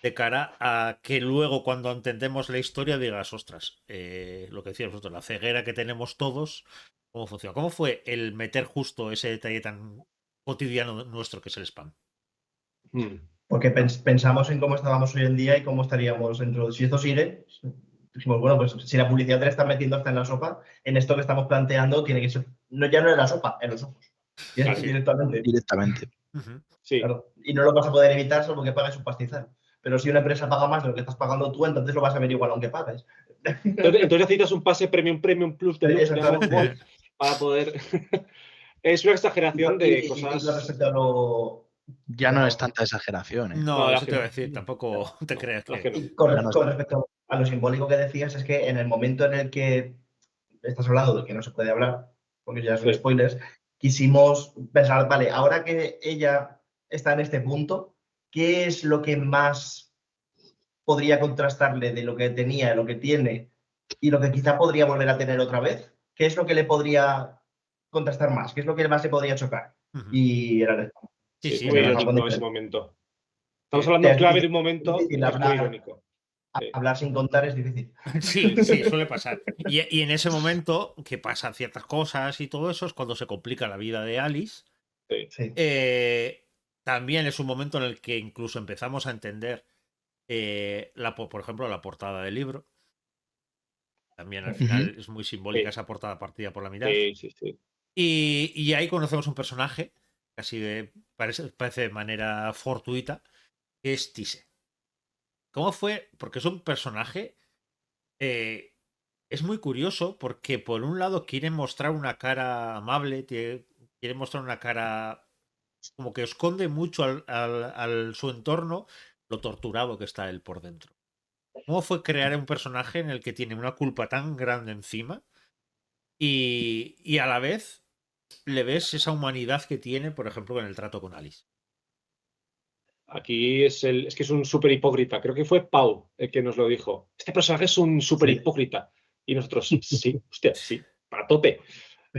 Speaker 1: de cara a que luego cuando entendemos la historia digas, ostras, lo que decíamos nosotros, la ceguera que tenemos todos, cómo funciona? ¿Cómo fue el meter justo ese detalle tan cotidiano nuestro que es el spam?
Speaker 3: Porque pensamos en cómo estábamos hoy en día y cómo estaríamos dentro. Si esto sigue, dijimos, bueno, pues si la publicidad te la está metiendo hasta en la sopa, en esto que estamos planteando tiene que ser, ya no en la sopa, en los ojos.
Speaker 2: Claro.
Speaker 3: Directamente.
Speaker 4: Directamente.
Speaker 1: Ujú.
Speaker 2: Sí.
Speaker 3: Claro. Y no lo vas a poder evitar salvo que pagues un pastizal. Pero si una empresa paga más de lo que estás pagando tú, entonces lo vas a ver igual aunque pagues.
Speaker 2: Entonces necesitas un pase premium plus de
Speaker 3: Exactamente.
Speaker 2: Gold para poder. Es una exageración de
Speaker 3: Y con
Speaker 2: cosas.
Speaker 3: respecto a lo.
Speaker 4: Ya no es tanta exageración, ¿eh?
Speaker 1: No,
Speaker 2: No, la
Speaker 1: eso
Speaker 2: que
Speaker 1: te voy a
Speaker 2: no.
Speaker 1: decir, tampoco te
Speaker 2: No,
Speaker 1: creas
Speaker 2: la
Speaker 1: que...
Speaker 2: que no.
Speaker 3: Con respecto a lo simbólico que decías, es que en el momento en el que estás hablando de que no se puede hablar, porque ya son
Speaker 2: Sí.
Speaker 3: spoilers, quisimos pensar, vale, ahora que ella está en este punto, ¿qué es lo que más podría contrastarle de lo que tenía, lo que tiene y lo que quizá podría volver a tener otra vez? ¿Qué es lo que le podría contrastar más? ¿Qué es lo que más le podría chocar?
Speaker 1: Ujú.
Speaker 3: Y era el spam.
Speaker 1: Sí,
Speaker 2: Sí,
Speaker 1: sí,
Speaker 2: muy
Speaker 3: Era
Speaker 1: no,
Speaker 2: irónico ese momento. Estamos hablando clave de un momento
Speaker 3: difícil
Speaker 2: que es muy
Speaker 3: hablar,
Speaker 2: irónico. Sí.
Speaker 3: hablar sin contar es difícil.
Speaker 1: sí, sí, suele pasar. Y en ese momento que pasan ciertas cosas y todo eso es cuando se complica la vida de Alice.
Speaker 2: Sí.
Speaker 3: Sí.
Speaker 1: También es un momento en el que incluso empezamos a entender por ejemplo, la portada del libro. También al final es muy simbólica esa portada partida por la mitad.
Speaker 2: Sí.
Speaker 1: Y ahí conocemos un personaje, casi parece de manera fortuita, que es Tise. ¿Cómo fue? Porque es un personaje. Es muy curioso porque por un lado quiere mostrar una cara amable, quiere mostrar una cara como que esconde mucho al su entorno lo torturado que está él por dentro. ¿Cómo fue crear un personaje en el que tiene una culpa tan grande encima y a la vez le ves esa humanidad que tiene, por ejemplo, en el trato con Alice?
Speaker 2: Aquí es que es un súper hipócrita. Creo que fue Pau el que nos lo dijo. Este personaje es un súper hipócrita. Y nosotros, sí, hostia, sí, a tope.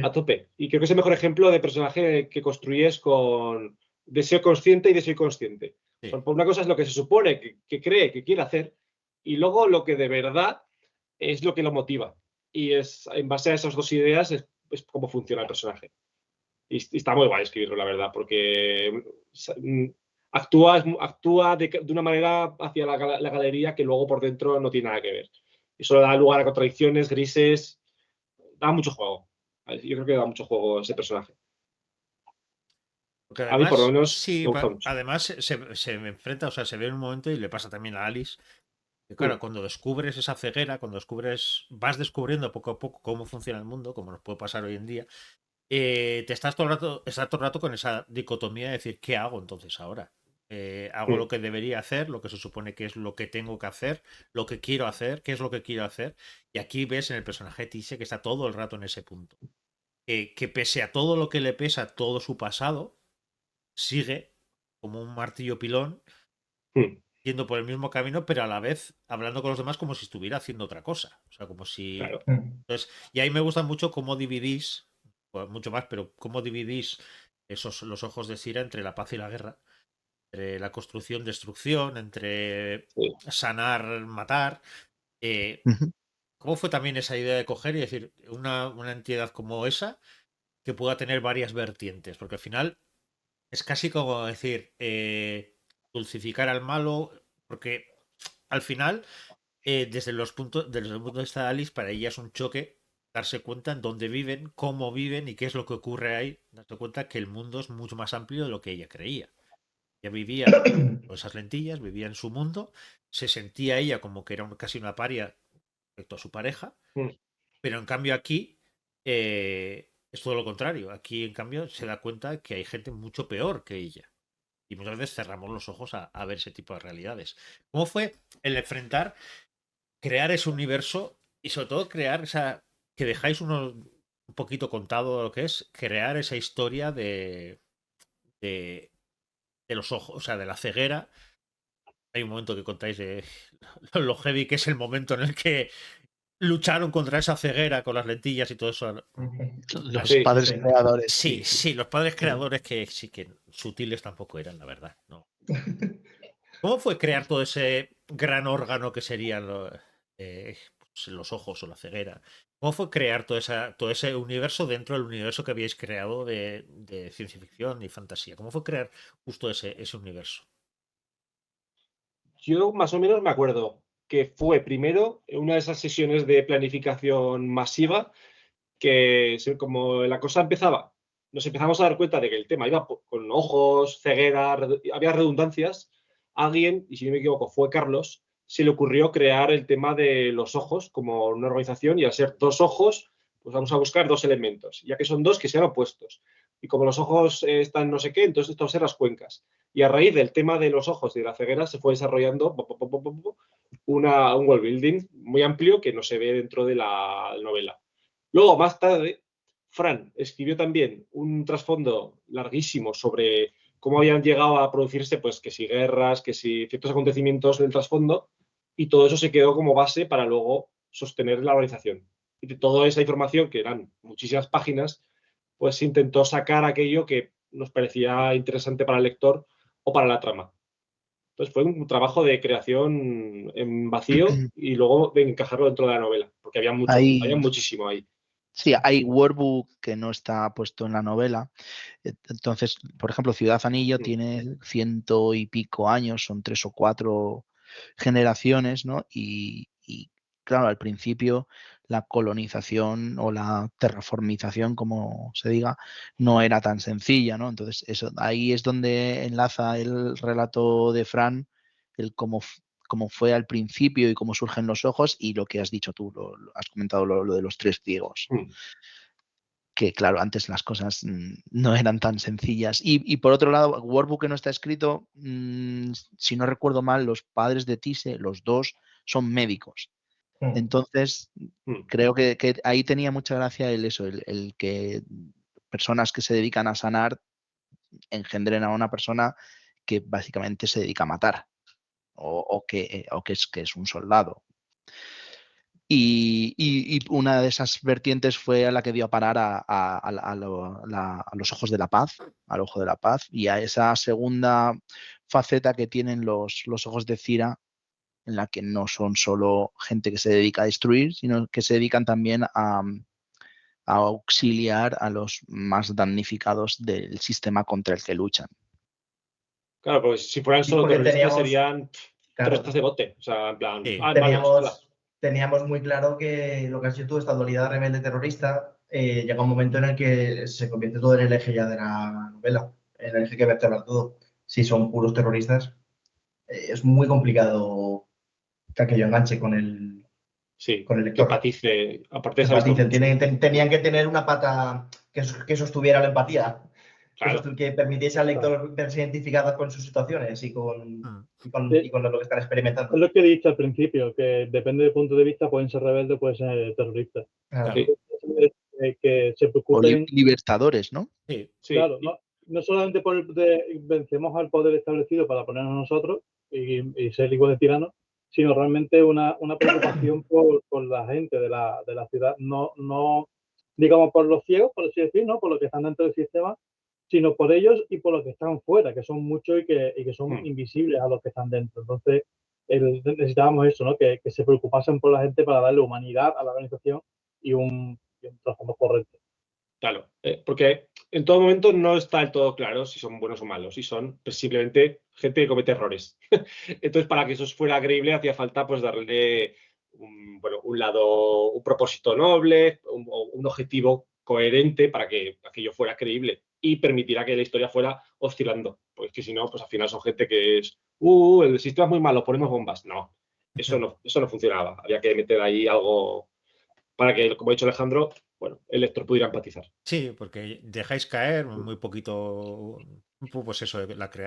Speaker 2: A tope. Y creo que es el mejor ejemplo de personaje que construyes con deseo consciente y deseo inconsciente.
Speaker 1: Sí.
Speaker 2: Por una cosa es lo que se supone que cree, que quiere hacer, y luego lo que de verdad es lo que lo motiva. Y es en base a esas dos ideas es cómo funciona el personaje. Y está muy guay escribirlo, la verdad, porque actúa de una manera hacia la galería que luego por dentro no tiene nada que ver. Eso da lugar a contradicciones, grises. Da mucho juego. Yo creo que da mucho juego ese personaje.
Speaker 1: Porque
Speaker 2: A mí, por lo
Speaker 1: además,
Speaker 2: menos,
Speaker 1: sí,
Speaker 2: me gusta mucho.
Speaker 1: además se enfrenta, o sea, se ve en un momento y le pasa también a Alice. Que claro, cuando descubres esa ceguera, vas descubriendo poco a poco cómo funciona el mundo, como nos puede pasar hoy en día, estás todo el rato con esa dicotomía de decir, ¿qué hago entonces ahora? Hago lo que debería hacer, lo que se supone que es lo que tengo que hacer, lo que quiero hacer, qué es lo que quiero hacer. Y aquí ves en el personaje Tise que está todo el rato en ese punto. Que pese a todo lo que le pesa, todo su pasado, sigue como un martillo pilón yendo por el mismo camino, pero a la vez hablando con los demás como si estuviera haciendo otra cosa. O sea, como si.
Speaker 2: Claro.
Speaker 1: Entonces, y ahí me gusta mucho cómo dividís, pues mucho más, pero cómo dividís los ojos de Sira entre la paz y la guerra, entre la construcción, destrucción, entre sanar, matar. ¿Cómo fue también esa idea de coger y decir una entidad como esa que pueda tener varias vertientes? Porque al final es casi como decir, dulcificar al malo, porque al final, desde desde el punto de vista de Alice, para ella es un choque darse cuenta en dónde viven, cómo viven y qué es lo que ocurre ahí, darse cuenta que el mundo es mucho más amplio de lo que ella creía. Ella vivía con esas lentillas, vivía en su mundo, se sentía ella como que era casi una paria respecto a su pareja, pero en cambio aquí es todo lo contrario. Aquí, en cambio, se da cuenta que hay gente mucho peor que ella. Y muchas veces cerramos los ojos a ver ese tipo de realidades. ¿Cómo fue el enfrentar, crear ese universo y sobre todo crear esa. Que dejáis un poquito contado lo que es, crear esa historia de los ojos, o sea, de la ceguera? Hay un momento que contáis de lo heavy que es el momento en el que lucharon contra esa ceguera con las lentillas y todo eso.
Speaker 4: Los padres creadores.
Speaker 1: Sí, los padres creadores que sí que sutiles tampoco eran, la verdad. No. ¿Cómo fue crear todo ese gran órgano que serían los ojos o la ceguera? ¿Cómo fue crear todo ese universo dentro del universo que habíais creado de ciencia ficción y fantasía? ¿Cómo fue crear justo ese universo?
Speaker 2: Yo más o menos me acuerdo que fue primero una de esas sesiones de planificación masiva que como la cosa empezaba, nos empezamos a dar cuenta de que el tema iba con ojos, ceguera, había redundancias. Alguien, y si no me equivoco fue Carlos, se le ocurrió crear el tema de los ojos como una organización y al ser dos ojos, pues vamos a buscar dos elementos, ya que son dos que sean opuestos. Y como los ojos están no sé qué, entonces esto va a ser las cuencas. Y a raíz del tema de los ojos y de la ceguera se fue desarrollando un world building muy amplio que no se ve dentro de la novela. Luego, más tarde, Fran escribió también un trasfondo larguísimo sobre cómo habían llegado a producirse, pues, que si guerras, que si ciertos acontecimientos del trasfondo, y todo eso se quedó como base para luego sostener la organización. Y de toda esa información, que eran muchísimas páginas, pues se intentó sacar aquello que nos parecía interesante para el lector o para la trama. Entonces fue un trabajo de creación en vacío y luego de encajarlo dentro de la novela, porque había muchísimo ahí.
Speaker 4: Sí, hay workbook que no está puesto en la novela. Entonces, por ejemplo, Ciudad Anillo tiene 100 y pico años, son 3 o 4 generaciones, ¿no? Y claro, al principio la colonización o la terraformización, como se diga, no era tan sencilla, ¿no? Entonces, eso, ahí es donde enlaza el relato de Fran, el cómo fue al principio y cómo surgen los ojos, y lo que has dicho tú, has comentado lo de los 3 ciegos. Que claro, antes las cosas no eran tan sencillas. Y por otro lado, Workbook que no está escrito, si no recuerdo mal, los padres de Tise, los dos, son médicos. Entonces, creo que ahí tenía mucha gracia el que personas que se dedican a sanar engendren a una persona que básicamente se dedica a matar o que es un soldado. Y una de esas vertientes fue a la que dio a parar a los ojos de la paz, al ojo de la paz, y a esa segunda faceta que tienen los ojos de Cira, en la que no son solo gente que se dedica a destruir, sino que se dedican también a auxiliar a los más damnificados del sistema contra el que luchan.
Speaker 2: Claro, pues si fueran solo terroristas serían terroristas de bote. O sea, en plan,
Speaker 3: teníamos muy claro que lo que has dicho tú, esta dualidad rebelde-terrorista, llega un momento en el que se convierte todo en el eje ya de la novela, en el eje que vertebra todo. Si son puros terroristas, es muy complicado que aquello enganche con el lector.
Speaker 2: Que empatice. Aparte de
Speaker 3: tenían que tener una pata que sostuviera la empatía. Claro. Que permitiese al lector verse identificado con sus situaciones y con lo que están experimentando.
Speaker 5: Es lo que he dicho al principio, que depende del punto de vista, pueden ser rebeldes, pueden ser terroristas.
Speaker 3: Claro.
Speaker 5: Que se preocupen.
Speaker 4: O libertadores, ¿no?
Speaker 5: Sí. Claro, no solamente vencemos al poder establecido para ponernos nosotros y ser igual de tiranos, sino realmente una preocupación por la gente de la ciudad, no digamos por los ciegos, por así decir, ¿no? Por los que están dentro del sistema, sino por ellos y por los que están fuera, que son muchos y que son invisibles a los que están dentro. Entonces, necesitábamos eso, ¿no? Que se preocupasen por la gente para darle humanidad a la organización y un trasfondo correcto.
Speaker 2: Claro, porque en todo momento no está del todo claro si son buenos o malos, si son simplemente gente que comete errores. Entonces, para que eso fuera creíble, hacía falta pues darle un propósito noble, un objetivo coherente para que aquello fuera creíble y permitiera que la historia fuera oscilando. Porque que si no, pues al final son gente que es, el sistema es muy malo, ponemos bombas. No, eso no funcionaba. Había que meter ahí algo para que, como ha dicho Alejandro, el lector pudiera empatizar.
Speaker 1: Sí, porque dejáis caer muy poquito, pues eso,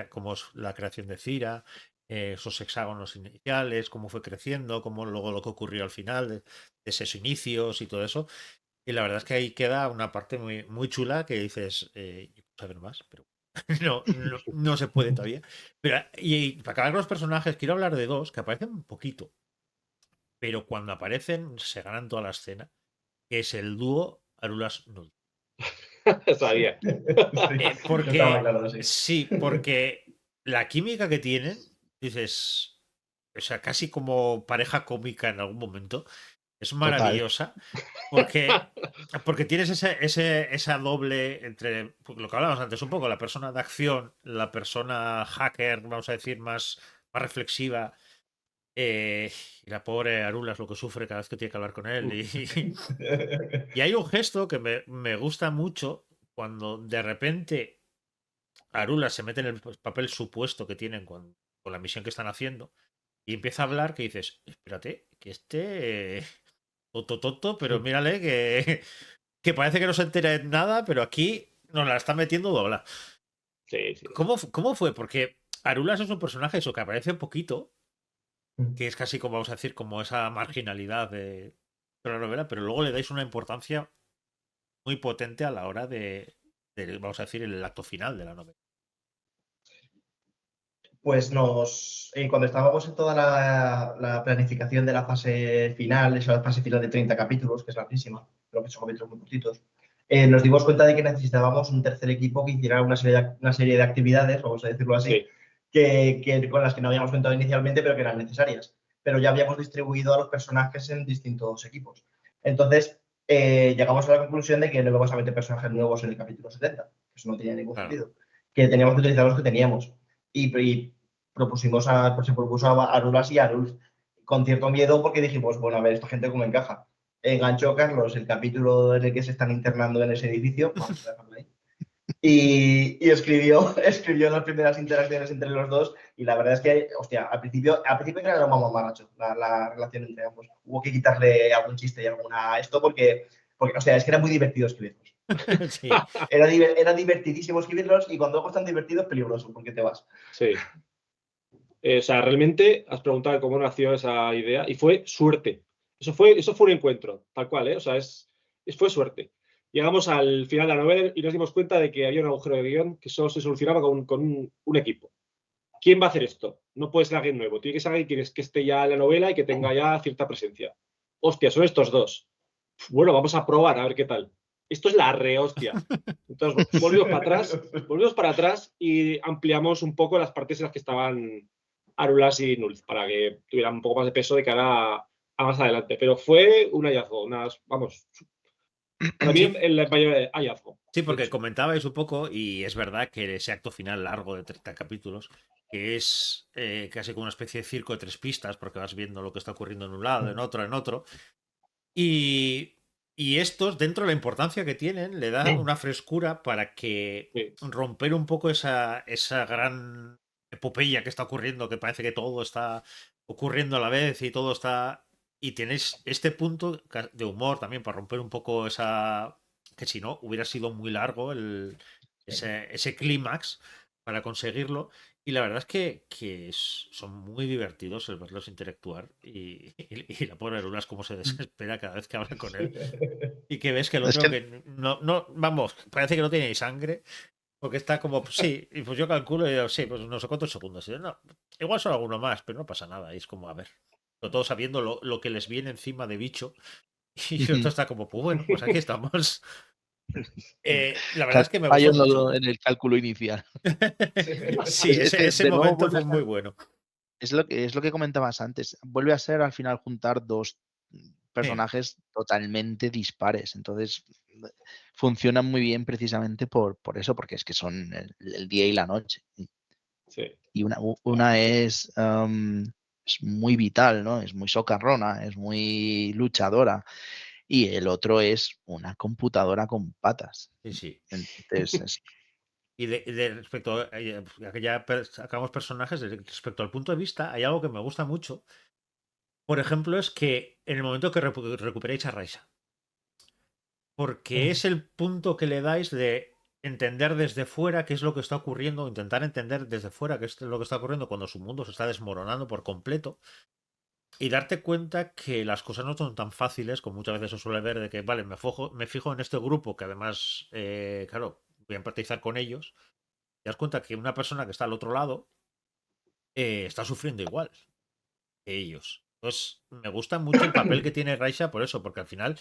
Speaker 1: cómo es la creación de Cira, esos hexágonos iniciales, cómo fue creciendo, cómo luego lo que ocurrió al final, de esos inicios y todo eso. Y la verdad es que ahí queda una parte muy, muy chula que dices, yo quiero saber más, pero no se puede todavía. Pero, y para acabar con los personajes, quiero hablar de dos que aparecen un poquito, pero cuando aparecen se ganan toda la escena, que es el dúo Arulas Null.
Speaker 2: Sabía.
Speaker 1: Porque la química que tienen, dices, o sea, casi como pareja cómica en algún momento, es maravillosa. Porque tienes esa doble entre lo que hablábamos antes, un poco la persona de acción, la persona hacker, vamos a decir, más reflexiva. Y la pobre Arulas lo que sufre cada vez que tiene que hablar con él. Y hay un gesto que me gusta mucho cuando de repente Arulas se mete en el papel supuesto que tienen con la misión que están haciendo y empieza a hablar, que dices, espérate, que tonto, pero mírale que parece que no se entera de nada, pero aquí nos la está metiendo dobla.
Speaker 2: Sí.
Speaker 1: ¿Cómo fue? Porque Arulas es un personaje eso que aparece un poquito, que es casi como, vamos a decir, como esa marginalidad de la novela, pero luego le dais una importancia muy potente a la hora de vamos a decir, el acto final de la novela.
Speaker 3: Pues cuando estábamos en toda la planificación de la fase final, esa fase final de 30 capítulos, que es larguísima, creo que son capítulos muy cortitos, nos dimos cuenta de que necesitábamos un tercer equipo que hiciera una serie de actividades, vamos a decirlo así, con las que no habíamos contado inicialmente, pero que eran necesarias. Pero ya habíamos distribuido a los personajes en distintos equipos. Entonces, llegamos a la conclusión de que no íbamos a meter personajes nuevos en el capítulo 70. Eso no tenía ningún sentido. Que teníamos que utilizar los que teníamos. Y se propuso a Arulas y a Arulf con cierto miedo porque dijimos, bueno, a ver, esta gente cómo encaja. Enganchó Carlos el capítulo en el que se están internando en ese edificio, vamos a dejarlo ahí, y escribió las primeras interacciones entre los dos y la verdad es que, hostia, al principio era un mamarracho la relación entre ambos. Hubo que quitarle algún chiste y porque, o sea, es que era muy divertido escribirlos.
Speaker 1: Sí.
Speaker 3: Era divertidísimo escribirlos y cuando algo es tan divertido es peligroso porque te vas.
Speaker 2: Sí. O sea, realmente has preguntado cómo nació esa idea y fue suerte. Eso fue un encuentro, tal cual, ¿eh? O sea, fue suerte. Llegamos al final de la novela y nos dimos cuenta de que había un agujero de guión que solo se solucionaba con un equipo. ¿Quién va a hacer esto? No puede ser alguien nuevo, tiene que ser alguien que esté ya en la novela y que tenga ya cierta presencia. Hostia, son estos dos. Bueno, vamos a probar a ver qué tal. Esto es la rehostia. Entonces, volvimos para atrás y ampliamos un poco las partes en las que estaban Arulas y Nulz para que tuvieran un poco más de peso de cara a más adelante. Pero fue un hallazgo, vamos, también el mayor hallazgo.
Speaker 1: Sí, porque comentabais un poco, y es verdad que ese acto final largo de 30 capítulos, que es casi como una especie de circo de 3 pistas, porque vas viendo lo que está ocurriendo en un lado, en otro. Y estos, dentro de la importancia que tienen, le da una frescura para que romper un poco esa gran epopeya que está ocurriendo, que parece que todo está ocurriendo a la vez y todo está... Y tienes este punto de humor también para romper un poco esa... que si no, hubiera sido muy largo ese clímax para conseguirlo. Y la verdad es que son muy divertidos el verlos interactuar y la pobre Arulas como se desespera cada vez que habla con él y que ves que el otro que no, vamos, parece que no tiene ni sangre porque está como, sí, y pues yo calculo y digo, sí, pues no sé cuántos segundos. Y yo, no, igual son alguno más, pero no pasa nada. Y es como, a ver, todo sabiendo lo que les viene encima de bicho y el otro está como, pues bueno, pues aquí estamos. La verdad es que me gustó mucho.
Speaker 4: En el cálculo inicial.
Speaker 1: Sí, ese momento fue muy bueno.
Speaker 4: Es lo que comentabas antes. Vuelve a ser al final juntar dos personajes totalmente dispares. Entonces funcionan muy bien precisamente por eso, porque es que son el día y la noche.
Speaker 2: Sí.
Speaker 4: Y una es muy vital, ¿no? Es muy socarrona, es muy luchadora. Y el otro es una computadora con patas.
Speaker 1: Sí.
Speaker 4: Entonces,
Speaker 1: Y respecto a que ya sacamos personajes, respecto al punto de vista, hay algo que me gusta mucho. Por ejemplo, es que en el momento que recuperéis a Raisa, porque es el punto que le dais de entender desde fuera qué es lo que está ocurriendo, intentar entender desde fuera qué es lo que está ocurriendo cuando su mundo se está desmoronando por completo y darte cuenta que las cosas no son tan fáciles como muchas veces se suele ver de que, vale, me fijo en este grupo que además, claro, voy a empatizar con ellos. Te das cuenta que una persona que está al otro lado está sufriendo igual que ellos. Entonces, me gusta mucho el papel que tiene Raisa por eso, porque al final,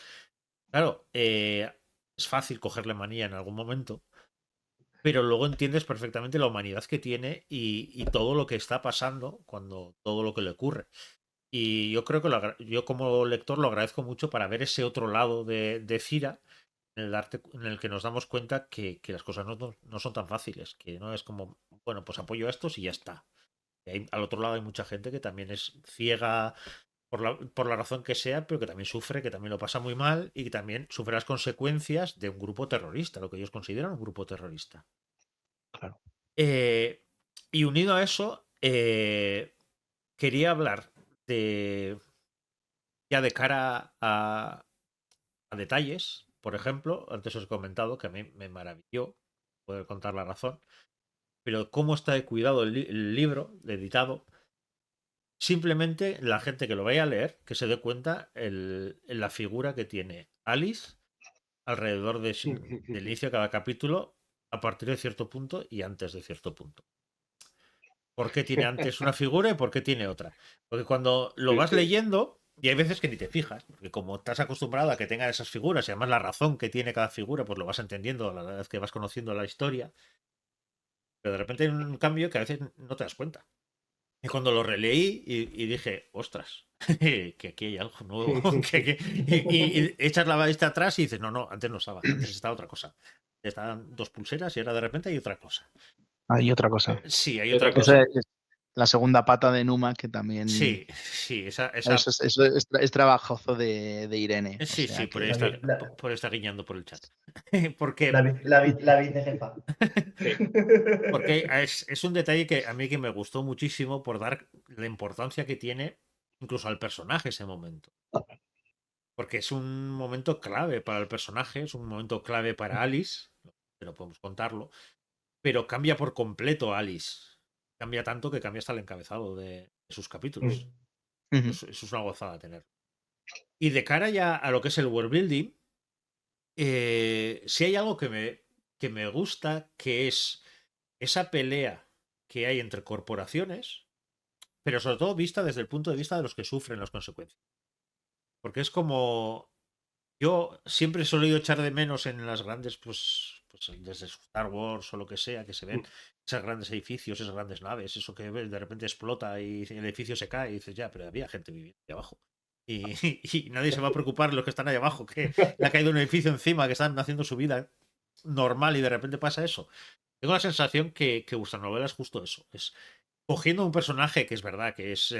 Speaker 1: claro, es fácil cogerle manía en algún momento, pero luego entiendes perfectamente la humanidad que tiene y todo lo que está pasando cuando todo lo que le ocurre. Y yo creo que yo como lector lo agradezco mucho para ver ese otro lado de Cira, en el que nos damos cuenta que las cosas no son tan fáciles, que no es como, bueno, pues apoyo a estos y ya está. Y al otro lado hay mucha gente que también es ciega por la razón que sea, pero que también sufre, que también lo pasa muy mal y que también sufre las consecuencias de un grupo terrorista, lo que ellos consideran un grupo terrorista.
Speaker 4: Claro.
Speaker 1: Y unido a eso, quería hablar ya de cara a detalles. Por ejemplo, antes os he comentado que a mí me maravilló poder contar la razón, pero cómo está de cuidado el libro, editado. Simplemente la gente que lo vaya a leer, que se dé cuenta en la figura que tiene Alice alrededor del inicio de cada capítulo, a partir de cierto punto y antes de cierto punto. ¿Por qué tiene antes una figura y por qué tiene otra? Porque cuando lo vas leyendo, y hay veces que ni te fijas, porque como estás acostumbrado a que tengan esas figuras y además la razón que tiene cada figura, pues lo vas entendiendo a la vez que vas conociendo la historia. Pero de repente hay un cambio que a veces no te das cuenta. Y cuando lo releí y dije, ostras, que aquí hay algo nuevo. Y echas la vista atrás y dices, no, antes no estaba, antes estaba otra cosa. Estaban dos pulseras y ahora de repente hay otra cosa.
Speaker 4: Hay otra cosa.
Speaker 1: Sí, hay otra cosa.
Speaker 4: la segunda pata de Numa, que también...
Speaker 1: Sí, esa...
Speaker 4: Eso es trabajoso de Irene.
Speaker 1: Sí,
Speaker 4: o sea
Speaker 1: por
Speaker 4: que...
Speaker 1: ahí está guiñando por el chat. Porque...
Speaker 3: La vicejefa.
Speaker 1: Sí. Porque es un detalle que a mí que me gustó muchísimo por dar la importancia que tiene incluso al personaje ese momento. Porque es un momento clave para el personaje, es un momento clave para Alice, no podemos contarlo, pero cambia por completo a Alice. Cambia tanto que cambia hasta el encabezado de sus capítulos. Eso es una gozada tener. Y de cara ya a lo que es el world building, si hay algo que me gusta, que es esa pelea que hay entre corporaciones, pero sobre todo vista desde el punto de vista de los que sufren las consecuencias. Porque es como... Yo siempre he solido echar de menos en las grandes, pues desde Star Wars o lo que sea, que se ven esos grandes edificios, esas grandes naves, eso que ves, de repente explota y el edificio se cae y dices, ya, pero había gente viviendo ahí abajo. Y nadie se va a preocupar de los que están ahí abajo, que le ha caído un edificio encima, que están haciendo su vida normal y de repente pasa eso. Tengo la sensación que vuestra novela es justo eso. Es cogiendo un personaje que es verdad que es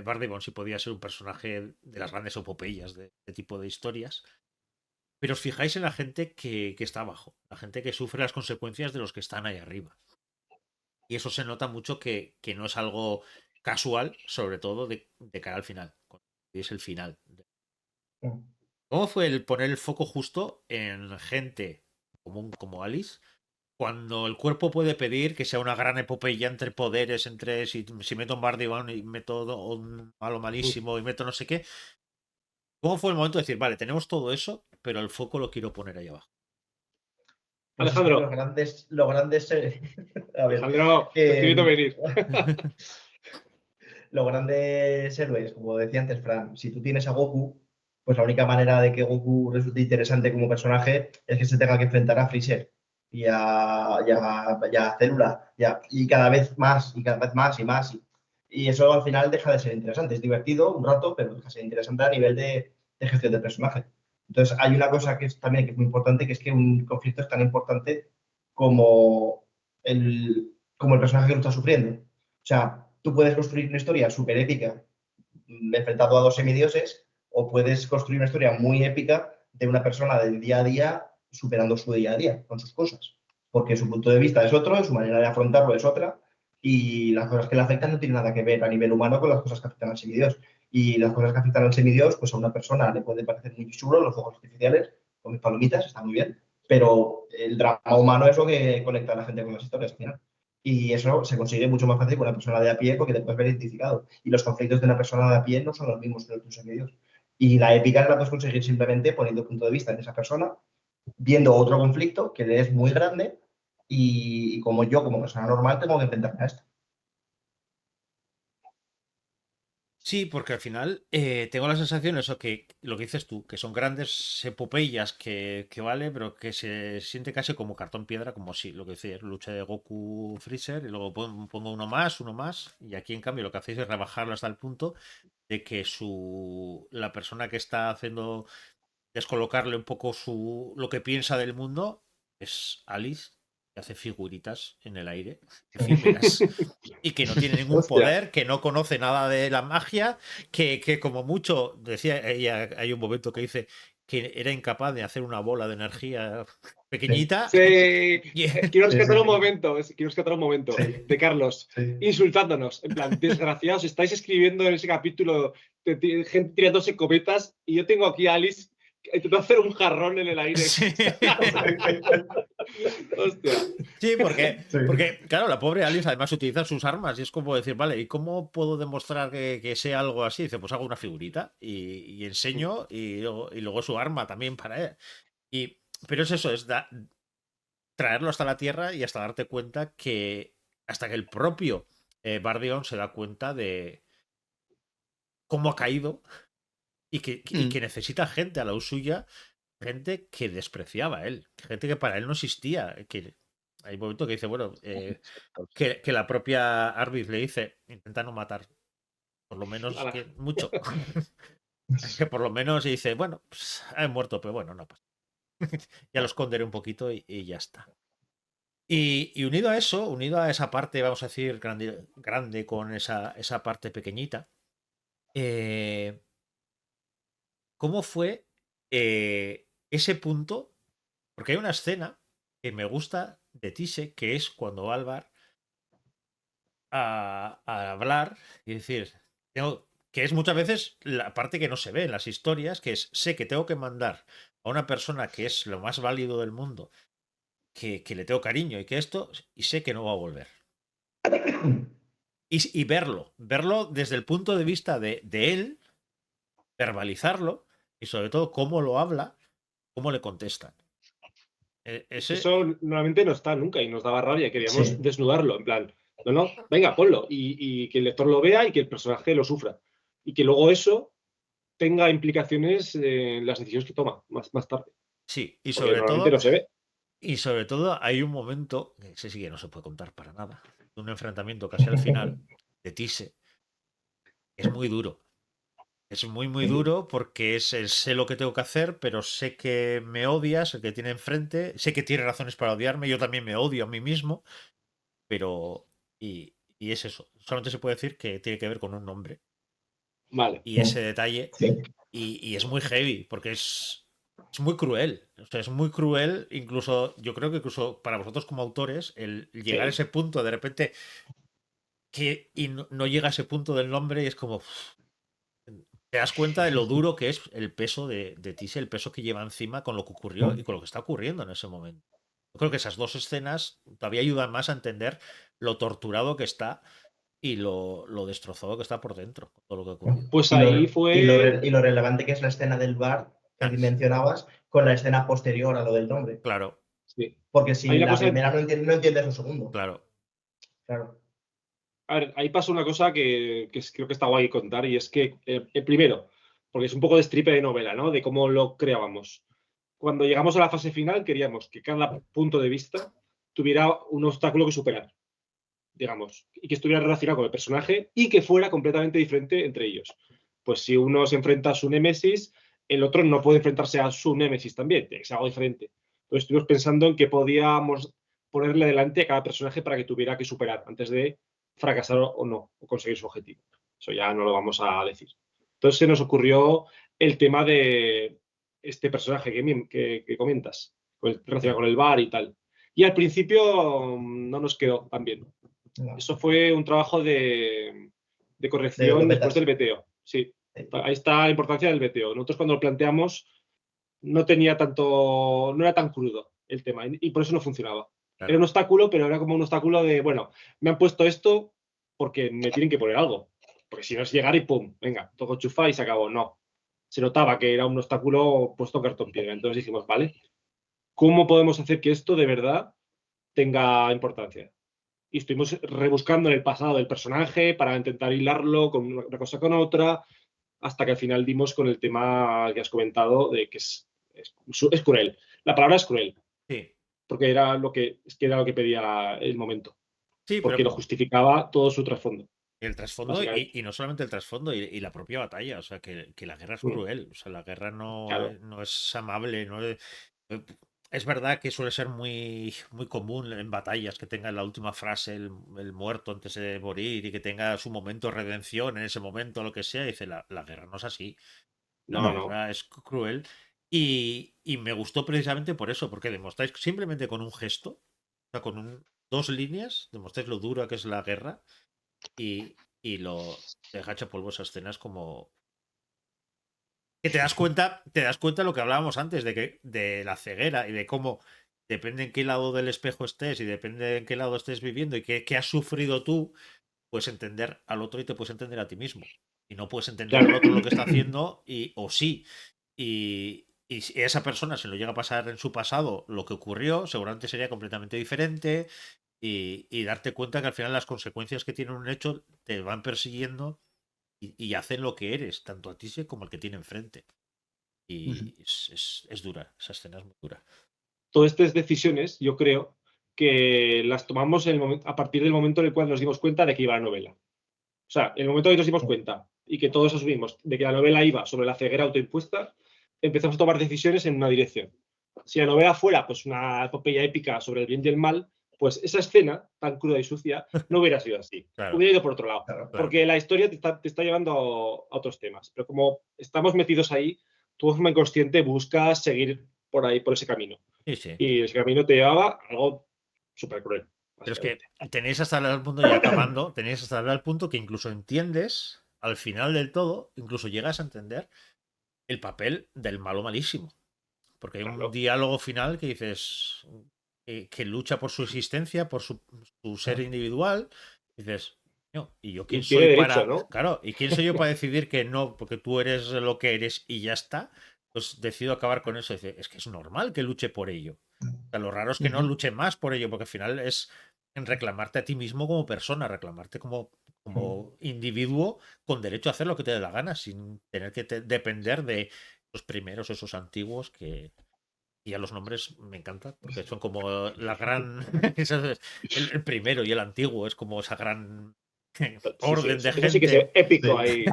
Speaker 1: Bardi Bonsi podía ser un personaje de las grandes epopeyas de este tipo de historias, pero os fijáis en la gente que está abajo, la gente que sufre las consecuencias de los que están ahí arriba. Y eso se nota mucho que no es algo casual, sobre todo de cara al final. Es el final. ¿Cómo fue el poner el foco justo en gente común como Alice? Cuando el cuerpo puede pedir que sea una gran epopeya entre poderes, entre si meto un Bardivan y meto un malo malísimo y meto no sé qué. ¿Cómo fue el momento de decir, vale, tenemos todo eso, pero el foco lo quiero poner ahí abajo?
Speaker 2: Alejandro.
Speaker 3: Los grandes
Speaker 2: Alejandro, te estoy viendo venir.
Speaker 3: Los grandes héroes, como decía antes Fran, si tú tienes a Goku, pues la única manera de que Goku resulte interesante como personaje es que se tenga que enfrentar a Freezer y a Célula, y cada vez más, y cada vez más, y más. Y eso al final deja de ser interesante. Es divertido un rato, pero deja de ser interesante a nivel de gestión de personaje. Entonces, hay una cosa que es también que es muy importante, que es que un conflicto es tan importante como el personaje que lo está sufriendo. O sea, tú puedes construir una historia súper épica enfrentado a dos semidioses, o puedes construir una historia muy épica de una persona del día a día superando su día a día con sus cosas. Porque su punto de vista es otro, su manera de afrontarlo es otra, y las cosas que le afectan no tienen nada que ver a nivel humano con las cosas que afectan al semidios. Y las cosas que afectan al semidios, pues a una persona le puede parecer muy chulo los fuegos artificiales, con mis palomitas, está muy bien, pero el drama humano es lo que conecta a la gente con las historias al final. Y eso se consigue mucho más fácil con una persona de a pie porque te puedes ver identificado. Y los conflictos de una persona de a pie no son los mismos que los de tus semidios. Y la épica la puedes conseguir simplemente poniendo punto de vista en esa persona, viendo otro conflicto que le es muy grande y como yo, como persona normal, tengo que enfrentarme a esto.
Speaker 1: Sí, porque al final tengo la sensación, eso que lo que dices tú, que son grandes epopeyas que vale, pero que se siente casi como cartón piedra, como si lo que decías, lucha de Goku Freezer, y luego pongo uno más, y aquí en cambio lo que hacéis es rebajarlo hasta el punto de que la persona que está haciendo descolocarle un poco lo que piensa del mundo es Alice, que hace figuritas en el aire, efímeras, y que no tiene ningún poder, que no conoce nada de la magia, que como mucho, decía ella, hay un momento que dice que era incapaz de hacer una bola de energía pequeñita.
Speaker 2: Sí. Quiero rescatar un momento de Carlos insultándonos, en plan, desgraciados, estáis escribiendo en ese capítulo de gente tirándose cometas y yo tengo aquí a Alice intentando hacer un jarrón en el aire.
Speaker 1: Sí.
Speaker 2: Hostia.
Speaker 1: Sí, porque, claro, la pobre Alice además utiliza sus armas y es como decir, vale, ¿y cómo puedo demostrar que sé algo así? Dice, pues hago una figurita y enseño y luego su arma también para él. Pero es eso, es traerlo hasta la Tierra y hasta darte cuenta que hasta que el propio Bardion se da cuenta de cómo ha caído y que necesita gente a la suya, gente que despreciaba a él, gente que para él no existía, que hay un momento que dice, bueno, que la propia Arvid le dice, intenta no matar, por lo menos mucho. Que por lo menos dice, bueno, pues, he muerto, pero bueno, no pasa. Ya lo esconderé un poquito y ya está. Y unido a eso, unido a esa parte, vamos a decir, grande con esa parte pequeñita, ¿cómo fue ese punto? Porque hay una escena que me gusta de Tise, que es cuando va al bar a hablar y decir, que es muchas veces la parte que no se ve en las historias, que es, sé que tengo que mandar a una persona que es lo más válido del mundo, que le tengo cariño y que esto, y sé que no va a volver. Y verlo desde el punto de vista de él, verbalizarlo y sobre todo cómo lo habla, cómo le contestan.
Speaker 2: Eso normalmente no está nunca y nos daba rabia, queríamos
Speaker 3: Sí.
Speaker 2: desnudarlo, en plan, no, venga, ponlo y que el lector lo vea y que el personaje lo sufra. Y que luego eso tenga implicaciones en las decisiones que toma más tarde.
Speaker 1: Sí, y
Speaker 2: Porque
Speaker 1: sobre
Speaker 2: normalmente
Speaker 1: todo,
Speaker 2: no se ve.
Speaker 1: y sobre todo hay un momento, que ese sí que no se puede contar para nada, un enfrentamiento casi al final de Tise. Es muy duro. Es muy duro porque sé lo que tengo que hacer, pero sé que me odias, el que tiene enfrente, sé que tiene razones para odiarme, yo también me odio a mí mismo, pero... Y es eso. Solamente se puede decir que tiene que ver con un nombre.
Speaker 2: Vale.
Speaker 1: Y ese detalle.
Speaker 3: Sí.
Speaker 1: Y es muy heavy, porque es muy cruel. O sea, es muy cruel, incluso, yo creo que incluso para vosotros como autores, el llegar a
Speaker 2: Sí.
Speaker 1: ese punto de repente y no llega a ese punto del nombre y es como... Te das cuenta de lo duro que es el peso de Tise, el peso que lleva encima con lo que ocurrió y con lo que está ocurriendo en ese momento. Yo creo que esas dos escenas todavía ayudan más a entender lo torturado que está y lo destrozado que está por dentro, con todo lo que ha ocurrido.
Speaker 2: Pues
Speaker 3: Y lo,
Speaker 2: ahí fue.
Speaker 3: y lo relevante que es la escena del bar que mencionabas con la escena posterior a lo del nombre.
Speaker 1: Claro,
Speaker 2: Sí.
Speaker 3: Porque si
Speaker 2: Hay una
Speaker 3: la
Speaker 2: cosa.
Speaker 3: primera no entiendes lo segundo.
Speaker 1: claro.
Speaker 3: Claro.
Speaker 2: A ver, ahí pasa una cosa que creo que está guay contar, y es que, primero, porque es un poco de stripe de novela, ¿no? De cómo lo creábamos. Cuando llegamos a la fase final, queríamos que cada punto de vista tuviera un obstáculo que superar, digamos, y que estuviera relacionado con el personaje y que fuera completamente diferente entre ellos. Pues si uno se enfrenta a su némesis, el otro no puede enfrentarse a su némesis también, tiene que ser algo diferente. Entonces estuvimos pensando en qué podíamos ponerle delante a cada personaje para que tuviera que superar antes de fracasar o no, o conseguir su objetivo. Eso ya no lo vamos a decir. Entonces se nos ocurrió el tema de este personaje que comentas, relacionado con el bar y tal. Y al principio no nos quedó tan bien.
Speaker 3: No.
Speaker 2: Eso fue un trabajo de corrección después del BTO. Sí, ahí está la importancia del BTO. Nosotros cuando lo planteamos no tenía tanto, no era tan crudo el tema y por eso no funcionaba.
Speaker 1: Claro.
Speaker 2: Era un obstáculo, pero era como un obstáculo de, bueno, me han puesto esto porque me tienen que poner algo. Porque si no es llegar y pum, venga, toco chufa y se acabó. No. Se notaba que era un obstáculo puesto cartón piedra. Entonces dijimos, vale, ¿cómo podemos hacer que esto de verdad tenga importancia? Y estuvimos rebuscando en el pasado del personaje para intentar hilarlo con una cosa con otra, hasta que al final dimos con el tema que has comentado de que es cruel. La palabra es cruel,
Speaker 1: Sí.
Speaker 2: porque era lo que pedía el momento,
Speaker 1: Sí,
Speaker 2: porque
Speaker 1: pero
Speaker 2: lo justificaba todo su trasfondo.
Speaker 1: el trasfondo y no solamente el trasfondo y la propia batalla, o sea, que la guerra es cruel, o sea, la guerra
Speaker 2: Claro.
Speaker 1: no es amable, es verdad que suele ser muy común en batallas que tenga la última frase el muerto antes de morir y que tenga su momento de redención en ese momento, lo que sea, y dice, la guerra no es así, la
Speaker 2: No.
Speaker 1: guerra es cruel y me gustó precisamente por eso, porque demostráis simplemente con un gesto, o sea, con dos líneas, demostráis lo dura que es la guerra y lo deja hecho polvo esas escenas como que te das cuenta de lo que hablábamos antes de la ceguera y de cómo depende en qué lado del espejo estés y depende en qué lado estés viviendo y qué has sufrido tú, puedes entender al otro y te puedes entender a ti mismo y no puedes entender al
Speaker 2: Claro.
Speaker 1: otro lo que está haciendo o sí y si esa persona se lo llega a pasar en su pasado lo que ocurrió seguramente sería completamente diferente y darte cuenta que al final las consecuencias que tiene un hecho te van persiguiendo y hacen lo que eres, tanto a ti como al que tiene enfrente. Y es dura, esa escena es muy dura.
Speaker 2: Todas estas decisiones, yo creo que las tomamos a partir del momento en el cual nos dimos cuenta de que iba la novela. O sea, en el momento en que nos dimos cuenta y que todos asumimos de que la novela iba sobre la ceguera autoimpuesta, empezamos a tomar decisiones en una dirección. Si la novela fuera pues una epopeya épica sobre el bien y el mal, pues esa escena tan cruda y sucia no hubiera sido así.
Speaker 1: Claro.
Speaker 2: Hubiera ido por otro lado.
Speaker 3: Claro.
Speaker 2: Porque la historia te está llevando a otros temas. Pero como estamos metidos ahí, tú de forma inconsciente buscas seguir por ahí, por ese camino.
Speaker 1: Sí, sí.
Speaker 2: Y ese camino te llevaba a algo súper cruel.
Speaker 1: Pero es que tenéis hasta el punto, y acabando, tenéis hasta el punto que incluso entiendes, al final del todo, incluso llegas a entender el papel del malo malísimo. Porque hay un diálogo final que dices que lucha por su existencia, por su ser individual. Dices, no, ¿y yo quién soy para...?
Speaker 2: ¿no?
Speaker 1: Claro, ¿y quién soy yo para decidir que no? Porque tú eres lo que eres y ya está. Pues decido acabar con eso. Dice, es que es normal que luche por ello. O sea, lo raro es que no luche más por ello, porque al final es en reclamarte a ti mismo como persona, reclamarte como individuo con derecho a hacer lo que te dé la gana, sin tener que depender de los primeros, esos antiguos que... Y a los nombres me encantan, porque son como la gran... el primero y el antiguo es como esa gran orden de gente.
Speaker 2: Sí que es épico ahí.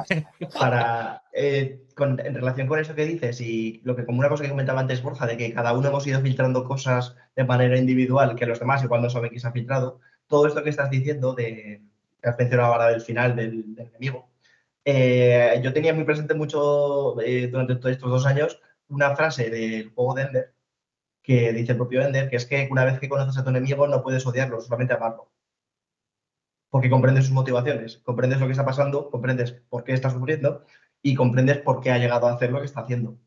Speaker 3: En relación con eso que dices y lo que como una cosa que comentaba antes Borja, de que cada uno hemos ido filtrando cosas de manera individual que los demás igual no saben que se ha filtrado, todo esto que estás diciendo, que has mencionado ahora del final del enemigo, yo tenía muy presente mucho durante todos estos 2 años una frase del juego de Ender que dice el propio Ender, que es que una vez que conoces a tu enemigo no puedes odiarlo, solamente amarlo. Porque comprendes sus motivaciones, comprendes lo que está pasando, comprendes por qué está sufriendo y comprendes por qué ha llegado a hacer lo que está haciendo.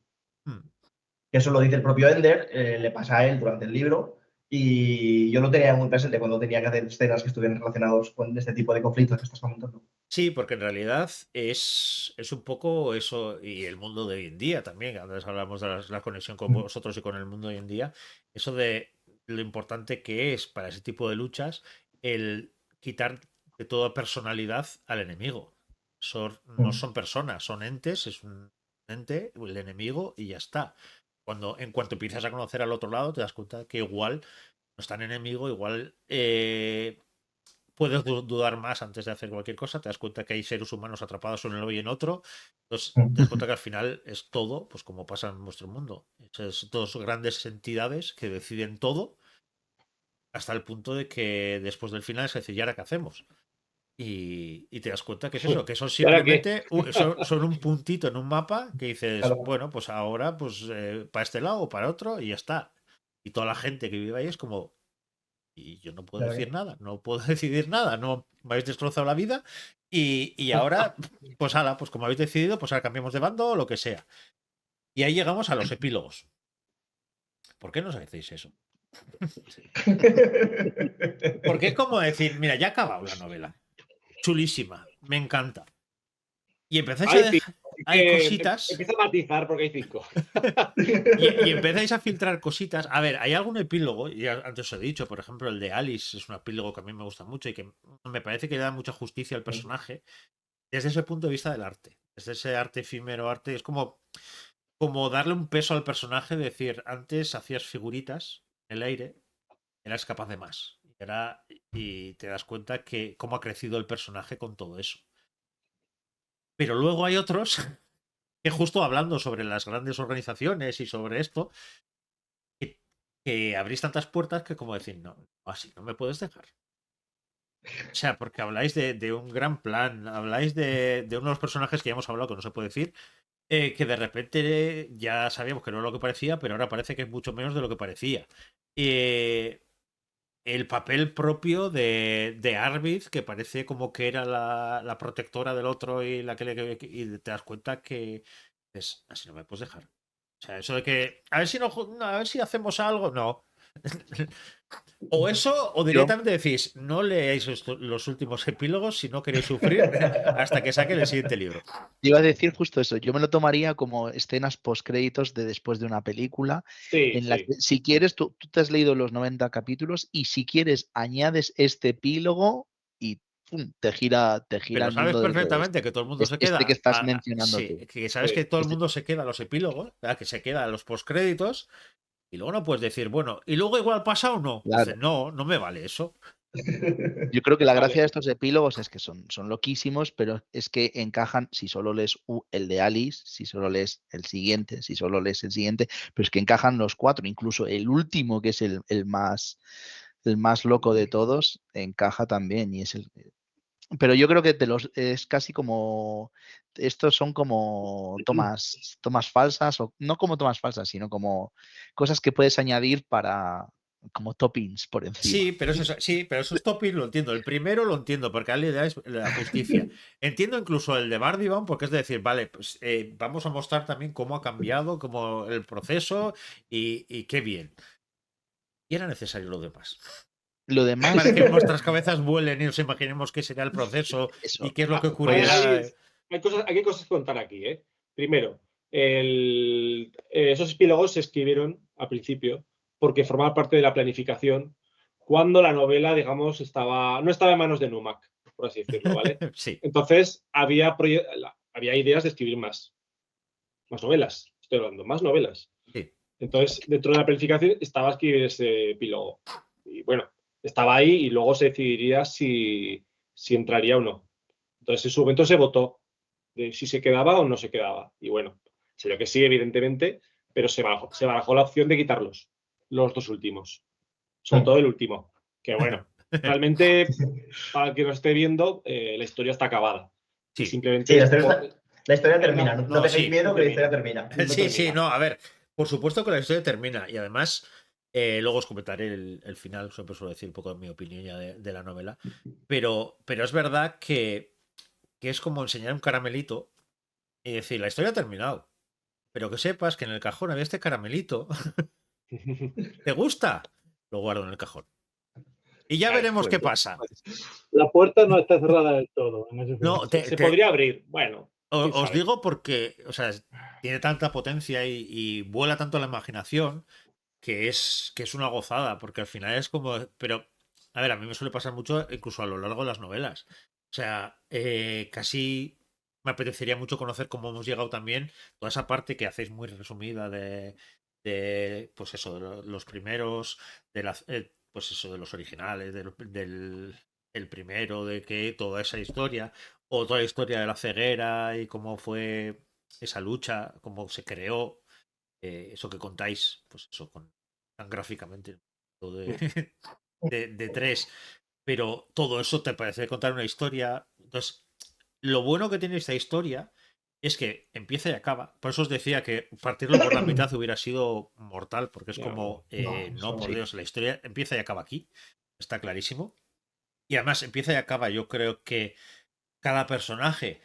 Speaker 3: Eso lo dice el propio Ender, le pasa a él durante el libro y yo lo tenía muy presente cuando tenía que hacer escenas que estuvieran relacionados con este tipo de conflictos que estás comentando.
Speaker 1: Sí, porque en realidad es un poco eso, y el mundo de hoy en día también, antes hablamos de la conexión con vosotros y con el mundo de hoy en día, eso de lo importante que es para ese tipo de luchas el quitar de toda personalidad al enemigo. No son personas, son entes, es un ente, el enemigo, y ya está. En cuanto empiezas a conocer al otro lado, te das cuenta que igual no es tan enemigo, igual puedes dudar más antes de hacer cualquier cosa, te das cuenta que hay seres humanos atrapados en uno y en otro, entonces te das cuenta que al final es todo, pues como pasa en nuestro mundo. Es dos grandes entidades que deciden todo hasta el punto de que después del final es decir, ¿y ahora qué hacemos? Y te das cuenta que es eso, que son simplemente son un puntito en un mapa que dices,
Speaker 3: Claro.
Speaker 1: bueno, pues ahora pues para este lado o para otro y ya está. Y toda la gente que vive ahí es como, y yo no puedo decir nada, no puedo decidir nada, no me habéis destrozado la vida y ahora, pues ala, pues como habéis decidido, pues ahora cambiamos de bando o lo que sea. Y ahí llegamos a los epílogos. ¿Por qué no os hacéis eso? Porque es como decir, mira, ya ha acabado la novela. Chulísima, me encanta. Y empezáis a dejar... Hay cositas.
Speaker 2: Empieza a matizar porque hay 5.
Speaker 1: y empezáis a filtrar cositas. A ver, hay algún epílogo, ya antes os he dicho, por ejemplo, el de Alice es un epílogo que a mí me gusta mucho y que me parece que le da mucha justicia al personaje desde ese punto de vista del arte. Desde ese arte efímero, arte. Es como darle un peso al personaje, decir, antes hacías figuritas en el aire, eras capaz de más. Y te das cuenta que cómo ha crecido el personaje con todo eso. Pero luego hay otros que justo hablando sobre las grandes organizaciones y sobre esto, que abrís tantas puertas que como decir, no, así no me puedes dejar. O sea, porque habláis de un gran plan, habláis de uno de los personajes que ya hemos hablado, que no se puede decir, que de repente ya sabíamos que no era lo que parecía, pero ahora parece que es mucho menos de lo que parecía. El papel propio de Arvid, que parece como que era la protectora del otro y la que y te das cuenta que es así no me puedes dejar. O sea, eso de que a ver si hacemos algo, no. O eso, o directamente decís, no leáis los últimos epílogos si no queréis sufrir hasta que saquen el siguiente libro.
Speaker 4: Iba a decir justo eso, yo me lo tomaría como escenas postcréditos de después de una película, en la que si quieres, tú te has leído los 90 capítulos y si quieres añades este epílogo y ¡pum! te gira
Speaker 1: Pero
Speaker 4: el
Speaker 1: sabes
Speaker 4: mundo
Speaker 1: perfectamente que todo el mundo se queda.
Speaker 4: que estás mencionando
Speaker 1: sí,
Speaker 4: tú.
Speaker 1: que sabes que todo el mundo se queda a los epílogos, ¿verdad? Que se queda a los postcréditos. Y luego no puedes decir, bueno, ¿y luego igual pasa o no?
Speaker 4: Claro.
Speaker 1: Dices, no me vale eso.
Speaker 4: Yo creo que la gracia de estos epílogos es que son loquísimos, pero es que encajan si solo lees el de Alice, si solo lees el siguiente, si solo lees el siguiente, pero es que encajan los 4, incluso el último, que es el más el más loco de todos, encaja también y es el... Pero yo creo que es casi como... Estos son como tomas falsas, o no como tomas falsas, sino como cosas que puedes añadir como toppings por encima.
Speaker 1: Sí, pero esos toppings lo entiendo. El primero lo entiendo, porque la idea es la justicia. Entiendo incluso el de Bardivan, porque es decir, vale, pues vamos a mostrar también cómo ha cambiado, cómo el proceso y qué bien. Y era necesario lo demás.
Speaker 4: Lo demás...
Speaker 1: Para que nuestras cabezas vuelen y nos imaginemos qué será el proceso
Speaker 4: Eso.
Speaker 1: y qué es lo que ocurrirá.
Speaker 2: Hay cosas que contar aquí. Primero, esos epílogos se escribieron al principio porque formaban parte de la planificación cuando la novela, digamos, no estaba en manos de Numac, por así decirlo, ¿vale?
Speaker 1: Sí.
Speaker 2: Entonces, había ideas de escribir más novelas. Estoy hablando, más novelas.
Speaker 1: Sí.
Speaker 2: Entonces, dentro de la planificación estaba escribir ese epílogo. Y bueno, estaba ahí y luego se decidiría si entraría o no. Entonces, en su momento se votó de si se quedaba o no se quedaba. Y bueno, se dio que sí, evidentemente, pero se barajó la opción de quitarlos, los dos últimos. Sobre todo el último. Que bueno, realmente, para el que nos esté viendo, la historia está acabada.
Speaker 1: Sí.
Speaker 2: Y simplemente.
Speaker 3: Sí, la historia termina. No tengáis
Speaker 1: sí,
Speaker 3: miedo que la historia termina.
Speaker 1: Sí, no, a ver, por supuesto que la historia termina y además luego os comentaré el final, siempre suelo decir un poco mi opinión ya de la novela, pero es verdad que es como enseñar un caramelito y decir, la historia ha terminado, pero que sepas que en el cajón había este caramelito. ¿Te gusta? Lo guardo en el cajón. Y ya veremos qué pasa.
Speaker 5: La puerta no está cerrada del todo. En ese
Speaker 1: No,
Speaker 2: se podría abrir. Bueno.
Speaker 1: Os digo porque, o sea, tiene tanta potencia y vuela tanto la imaginación que es una gozada, porque al final es como. Pero, a ver, a mí me suele pasar mucho incluso a lo largo de las novelas. O sea, casi me apetecería mucho conocer cómo hemos llegado también, toda esa parte que hacéis muy resumida pues eso, de los primeros, pues eso, de los originales, del el primero, de que toda esa historia, o toda la historia de la ceguera y cómo fue esa lucha, cómo se creó, eso que contáis, pues eso, tan gráficamente de, de tres, pero todo eso te parece contar una historia. Entonces, lo bueno que tiene esta historia es que empieza y acaba. Por eso os decía que partirlo por la mitad hubiera sido mortal, porque es como, no, por Dios, la historia empieza y acaba aquí, está clarísimo. Y además empieza y acaba, yo creo que cada personaje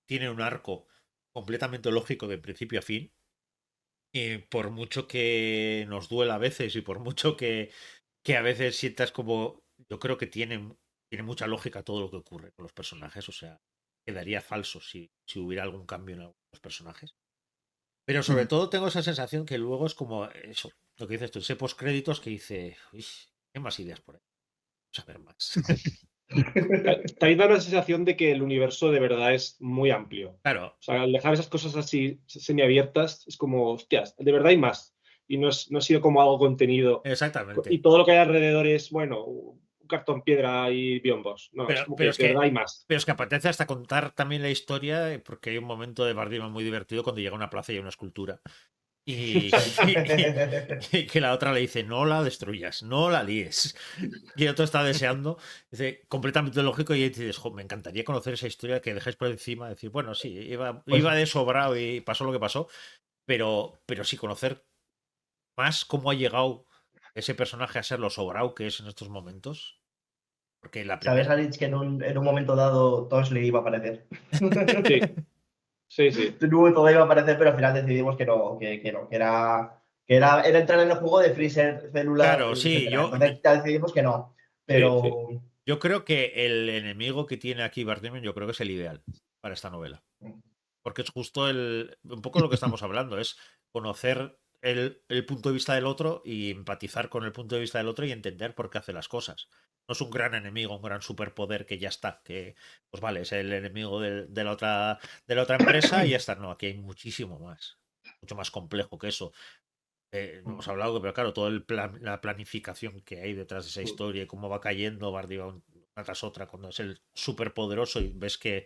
Speaker 1: tiene un arco completamente lógico de principio a fin. Y por mucho que nos duela a veces y por mucho que a veces sientas como. Yo creo que tiene mucha lógica todo lo que ocurre con los personajes. O sea, quedaría falso si hubiera algún cambio en algunos personajes. Pero sobre todo tengo esa sensación que luego es como eso, lo que dices tú, ese postcréditos que dice, uy, ¿qué más ideas por ahí? Vamos a ver más.
Speaker 2: Te da la sensación de que el universo de verdad es muy amplio.
Speaker 1: Claro.
Speaker 2: O sea, al dejar esas cosas así semiabiertas, es como, hostias, de verdad hay más. Y no ha sido como algo contenido.
Speaker 1: Exactamente.
Speaker 2: Y todo lo que hay alrededor es, bueno, un cartón piedra y biombos. No, es como que de verdad hay más.
Speaker 1: Pero es que apetece hasta contar también la historia, porque hay un momento de Bardiman muy divertido cuando llega a una plaza y hay una escultura. Y que la otra le dice, no la destruyas, no la líes. Y el otro está deseando, dice, completamente lógico, y dices, me encantaría conocer esa historia que dejáis por encima, decir, bueno, sí, iba de sobrado y pasó lo que pasó, pero sí conocer más cómo ha llegado ese personaje a ser lo sobrado que es en estos momentos. Porque la
Speaker 3: ¿Sabes,
Speaker 1: primera.
Speaker 3: Alex, que en un momento dado Tosh le iba a aparecer?
Speaker 2: Sí.
Speaker 3: En un momento dado iba a aparecer, pero al final decidimos que no, que era entrar en el juego de Freezer, células,
Speaker 1: Claro, sí,
Speaker 3: entonces ya decidimos que no. Pero
Speaker 2: sí.
Speaker 1: Yo creo que el enemigo que tiene aquí Bartman, yo creo que es el ideal para esta novela. Porque es justo un poco lo que estamos hablando, es conocer el punto de vista del otro y empatizar con el punto de vista del otro y entender por qué hace las cosas. No es un gran enemigo, un gran superpoder que ya está, que pues vale, es el enemigo de la otra empresa y ya está. No, aquí hay muchísimo más, mucho más complejo que eso. No hemos hablado, pero claro, toda la planificación que hay detrás de esa historia y cómo va cayendo Bardiva una tras otra cuando es el superpoderoso y ves que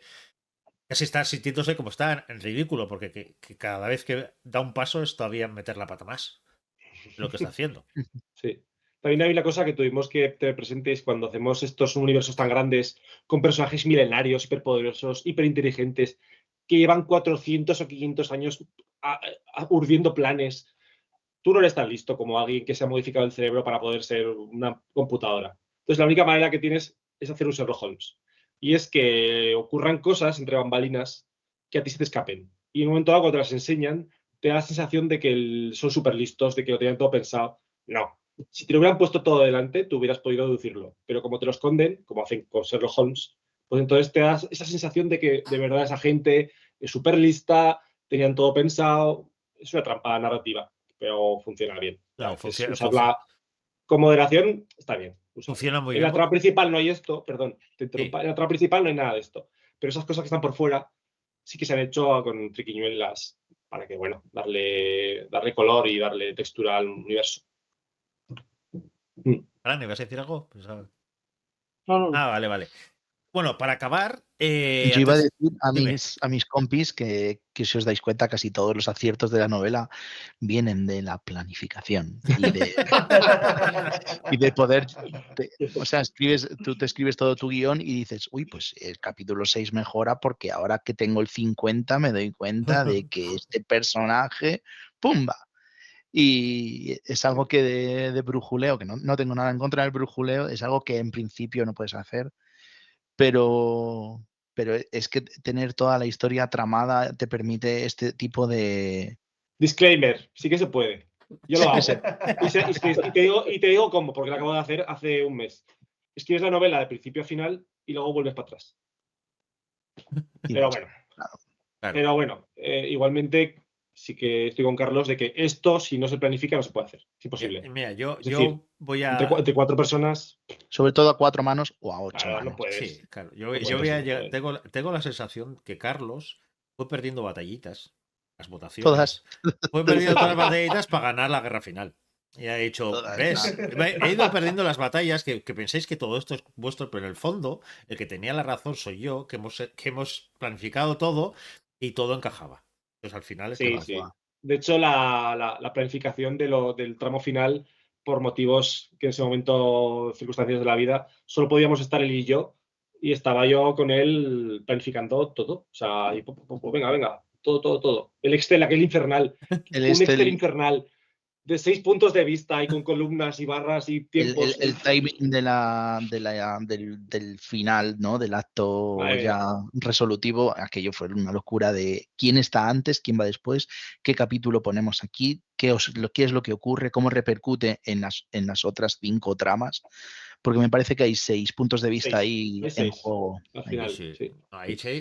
Speaker 1: casi está sintiéndose como está en ridículo, porque que cada vez que da un paso es todavía meter la pata más lo que está haciendo.
Speaker 2: Sí. También hay una cosa que tuvimos que tener presentes cuando hacemos estos universos tan grandes, con personajes milenarios, hiperpoderosos, hiperinteligentes, que llevan 400 o 500 años urdiendo planes. Tú no eres tan listo como alguien que se ha modificado el cerebro para poder ser una computadora. Entonces, la única manera que tienes es hacer un Sherlock Holmes. Y es que ocurran cosas entre bambalinas que a ti se te escapen. Y en un momento dado, cuando te las enseñan, te da la sensación de que son súper listos, de que lo tenían todo pensado. No. Si te lo hubieran puesto todo delante, tú hubieras podido deducirlo. Pero como te lo esconden, como hacen con Sherlock Holmes, pues entonces te das esa sensación de que de verdad esa gente es súper lista, tenían todo pensado. Es una trampa narrativa, pero funciona bien.
Speaker 1: No,
Speaker 2: Usarla con moderación está bien.
Speaker 1: Funciona muy
Speaker 2: en
Speaker 1: bien.
Speaker 2: La trama principal no hay esto, perdón, te interrumpa.
Speaker 1: Sí.
Speaker 2: En la trama principal no hay nada de esto. Pero esas cosas que están por fuera sí que se han hecho con triquiñuelas para que, bueno, darle color y darle textura al universo.
Speaker 1: Fran, ¿ibas a decir algo? Pues,
Speaker 5: No.
Speaker 1: vale. Bueno, para acabar.
Speaker 4: Yo iba a decir a mis compis que si os dais cuenta, casi todos los aciertos de la novela vienen de la planificación y de poder. O sea, tú te escribes todo tu guión y dices, uy, pues el capítulo 6 mejora porque ahora que tengo el 50 me doy cuenta de que este personaje, ¡pumba! Y es algo que de brujuleo, que no tengo nada en contra del brujuleo, es algo que en principio no puedes hacer, pero es que tener toda la historia tramada te permite este tipo de...
Speaker 2: Disclaimer, sí que se puede. Yo lo hago. Y te digo cómo, porque lo acabo de hacer hace un mes. Escribes la novela de principio a final y luego vuelves para atrás. Pero bueno.
Speaker 1: Claro.
Speaker 2: Pero bueno, igualmente sí que estoy con Carlos de que esto, si no se planifica, no se puede hacer. Es imposible.
Speaker 1: Mira, yo voy
Speaker 2: a... Entre 4 personas...
Speaker 4: Sobre todo a 4 manos o a 8
Speaker 2: claro,
Speaker 4: manos.
Speaker 2: No puedes.
Speaker 1: Sí, claro. Tengo la sensación que Carlos fue perdiendo batallitas, las votaciones.
Speaker 4: Todas.
Speaker 1: Fue perdiendo todas las batallitas para ganar la guerra final. Y ha dicho, ¿ves? He ido perdiendo las batallas, que pensáis que todo esto es vuestro, pero en el fondo, el que tenía la razón soy yo, que hemos planificado todo y todo encajaba. Entonces al final es que...
Speaker 2: Sí. De hecho, la planificación del tramo final, por motivos que en ese momento, circunstancias de la vida, solo podíamos estar él y yo, y estaba yo con él planificando todo. O sea, y venga, todo. El Excel, aquel infernal. Un Excel infernal de 6 puntos de vista y con columnas y barras y tiempos.
Speaker 4: El timing del final, ¿no? Del acto ya resolutivo, aquello fue una locura de quién está antes, quién va después, qué capítulo ponemos aquí, qué es lo que ocurre, cómo repercute en las otras 5 tramas, porque me parece que hay 6 puntos de vista ahí en juego.
Speaker 2: Al final,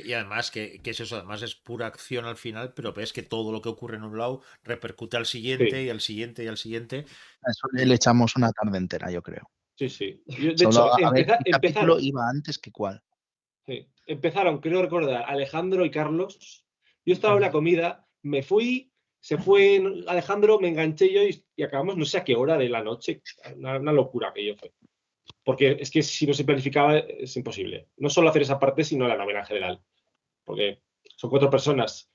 Speaker 1: y además que es eso, además es pura acción al final, pero ves que todo lo que ocurre en un lado repercute al siguiente y al siguiente y al siguiente.
Speaker 4: A eso le echamos una tarde entera, yo creo.
Speaker 2: Sí. De hecho,
Speaker 4: ¿qué capítulo iba antes que cuál?
Speaker 2: Sí. Empezaron, creo recordar, Alejandro y Carlos. Yo estaba en la comida, me fui, se fue Alejandro, me enganché yo y acabamos no sé a qué hora de la noche. Una locura que yo fue. Porque es que si no se planificaba es imposible. No solo hacer esa parte, sino la novela en general. Porque son 4 personas.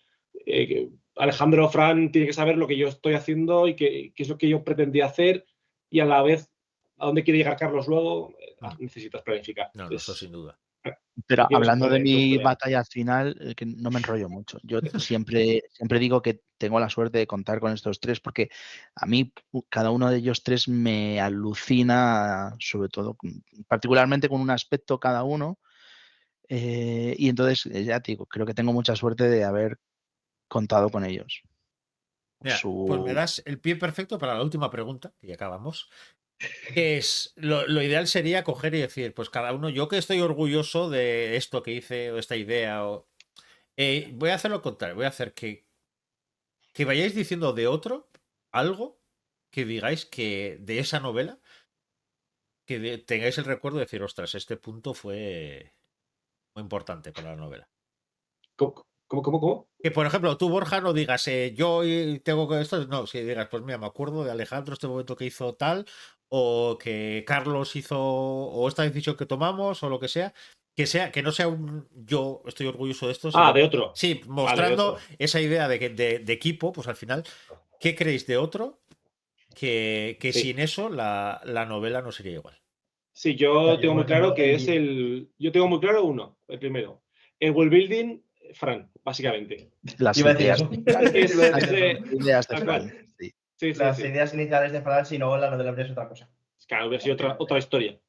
Speaker 2: Alejandro, Fran, tiene que saber lo que yo estoy haciendo y qué es lo que yo pretendía hacer y a la vez a dónde quiere llegar Carlos luego. Necesitas planificar.
Speaker 1: No, eso sin duda.
Speaker 4: Pero hablando de mi batalla final, que no me enrollo mucho. Yo siempre digo que tengo la suerte de contar con estos 3 porque a mí cada uno de ellos 3 me alucina, sobre todo, particularmente con un aspecto cada uno. Y entonces, ya te digo, creo que tengo mucha suerte de haber contado con ellos.
Speaker 1: Mira, pues me das el pie perfecto para la última pregunta, y acabamos. Que es, lo ideal sería coger y decir, pues cada uno, yo que estoy orgulloso de esto que hice o esta idea, voy a hacer lo contrario, voy a hacer que vayáis diciendo de otro algo que digáis que de esa novela, que tengáis el recuerdo de decir, ostras, este punto fue muy importante para la novela.
Speaker 2: ¿Cómo?
Speaker 1: Que, por ejemplo, tú, Borja, no digas, yo tengo que esto, no, si digas, pues mira, me acuerdo de Alejandro este momento que hizo tal, o que Carlos hizo, o esta decisión que tomamos, o lo que sea, que no sea un yo estoy orgulloso de esto.
Speaker 2: Sino, de otro.
Speaker 1: Sí, mostrando esa idea de equipo, pues al final, ¿qué creéis de otro? que
Speaker 2: Sí.
Speaker 1: sin eso la novela no sería igual.
Speaker 2: Sí, yo
Speaker 3: Yo,
Speaker 2: tengo muy
Speaker 3: por
Speaker 2: claro
Speaker 3: ejemplo,
Speaker 2: que es yo tengo muy claro el primero. El world building, Fran, básicamente.
Speaker 4: Las
Speaker 3: Iba a decir
Speaker 4: ideas.
Speaker 3: eso.
Speaker 2: Es
Speaker 3: Iba a
Speaker 4: Las
Speaker 3: decir eso.
Speaker 4: ideas de
Speaker 2: tal
Speaker 4: Fran.
Speaker 2: cual.
Speaker 4: Sí.
Speaker 2: Sí.
Speaker 3: Las ideas iniciales de Fran, si no, la novela habría sido otra cosa.
Speaker 2: Claro, hubiera sido otra historia.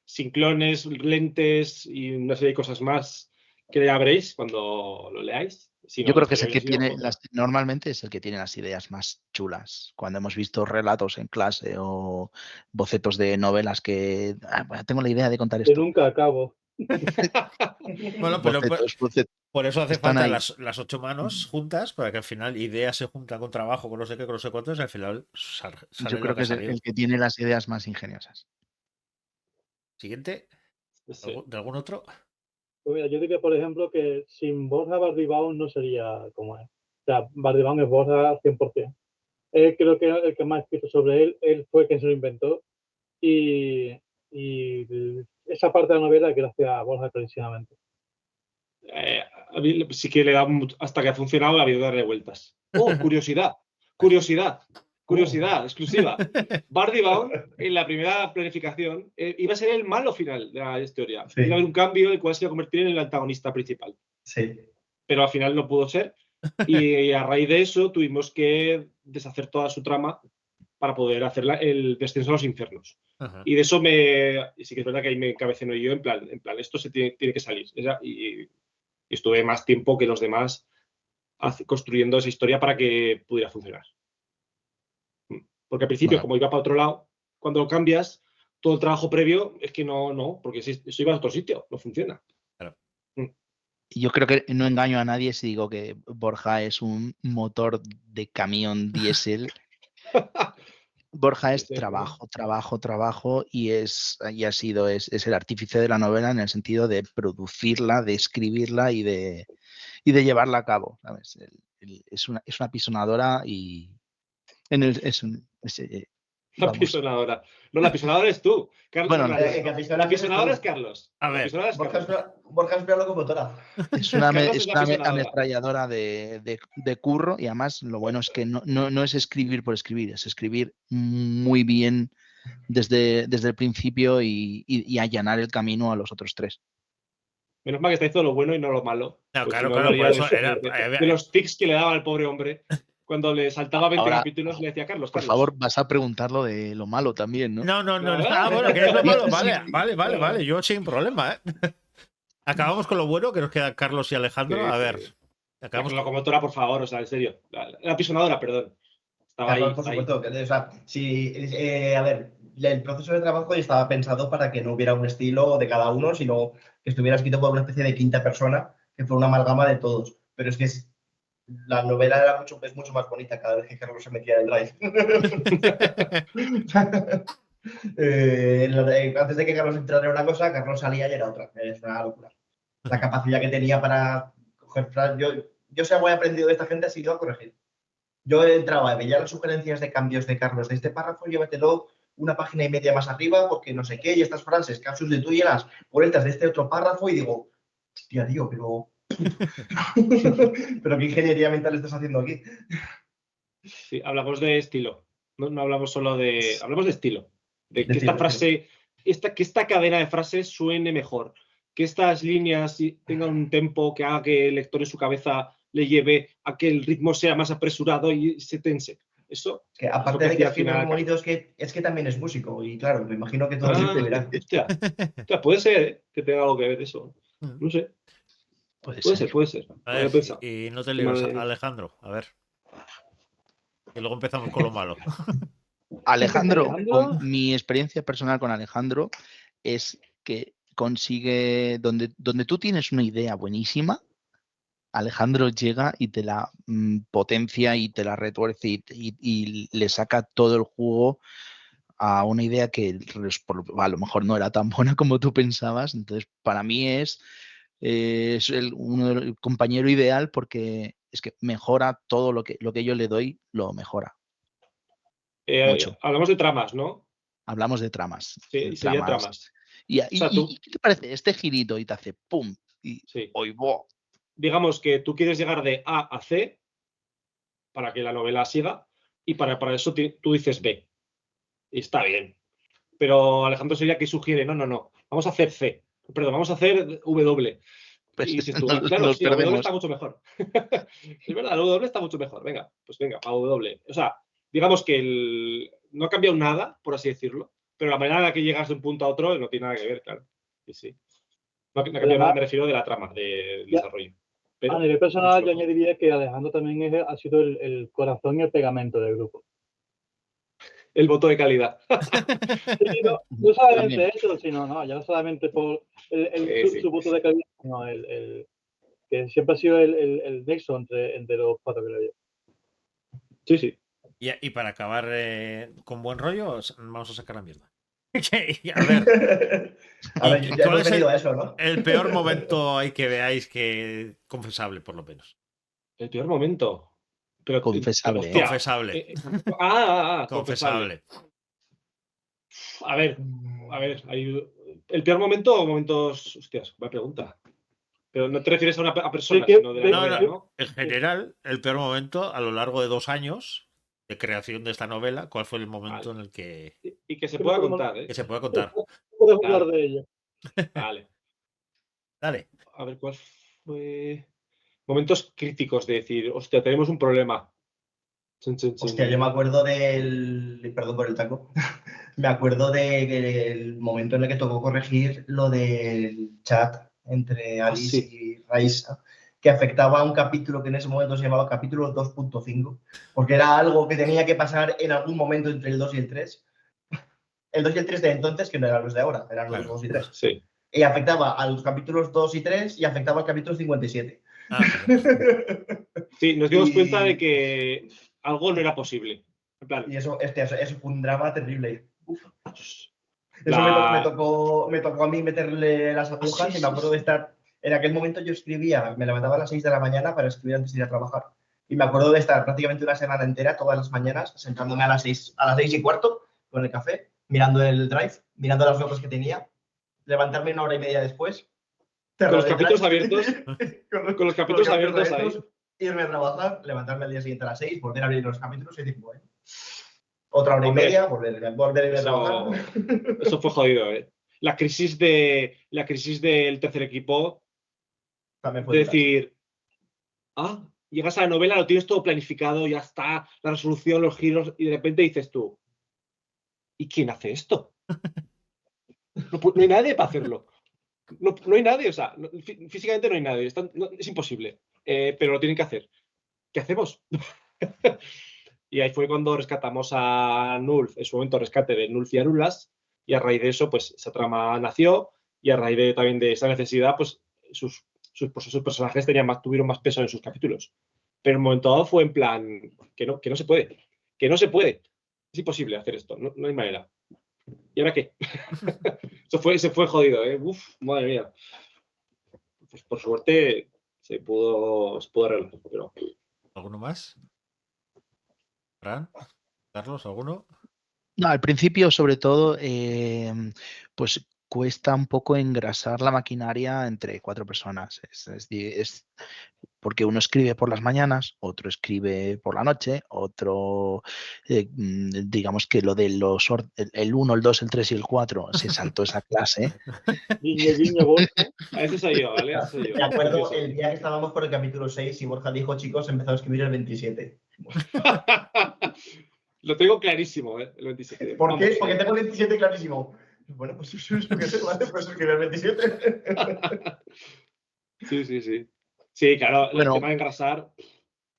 Speaker 2: Sin clones, lentes y una serie de cosas más que ya veréis cuando lo leáis. Si no,
Speaker 4: Yo
Speaker 2: la
Speaker 4: creo que es el
Speaker 2: historia
Speaker 4: que
Speaker 2: hubiera sido
Speaker 4: tiene,
Speaker 2: otra.
Speaker 4: normalmente es el que tiene las ideas más chulas. Cuando hemos visto relatos en clase o bocetos de novelas que tengo la idea de contar
Speaker 5: Que
Speaker 4: esto.
Speaker 5: nunca acabo.
Speaker 1: Bueno, pero
Speaker 4: Bocetos.
Speaker 1: por eso hace
Speaker 4: Están
Speaker 1: falta
Speaker 4: ahí.
Speaker 1: las 8 manos juntas, para que al final ideas se juntan con trabajo, con no sé qué, con no sé cuántos, y al final sale
Speaker 4: Yo
Speaker 1: lo
Speaker 4: creo
Speaker 1: que
Speaker 4: que
Speaker 1: ha
Speaker 4: es
Speaker 1: salido.
Speaker 4: el que tiene las ideas más ingeniosas.
Speaker 1: Siguiente,
Speaker 2: Sí.
Speaker 1: ¿de algún otro?
Speaker 5: Pues mira, yo diría, por ejemplo, que sin Borja Bardibaun no sería como es. O sea, Bardibaun es Borja 100%. Creo que el que más ha escrito sobre él fue quien se lo inventó. Y esa parte de la novela es gracias a Borja clarísimamente.
Speaker 2: A mí sí que le da hasta que ha funcionado la vida de darle vueltas. Oh, curiosidad, exclusiva. Bardi Baum, en la primera planificación, iba a ser el malo final de la historia.
Speaker 3: Sí.
Speaker 2: Iba a haber un cambio, el cual se iba a convertir en el antagonista principal.
Speaker 3: Sí.
Speaker 2: Pero al final no pudo ser. Y a raíz de eso tuvimos que deshacer toda su trama para poder hacer el descenso a los infiernos.
Speaker 1: Ajá.
Speaker 2: Y de eso sí que es verdad que ahí me encabeceno yo en plan, esto se tiene que salir. Y estuve más tiempo que los demás construyendo esa historia para que pudiera funcionar. Porque al principio,
Speaker 4: Bueno.
Speaker 2: como iba para otro lado, cuando lo cambias, todo el trabajo previo es que no, porque eso iba a otro sitio, no funciona.
Speaker 1: Claro.
Speaker 4: Yo creo que no engaño a nadie si digo que Borja es un motor de camión diésel. Borja es trabajo y es el artífice de la novela en el sentido de producirla, de escribirla y de llevarla a cabo. ¿Sabes? Es una pisonadora y
Speaker 2: La pisonadora. No, la pisonadora es tú. Carlos,
Speaker 4: bueno,
Speaker 2: la pisonadora es Carlos.
Speaker 1: A ver,
Speaker 3: Borja es la locomotora.
Speaker 4: es una
Speaker 2: Carlos es la pisonadora.
Speaker 4: ametralladora de curro y además lo bueno es que no es escribir por escribir, es escribir muy bien desde el principio y allanar el camino a los otros tres.
Speaker 2: Menos mal que está hizo lo bueno y no lo malo.
Speaker 1: no,
Speaker 2: Pues
Speaker 1: claro,
Speaker 2: si no,
Speaker 1: por
Speaker 2: hablaría
Speaker 1: eso
Speaker 2: de los tics que le daba al pobre hombre. Cuando le saltaba 20
Speaker 4: Ahora,
Speaker 2: capítulos, le decía Carlos.
Speaker 4: Por favor, vas a preguntar lo de lo malo también, ¿no?
Speaker 1: No.
Speaker 2: Claro.
Speaker 1: Ah, bueno, que es lo malo.
Speaker 4: Sí.
Speaker 1: Vale. Yo sin problema, ¿eh? Acabamos con lo bueno, que nos quedan Carlos y Alejandro.
Speaker 2: Sí,
Speaker 1: A
Speaker 2: sí.
Speaker 1: ver. Acabamos
Speaker 2: La locomotora, por favor, o sea, en serio. La pisonadora, perdón. Estaba
Speaker 3: Carlos,
Speaker 2: ahí.
Speaker 3: por supuesto. O sea, a ver, el proceso de trabajo ya estaba pensado para que no hubiera un estilo de cada uno, sino que estuviera escrito por una especie de quinta persona, que fue una amalgama de todos. Pero es que la novela es mucho más bonita cada vez que Carlos se metía en el drive. Antes de que Carlos entrara en una cosa, Carlos salía y era otra. Es una locura. La capacidad que tenía para coger frases. Yo si algo he aprendido de esta gente ha sido a corregir. Yo entraba, veía las sugerencias de cambios de Carlos de este párrafo, llévatelo una página y media más arriba porque no sé qué, y estas frases que sustituyelas por estas de este otro párrafo y digo, hostia, tío, pero ¿pero qué ingeniería mental estás haciendo aquí?
Speaker 2: Sí, hablamos de estilo. No hablamos solo de. Hablamos de estilo. De que
Speaker 3: estilo,
Speaker 2: esta frase, que esta cadena de frases suene mejor. Que estas líneas tengan un tempo que haga que el lector en su cabeza le lleve a que el ritmo sea más apresurado y se tense. Eso.
Speaker 3: Que aparte de que
Speaker 2: al
Speaker 3: escribe
Speaker 2: final.
Speaker 3: muy bonito, es que también es músico. Y claro, me imagino que todo se verá.
Speaker 2: Hostia, puede ser que tenga algo que ver eso. No sé. Puede ser.
Speaker 1: A ver, y no te líes, Alejandro. A ver. Y luego empezamos con lo malo.
Speaker 4: Alejandro, mi experiencia personal con Alejandro es que consigue, donde tú tienes una idea buenísima, Alejandro llega y te la potencia y te la retuerce y le saca todo el jugo a una idea que a lo mejor no era tan buena como tú pensabas. Entonces, para mí es el compañero ideal porque es que mejora todo lo que yo le doy, lo mejora. Mucho.
Speaker 2: Hablamos de tramas, ¿no?
Speaker 4: Hablamos de tramas.
Speaker 2: Sí, serían tramas.
Speaker 4: ¿Y qué te parece este girito y te hace pum? Y
Speaker 2: sí. Digamos que tú quieres llegar de A a C para que la novela siga y para eso tú dices B. Y está bien. Pero Alejandro Sería, ¿qué sugiere? No. Vamos a hacer C. Perdón, vamos a hacer W.
Speaker 4: Pues
Speaker 2: y dices tú,
Speaker 4: nos
Speaker 2: claro, sí, la W
Speaker 4: perdemos.
Speaker 2: está mucho mejor. Es verdad, la W está mucho mejor. Venga, pues venga, para W. O sea, digamos que no ha cambiado nada, por así decirlo, pero la manera en la que llegas de un punto a otro no tiene nada que ver, claro. Sí. No ha cambiado nada, me refiero de la trama, del desarrollo. Pero,
Speaker 5: a nivel personal, yo añadiría que Alejandro también ha sido el corazón y el pegamento del grupo.
Speaker 2: El voto de calidad.
Speaker 5: Sí, no solamente eso, sino ya no solamente por su voto de calidad, sino que siempre ha sido el nexo entre los 4, creo yo.
Speaker 2: Sí.
Speaker 1: Y para acabar con buen rollo, vamos a sacar la mierda. A ver,
Speaker 3: ya hemos venido a eso, ¿no?
Speaker 1: El peor momento ahí que veáis que confesable, por lo menos.
Speaker 2: El peor momento. Pero,
Speaker 4: confesable.
Speaker 2: Hostia,
Speaker 1: confesable.
Speaker 2: Confesable. A ver, el peor momento o momentos. Hostias, buena pregunta. Pero no te refieres a una persona, sino de la novela, ¿no?
Speaker 1: En general, el peor momento a lo largo de 2 años de creación de esta novela, ¿cuál fue el momento en el que.
Speaker 2: Y que se pueda contar, ¿eh?
Speaker 1: Que se pueda contar.
Speaker 5: Podemos hablar de ello.
Speaker 2: Vale.
Speaker 1: Dale.
Speaker 2: A ver, ¿cuál fue? Momentos críticos de decir, hostia, tenemos un problema.
Speaker 3: Hostia, yo me acuerdo perdón por el taco. Me acuerdo del momento en el que tocó corregir lo del chat entre Alice y Raisa, que afectaba a un capítulo que en ese momento se llamaba capítulo 2.5, porque era algo que tenía que pasar en algún momento entre el 2 y el 3. El 2 y el 3 de entonces, que no eran los de ahora, eran los 2 y 3.
Speaker 2: Sí.
Speaker 3: Y afectaba a los capítulos 2 y 3 y afectaba al capítulo 57.
Speaker 2: Sí, nos dimos cuenta de que algo no era posible. En plan,
Speaker 3: y eso fue un drama terrible. Eso me tocó a mí meterle las agujas y me acuerdo de estar. En aquel momento yo escribía, me levantaba a las 6 de la mañana para escribir antes de ir a trabajar. Y me acuerdo de estar prácticamente una semana entera, todas las mañanas, sentándome a las 6:15 con el café, mirando el drive, mirando las notas que tenía, levantarme 1 hora y media después.
Speaker 2: Con los capítulos abiertos. con los capítulos abiertos ahí.
Speaker 3: Irme a trabajar, levantarme al día siguiente a las 6, volver a abrir los capítulos y decir, bueno, otra hora y media, volver a ir a trabajar.
Speaker 2: Eso fue jodido, ¿eh? La crisis del tercer equipo.
Speaker 3: También fue
Speaker 2: de decir, llegas a la novela, lo tienes todo planificado, ya está, la resolución, los giros, y de repente dices tú, ¿y quién hace esto? No hay nadie para hacerlo. No hay nadie, o sea, físicamente no hay nadie, es imposible, pero lo tienen que hacer. ¿Qué hacemos? Y ahí fue cuando rescatamos a Nulf, en su momento rescate de Nulf y Arulas, y a raíz de eso, pues esa trama nació, y a raíz también de esa necesidad, pues sus personajes tuvieron más peso en sus capítulos. Pero en un momento dado fue en plan, que no se puede, es imposible hacer esto, no hay manera. ¿Y ahora qué? Se fue jodido, ¿eh? Uf, madre mía. Pues por suerte se pudo arreglar. Pero...
Speaker 1: ¿Alguno más? ¿Fran? ¿Carlos? ¿Alguno?
Speaker 4: No, al principio, sobre todo, pues cuesta un poco engrasar la maquinaria entre 4 personas. Es porque uno escribe por las mañanas, otro escribe por la noche, otro, digamos que lo de el 1, el 2, el 3 y el 4 se saltó esa clase.
Speaker 2: Ese soy yo, ¿vale?
Speaker 3: Me acuerdo el día que estábamos por el capítulo 6 y Borja dijo, chicos, empezó a escribir el 27.
Speaker 2: Lo tengo clarísimo, ¿eh? El 27.
Speaker 3: ¿Por qué? Porque tengo el 27 clarísimo. Bueno, pues eso es lo que se hace, pues escribir el 27.
Speaker 2: Sí. Sí, claro, el tema de engrasar.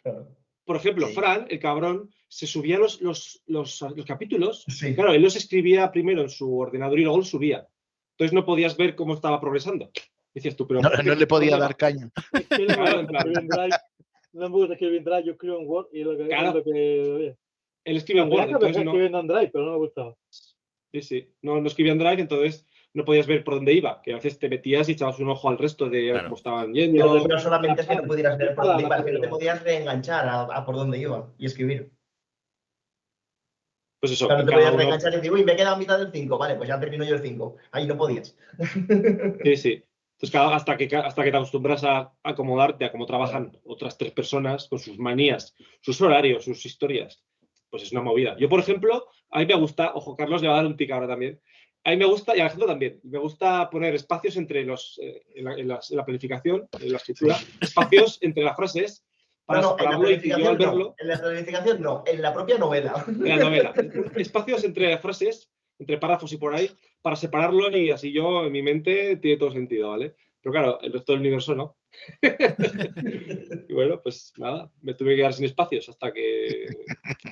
Speaker 3: Claro.
Speaker 2: Por ejemplo, Fran, el cabrón, se subía los capítulos.
Speaker 3: Sí.
Speaker 2: Claro, él los escribía primero en su ordenador y luego los subía. Entonces no podías ver cómo estaba progresando. Decías tú, pero.
Speaker 4: No le podía dar caña.
Speaker 5: Claro, en plan. No me gusta escribir en Drive, yo escribo en Word y lo que
Speaker 2: él escribe en Word.
Speaker 5: Entonces no. Escribiendo en Drive, pero no me gustaba.
Speaker 2: Sí. No escribía en Drive, entonces no podías ver por dónde iba, que a veces te metías y echabas un ojo al resto de cómo estaban yendo.
Speaker 3: Pero solamente es que no pudieras ver por dónde iba, es que no te podías reenganchar a por dónde iba y escribir.
Speaker 2: Pues eso.
Speaker 3: Claro, te podías reenganchar y decir, uy, me he quedado a mitad del 5, vale, pues ya termino yo el 5. Ahí no podías.
Speaker 2: Sí. Entonces, claro, hasta que te acostumbras a acomodarte a cómo trabajan otras 3 personas con sus manías, sus horarios, sus historias, pues es una movida. Yo, por ejemplo, A mí me gusta, ojo, Carlos le va a dar un tic ahora también. A mí me gusta, y a Alejandro también, me gusta poner espacios entre en la planificación, en la escritura, espacios entre las frases para separarlo y que yo al verlo.
Speaker 3: En la planificación no, en la propia novela.
Speaker 2: En la novela. Espacios entre frases, entre párrafos y por ahí, para separarlo y así yo, en mi mente, tiene todo sentido, ¿vale? Pero claro, el resto del universo no. Y bueno, pues nada, me tuve que quedar sin espacios hasta que...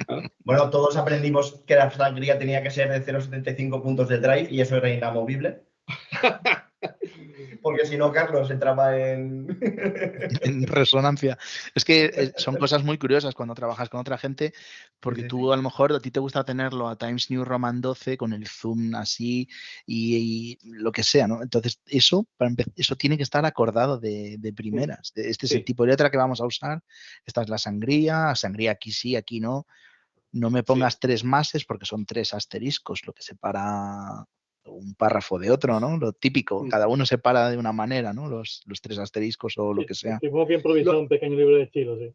Speaker 2: ¿no?
Speaker 3: Bueno, todos aprendimos que la sangría tenía que ser de 0,75 puntos de drive y eso era inamovible. Porque si no, Carlos entraba en
Speaker 4: resonancia. Es que son cosas muy curiosas cuando trabajas con otra gente, porque tú a lo mejor a ti te gusta tenerlo a Times New Roman 12 con el zoom así y lo que sea, ¿no? Entonces, eso tiene que estar acordado de primeras. Este es el tipo de letra que vamos a usar, esta es la sangría aquí sí, aquí no. No me pongas 3 máses porque son 3 asteriscos, lo que separa un párrafo de otro, ¿no? Lo típico, cada uno separa de una manera, ¿no? Los 3 asteriscos o lo que sea.
Speaker 5: Tipo que improvisó un pequeño libro de estilo, sí.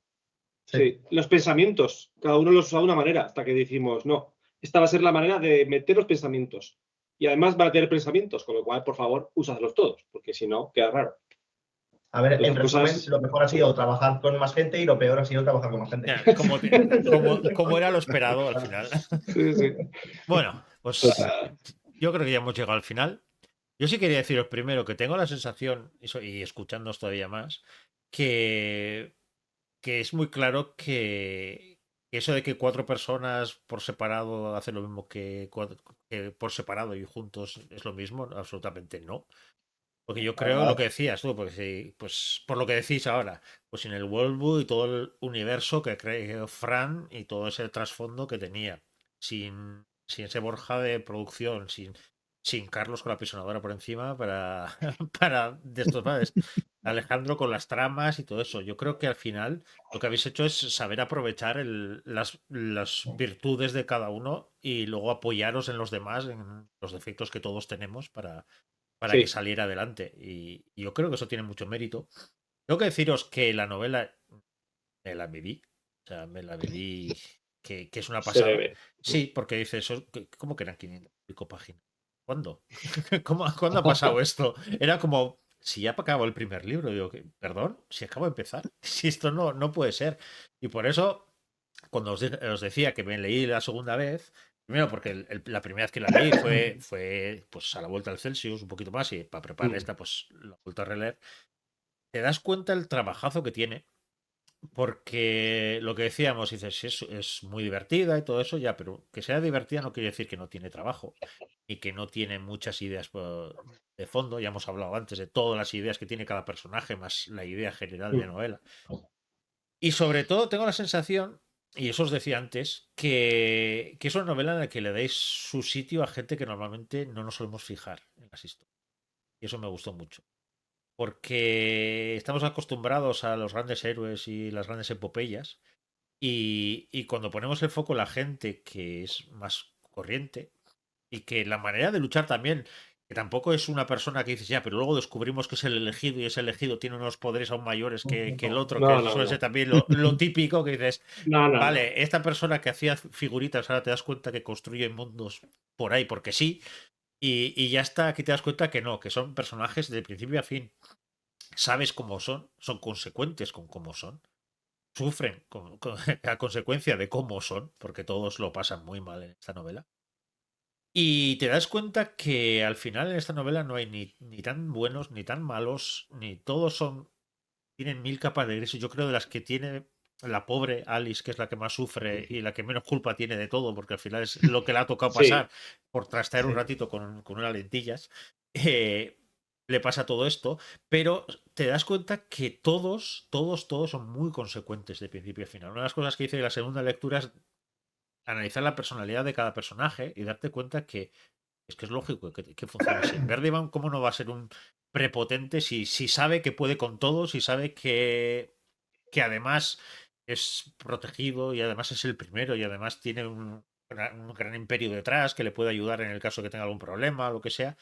Speaker 2: Sí, los pensamientos, cada uno los usa de una manera, hasta que decimos, no, esta va a ser la manera de meter los pensamientos. Y además van a tener pensamientos, con lo cual, por favor, úsalos todos, porque si no, queda raro.
Speaker 3: A ver, en resumen, lo mejor ha sido trabajar con más gente y lo peor ha sido trabajar con más gente.
Speaker 1: Como era lo esperado al final.
Speaker 2: Sí, sí.
Speaker 1: Bueno, pues yo creo que ya hemos llegado al final. Yo sí quería deciros primero que tengo la sensación, y escuchándoos todavía más, que es muy claro que eso de que 4 personas por separado hacen lo mismo que por separado y juntos es lo mismo, absolutamente no. Porque yo creo lo que decías tú, porque sí, pues por lo que decís ahora, pues en el Worldbook y todo el universo que creó Fran y todo ese trasfondo que tenía, sin ese Borja de producción, sin Carlos con la pisonadora por encima para, para destrozar Alejandro con las tramas y todo eso. Yo creo que al final lo que habéis hecho es saber aprovechar las virtudes de cada uno y luego apoyaros en los demás, en los defectos que todos tenemos para que saliera adelante. Y yo creo que eso tiene mucho mérito. Tengo que deciros que la novela me la viví. O sea, me la viví que es una pasada. Sí, porque dice eso. ¿Cómo que eran 500 y pico páginas? ¿Cuándo? ¿Cuándo ha pasado esto? Era como, si ya acabó el primer libro, digo, perdón, si acabo de empezar. Si esto no puede ser. Y por eso, cuando os decía que me leí la segunda vez, primero porque la primera vez que la leí fue pues a la vuelta al Celsius, un poquito más, y para preparar esta, pues la vuelta a releer. Te das cuenta el trabajazo que tiene, porque lo que decíamos, dices, es muy divertida y todo eso, ya, pero que sea divertida no quiere decir que no tiene trabajo y que no tiene muchas ideas de fondo. Ya hemos hablado antes de todas las ideas que tiene cada personaje, más la idea general de novela. Y sobre todo tengo la sensación, y eso os decía antes, que es una novela en la que le dais su sitio a gente que normalmente no nos solemos fijar en las historias. Y eso me gustó mucho. Porque estamos acostumbrados a los grandes héroes y las grandes epopeyas. Y cuando ponemos el foco en la gente que es más corriente y que la manera de luchar también, que tampoco es una persona que dices ya, pero luego descubrimos que es el elegido y ese elegido tiene unos poderes aún mayores que el otro, que suele ser también lo típico que dices, vale, esta persona que hacía figuritas ahora te das cuenta que construye mundos por ahí porque sí, y ya está, aquí te das cuenta que no, que son personajes de principio a fin. Sabes cómo son consecuentes con cómo son, sufren a consecuencia de cómo son, porque todos lo pasan muy mal en esta novela. Y te das cuenta que al final en esta novela no hay ni tan buenos ni tan malos, ni todos tienen 1000 capas de grises. Yo creo de las que tiene la pobre Alice, que es la que más sufre y la que menos culpa tiene de todo, porque al final es lo que le ha tocado pasar por trastear un ratito con unas lentillas. Le pasa todo esto, pero te das cuenta que todos son muy consecuentes de principio a final. Una de las cosas que hice en la segunda lectura es analizar la personalidad de cada personaje y darte cuenta que es lógico que funcione así. Verdivan, ¿cómo no va a ser un prepotente si sabe que puede con todo, si sabe que además es protegido y además es el primero y además tiene un gran imperio detrás que le puede ayudar en el caso que tenga algún problema o lo que sea?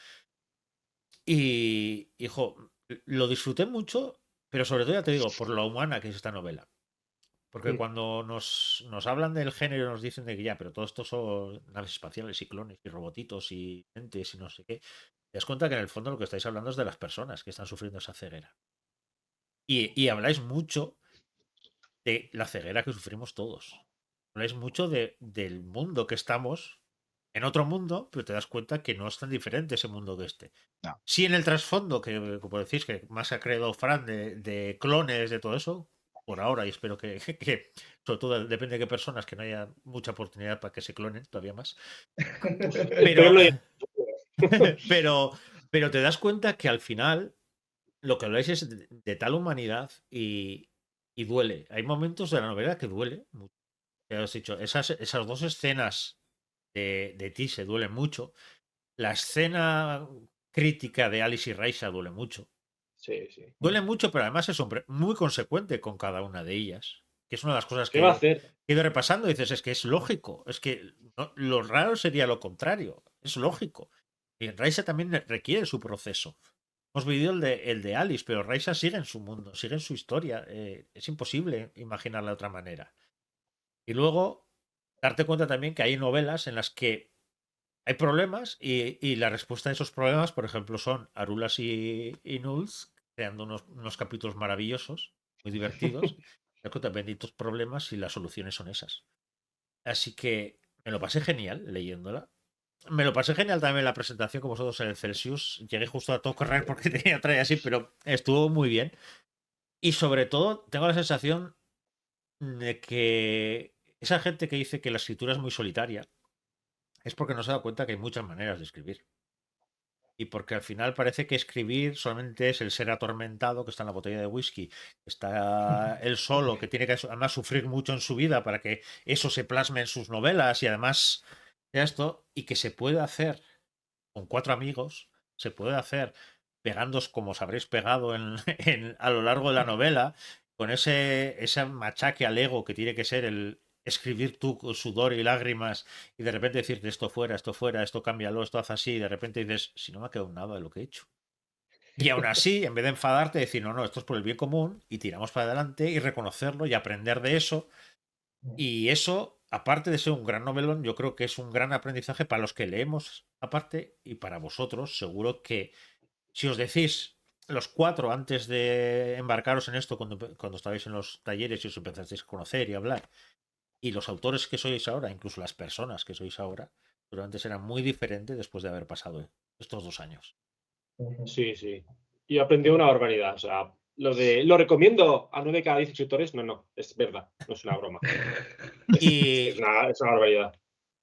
Speaker 1: Y, hijo, lo disfruté mucho, pero sobre todo, ya te digo, por lo humana que es esta novela. Porque cuando nos hablan del género nos dicen de que ya, pero todo esto son naves espaciales y clones y robotitos y entes y no sé qué. Te das cuenta que en el fondo lo que estáis hablando es de las personas que están sufriendo esa ceguera. Y habláis mucho de la ceguera que sufrimos todos. Habláis mucho del mundo que estamos en otro mundo, pero te das cuenta que no es tan diferente ese mundo que este.
Speaker 4: No.
Speaker 1: Sí, en el trasfondo, que como decís, que más ha creado Fran de clones, de todo eso, por ahora, y espero que sobre todo depende de qué personas, que no haya mucha oportunidad para que se clonen todavía más. Pero te das cuenta que al final lo que habláis es de tal humanidad y duele. Hay momentos de la novela que duele mucho. Ya os he dicho, esas dos escenas de ti se duelen mucho. La escena crítica de Alice y Raisa duele mucho.
Speaker 2: Sí, sí.
Speaker 1: Duele mucho, pero además es muy consecuente con cada una de ellas. Que es una de las cosas
Speaker 2: ¿Qué va a hacer?
Speaker 1: he ido repasando y dices, es que es lógico. Es que lo raro sería lo contrario. Es lógico. Y Raisa también requiere su proceso. Hemos vivido el de Alice, pero Raisa sigue en su mundo, sigue en su historia. Es imposible imaginarla de otra manera. Y luego, darte cuenta también que hay novelas en las que hay problemas y la respuesta a esos problemas, por ejemplo, son Arulas y Nulls, creando unos capítulos maravillosos, muy divertidos. Te das cuenta, benditos problemas y las soluciones son esas. Así que me lo pasé genial leyéndola. Me lo pasé genial también en la presentación con vosotros en el Celsius. Llegué justo a todo correr porque tenía otra y así, pero estuvo muy bien. Y sobre todo, tengo la sensación de que esa gente que dice que la escritura es muy solitaria es porque no se da cuenta que hay muchas maneras de escribir. Y porque al final parece que escribir solamente es el ser atormentado que está en la botella de whisky, que está él solo, que tiene que además sufrir mucho en su vida para que eso se plasme en sus novelas y además esto, y que se puede hacer con 4 amigos, se puede hacer pegándos como os habréis pegado a lo largo de la novela, con ese machaque al ego que tiene que ser el escribir tú con sudor y lágrimas y de repente decirte esto fuera, esto cámbialo, esto haz así, y de repente dices, si no me ha quedado nada de lo que he hecho. Y aún así, en vez de enfadarte, decir, no, esto es por el bien común y tiramos para adelante y reconocerlo y aprender de eso. Y eso, aparte de ser un gran novelón, yo creo que es un gran aprendizaje para los que leemos aparte y para vosotros. Seguro que si os decís los 4 antes de embarcaros en esto, cuando estabais en los talleres y os empezasteis a conocer y a hablar, y los autores que sois ahora, incluso las personas que sois ahora, seguramente será muy diferente después de haber pasado estos 2 años.
Speaker 2: Sí, sí. Y aprendió una barbaridad. O sea, lo recomiendo a 9 cada 10 escritores, no, es verdad, no es una broma. Es una barbaridad.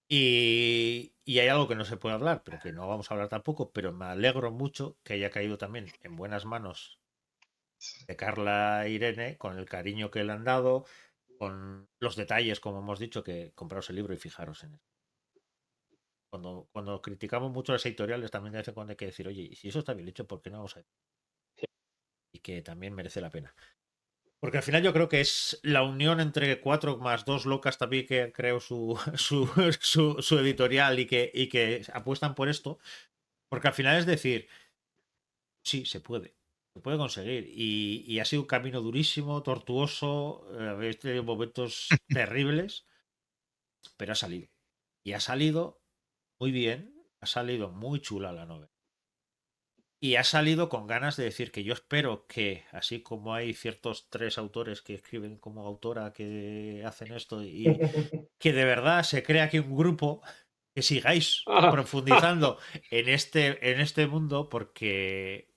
Speaker 1: Y hay algo que no se puede hablar, pero que no vamos a hablar tampoco, pero me alegro mucho que haya caído también en buenas manos de Carla e Irene, con el cariño que le han dado, con los detalles, como hemos dicho, que compraros el libro y fijaros en él. Cuando criticamos mucho las editoriales, también de vez en cuando hay que decir, oye, si eso está bien hecho, ¿por qué no vamos a decir? Y que también merece la pena. Porque al final yo creo que es la unión entre 4 más 2 locas también que creo su editorial y que apuestan por esto. Porque al final es decir, sí, se puede conseguir. Y ha sido un camino durísimo, tortuoso, habéis tenido momentos terribles, pero ha salido. Y ha salido muy bien, ha salido muy chula la novela. Y ha salido con ganas de decir que yo espero que, así como hay ciertos 3 autores que escriben como autora que hacen esto y que de verdad se crea aquí un grupo, que sigáis profundizando en este mundo porque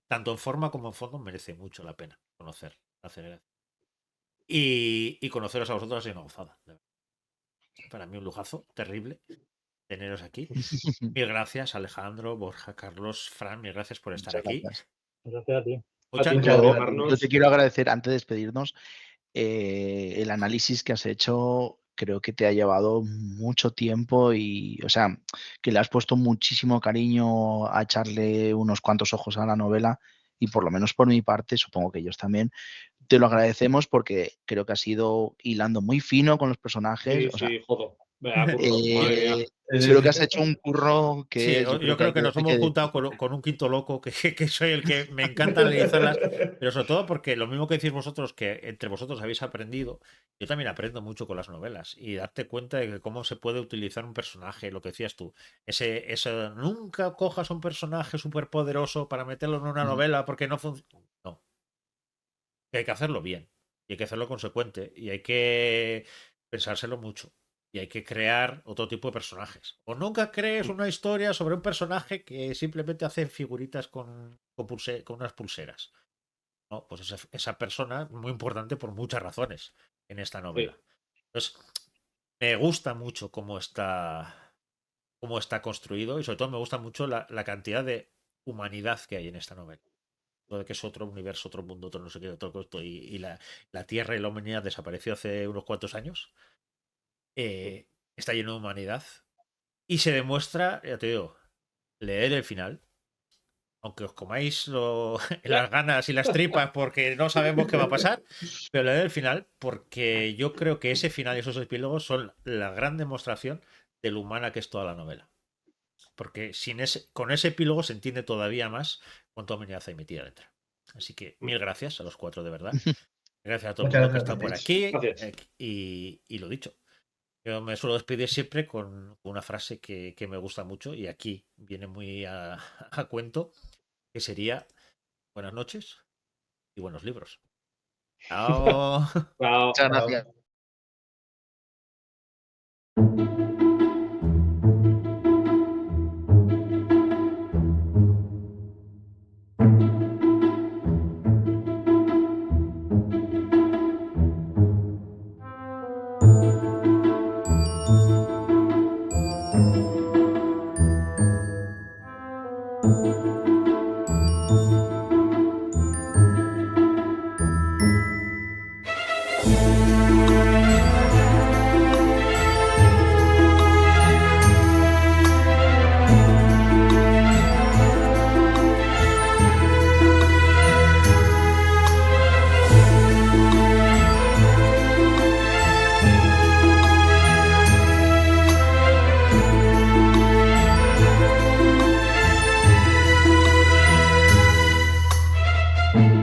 Speaker 1: tanto en forma como en fondo merece mucho la pena conocer la aceleración. Y conoceros a vosotros es una gozada. Para mí un lujazo terrible teneros aquí. Mil gracias, Alejandro, Borja, Carlos, Fran, mil gracias por estar
Speaker 4: Muchas
Speaker 1: aquí.
Speaker 4: Gracias.
Speaker 5: Gracias a ti.
Speaker 4: Yo te quiero agradecer, antes de despedirnos, el análisis que has hecho. Creo que te ha llevado mucho tiempo y, o sea, que le has puesto muchísimo cariño a echarle unos cuantos ojos a la novela y por lo menos por mi parte, supongo que ellos también, te lo agradecemos porque creo que has ido hilando muy fino con los personajes.
Speaker 2: Sí,
Speaker 4: O sea,
Speaker 2: sí, jodo.
Speaker 4: Seguro que has hecho un curro que
Speaker 1: Sí, yo creo que nos hemos juntado con un quinto loco, que soy el que me encanta analizarlas, pero sobre todo porque lo mismo que decís vosotros, que entre vosotros habéis aprendido, yo también aprendo mucho con las novelas y darte cuenta de que cómo se puede utilizar un personaje, lo que decías tú, nunca cojas un personaje súper poderoso para meterlo en una novela porque no funciona. No. Hay que hacerlo bien y hay que hacerlo consecuente y hay que pensárselo mucho. Y hay que crear otro tipo de personajes. O nunca crees una historia sobre un personaje que simplemente hace figuritas con unas pulseras. No, pues esa persona es muy importante por muchas razones en esta novela. Entonces, me gusta mucho cómo está construido y sobre todo me gusta mucho la cantidad de humanidad que hay en esta novela. Lo de que es otro universo, otro mundo, otro no sé qué, otro costo y la Tierra y la humanidad desapareció hace unos cuantos años. Está lleno de humanidad y se demuestra, ya te digo, leer el final, aunque os comáis las ganas y las tripas porque no sabemos qué va a pasar, pero leer el final porque yo creo que ese final y esos epílogos son la gran demostración de lo humana que es toda la novela, porque con ese epílogo se entiende todavía más cuánta humanidad hay metida dentro. Así que mil gracias a los cuatro, de verdad. Gracias a todo el mundo que está por aquí y lo dicho. Yo me suelo despedir siempre con una frase que me gusta mucho y aquí viene muy a cuento, que sería buenas noches y buenos libros. Chao.
Speaker 4: Muchas gracias.
Speaker 6: Thank you.